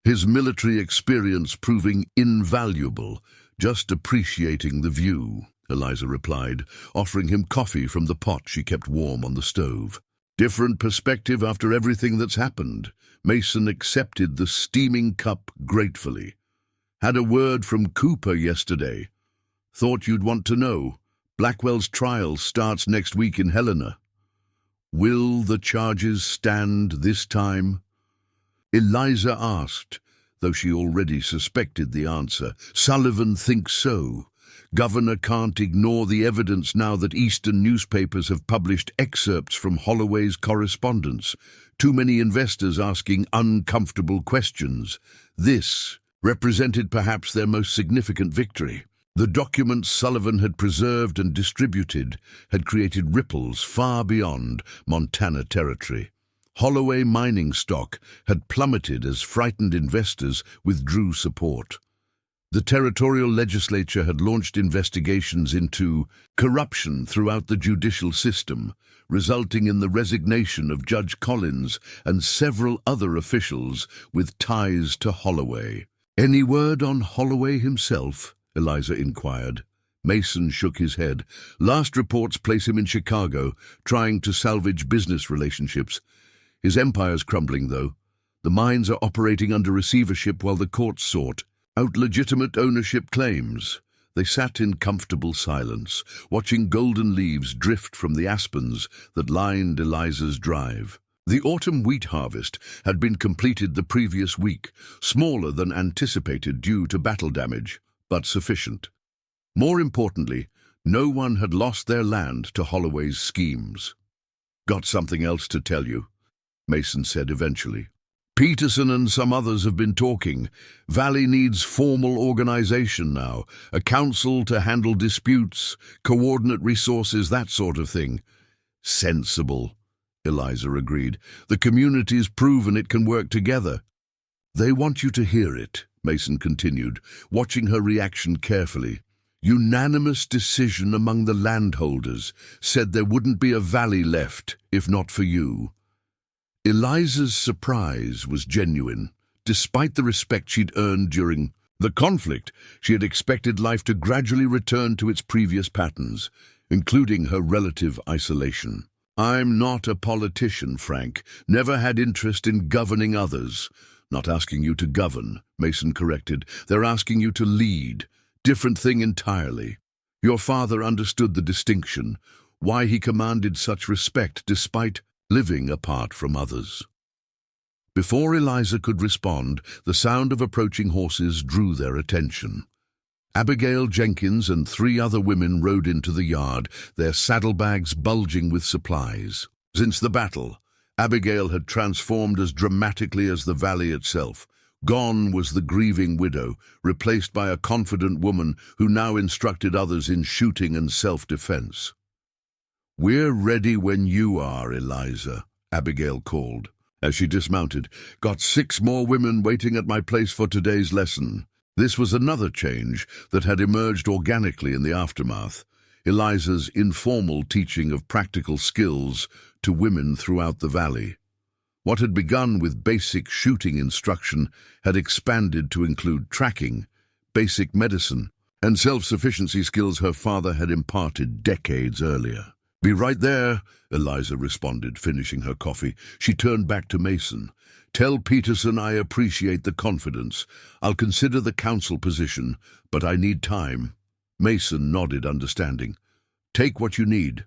his military experience proving invaluable. "Just appreciating the view," Eliza replied, offering him coffee from the pot she kept warm on the stove. "Different perspective after everything that's happened." Mason accepted the steaming cup gratefully. "Had a word from Cooper yesterday. Thought you'd want to know. Blackwell's trial starts next week in Helena. Will the charges stand this time?" Eliza asked, though she already suspected the answer. "Sullivan thinks so. Governor can't ignore the evidence now that Eastern newspapers have published excerpts from Holloway's correspondence. Too many investors asking uncomfortable questions. This represented perhaps their most significant victory. The documents Sullivan had preserved and distributed had created ripples far beyond Montana territory. Holloway mining stock had plummeted as frightened investors withdrew support. The territorial legislature had launched investigations into corruption throughout the judicial system, resulting in the resignation of Judge Collins and several other officials with ties to Holloway. "Any word on Holloway himself?" Eliza inquired. Mason shook his head. "Last reports place him in Chicago, trying to salvage business relationships. His empire's crumbling, though. The mines are operating under receivership while the courts sort out legitimate ownership claims. They sat in comfortable silence, watching golden leaves drift from the aspens that lined Eliza's drive. The autumn wheat harvest had been completed the previous week, smaller than anticipated due to battle damage, but sufficient. More importantly, no one had lost their land to Holloway's schemes. "Got something else to tell you," Mason said eventually. "Peterson and some others have been talking. Valley needs formal organization now, a council to handle disputes, coordinate resources, that sort of thing." "Sensible," Eliza agreed. "The community's proven it can work together." "They want you to hear it," Mason continued, watching her reaction carefully. "Unanimous decision among the landholders said there wouldn't be a valley left if not for you." Eliza's surprise was genuine. Despite the respect she'd earned during the conflict, she had expected life to gradually return to its previous patterns, including her relative isolation. "I'm not a politician, Frank. Never had interest in governing others." "Not asking you to govern," Mason corrected. "They're asking you to lead. Different thing entirely. Your father understood the distinction, why he commanded such respect despite living apart from others." Before Eliza could respond, the sound of approaching horses drew their attention. Abigail Jenkins and 3 other women rode into the yard, their saddlebags bulging with supplies. Since the battle, Abigail had transformed as dramatically as the valley itself. Gone was the grieving widow, replaced by a confident woman who now instructed others in shooting and self-defense. "We're ready when you are, Eliza," Abigail called. As she dismounted, "Got 6 more women waiting at my place for today's lesson." This was another change that had emerged organically in the aftermath. Eliza's informal teaching of practical skills to women throughout the valley. What had begun with basic shooting instruction had expanded to include tracking, basic medicine, and self-sufficiency skills her father had imparted decades earlier. "Be right there," Eliza responded, finishing her coffee. She turned back to Mason. "Tell Peterson I appreciate the confidence. I'll consider the council position, but I need time." Mason nodded understanding. "Take what you need.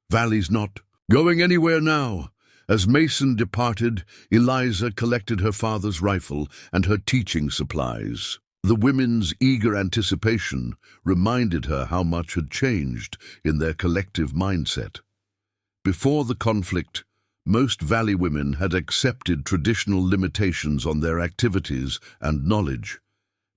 Valley's not going anywhere now." As Mason departed, Eliza collected her father's rifle and her teaching supplies. The women's eager anticipation reminded her how much had changed in their collective mindset. Before the conflict, most Valley women had accepted traditional limitations on their activities and knowledge.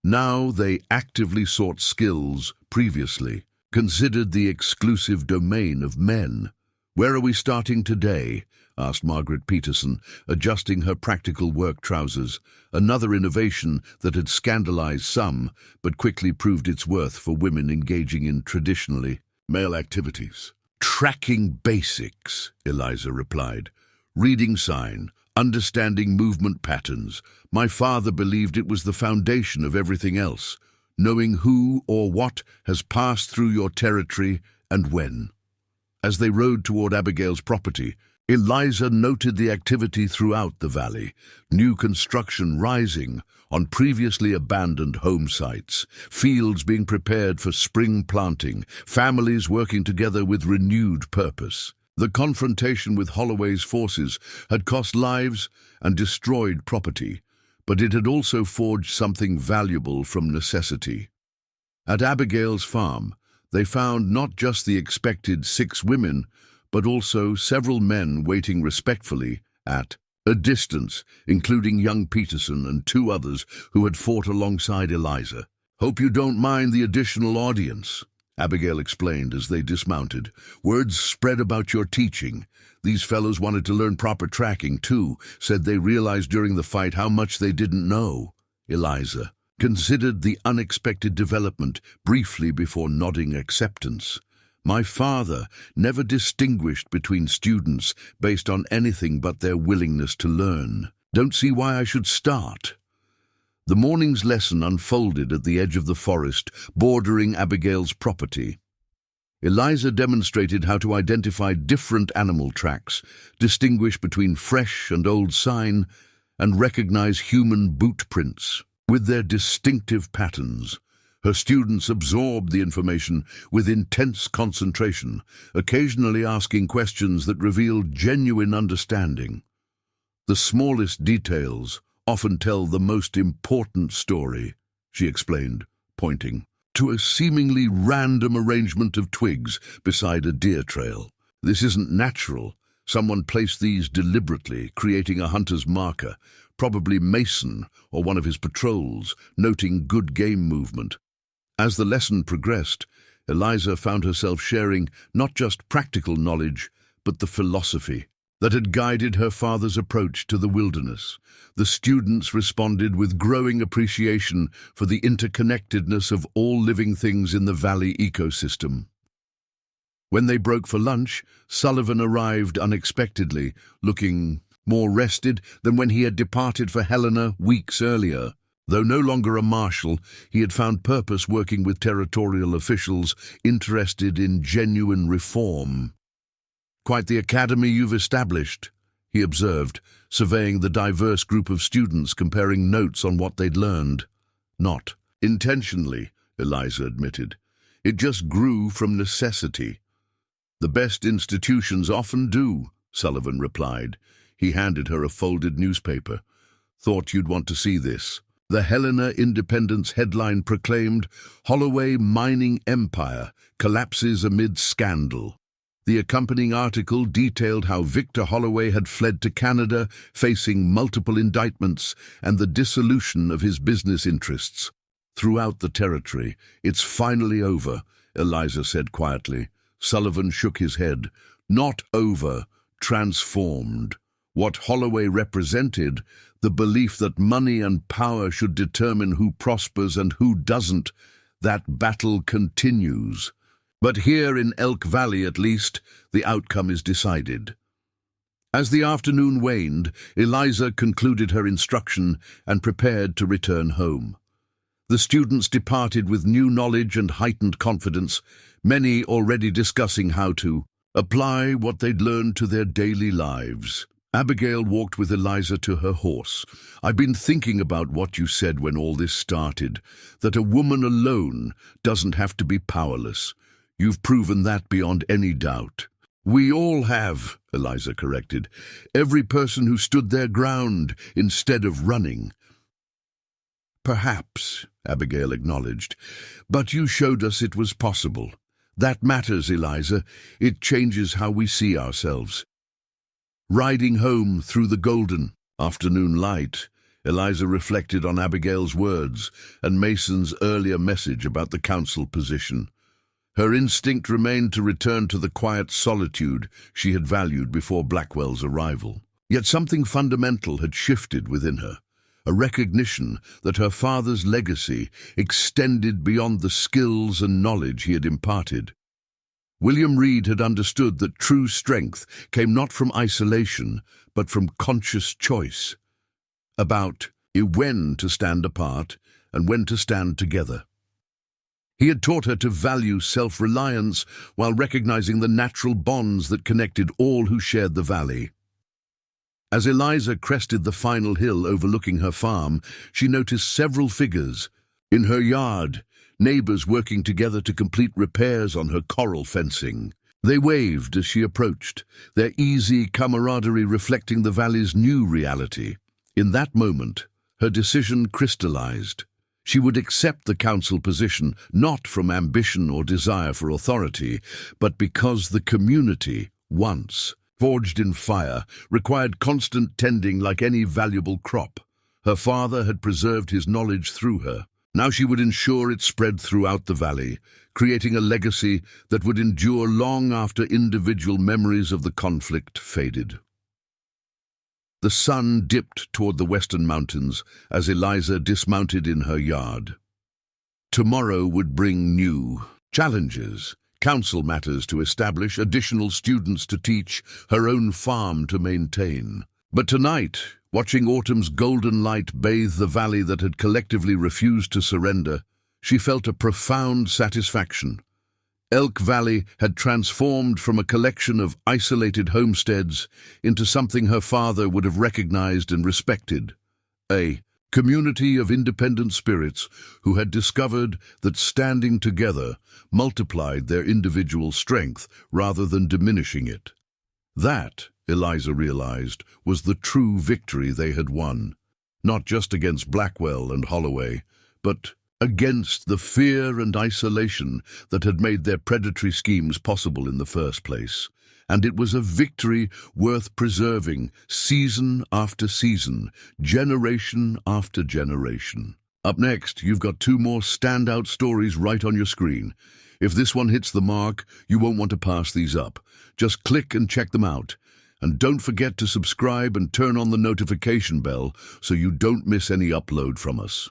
Now they actively sought skills previously considered the exclusive domain of men. "Where are we starting today?" asked Margaret Peterson, adjusting her practical work trousers, another innovation that had scandalized some, but quickly proved its worth for women engaging in traditionally male activities. "Tracking basics," Eliza replied. "Reading sign, understanding movement patterns. My father believed it was the foundation of everything else, knowing who or what has passed through your territory and when." As they rode toward Abigail's property, Eliza noted the activity throughout the valley, new construction rising on previously abandoned home sites, fields being prepared for spring planting, families working together with renewed purpose. The confrontation with Holloway's forces had cost lives and destroyed property, but it had also forged something valuable from necessity. At Abigail's farm, they found not just the expected 6 women, but also several men waiting respectfully at a distance, including young Peterson and 2 others who had fought alongside Eliza. "Hope you don't mind the additional audience," Abigail explained as they dismounted. "Words spread about your teaching. These fellows wanted to learn proper tracking, too, said they realized during the fight how much they didn't know." Eliza considered the unexpected development briefly before nodding acceptance. "My father never distinguished between students based on anything but their willingness to learn. Don't see why I should start." The morning's lesson unfolded at the edge of the forest bordering Abigail's property. Eliza demonstrated how to identify different animal tracks, distinguish between fresh and old sign, and recognize human boot prints with their distinctive patterns. Her students absorbed the information with intense concentration, occasionally asking questions that revealed genuine understanding. The smallest details often tell the most important story, she explained, pointing to a seemingly random arrangement of twigs beside a deer trail. This isn't natural. Someone placed these deliberately, creating a hunter's marker, probably Mason or one of his patrols, noting good game movement. As the lesson progressed, Eliza found herself sharing not just practical knowledge, but the philosophy that had guided her father's approach to the wilderness. The students responded with growing appreciation for the interconnectedness of all living things in the valley ecosystem. When they broke for lunch, Sullivan arrived unexpectedly, looking more rested than when he had departed for Helena weeks earlier. Though no longer a marshal, he had found purpose working with territorial officials interested in genuine reform. "Quite the academy you've established," he observed, surveying the diverse group of students, comparing notes on what they'd learned. "Not intentionally," Eliza admitted. "It just grew from necessity." "The best institutions often do," Sullivan replied. He handed her a folded newspaper. "Thought you'd want to see this." The Helena Independence headline proclaimed, "Holloway Mining Empire Collapses Amid Scandal." The accompanying article detailed how Victor Holloway had fled to Canada, facing multiple indictments and the dissolution of his business interests. "Throughout the territory, it's finally over," Eliza said quietly. Sullivan shook his head. "Not over, transformed." What Holloway represented, the belief that money and power should determine who prospers and who doesn't, that battle continues. But here in Elk Valley, at least, the outcome is decided. As the afternoon waned, Eliza concluded her instruction and prepared to return home. The students departed with new knowledge and heightened confidence, many already discussing how to apply what they'd learned to their daily lives. Abigail walked with Eliza to her horse. "I've been thinking about what you said when all this started, that a woman alone doesn't have to be powerless. You've proven that beyond any doubt." "We all have," Eliza corrected. "Every person who stood their ground instead of running." "Perhaps," Abigail acknowledged, "but you showed us it was possible. That matters, Eliza. It changes how we see ourselves." Riding home through the golden afternoon light, Eliza reflected on Abigail's words and Mason's earlier message about the council position. Her instinct remained to return to the quiet solitude she had valued before Blackwell's arrival. Yet something fundamental had shifted within her, a recognition that her father's legacy extended beyond the skills and knowledge he had imparted. William Reed had understood that true strength came not from isolation, but from conscious choice, about when to stand apart and when to stand together. He had taught her to value self-reliance while recognizing the natural bonds that connected all who shared the valley. As Eliza crested the final hill overlooking her farm, she noticed several figures. In her yard, neighbors working together to complete repairs on her coral fencing. They waved as she approached, their easy camaraderie reflecting the valley's new reality. In that moment, her decision crystallized. She would accept the council position not from ambition or desire for authority, but because the community, once forged in fire, required constant tending like any valuable crop. Her father had preserved his knowledge through her. Now she would ensure it spread throughout the valley, creating a legacy that would endure long after individual memories of the conflict faded. The sun dipped toward the western mountains as Eliza dismounted in her yard. Tomorrow would bring new challenges, council matters to establish, additional students to teach, her own farm to maintain. But tonight, watching autumn's golden light bathe the valley that had collectively refused to surrender, she felt a profound satisfaction. Elk Valley had transformed from a collection of isolated homesteads into something her father would have recognized and respected. A community of independent spirits who had discovered that standing together multiplied their individual strength rather than diminishing it. That, Eliza realized, was the true victory they had won, not just against Blackwell and Holloway, but against the fear and isolation that had made their predatory schemes possible in the first place. And it was a victory worth preserving season after season, generation after generation. Up next, you've got two more standout stories right on your screen. If this one hits the mark, you won't want to pass these up. Just click and check them out. And don't forget to subscribe and turn on the notification bell so you don't miss any upload from us.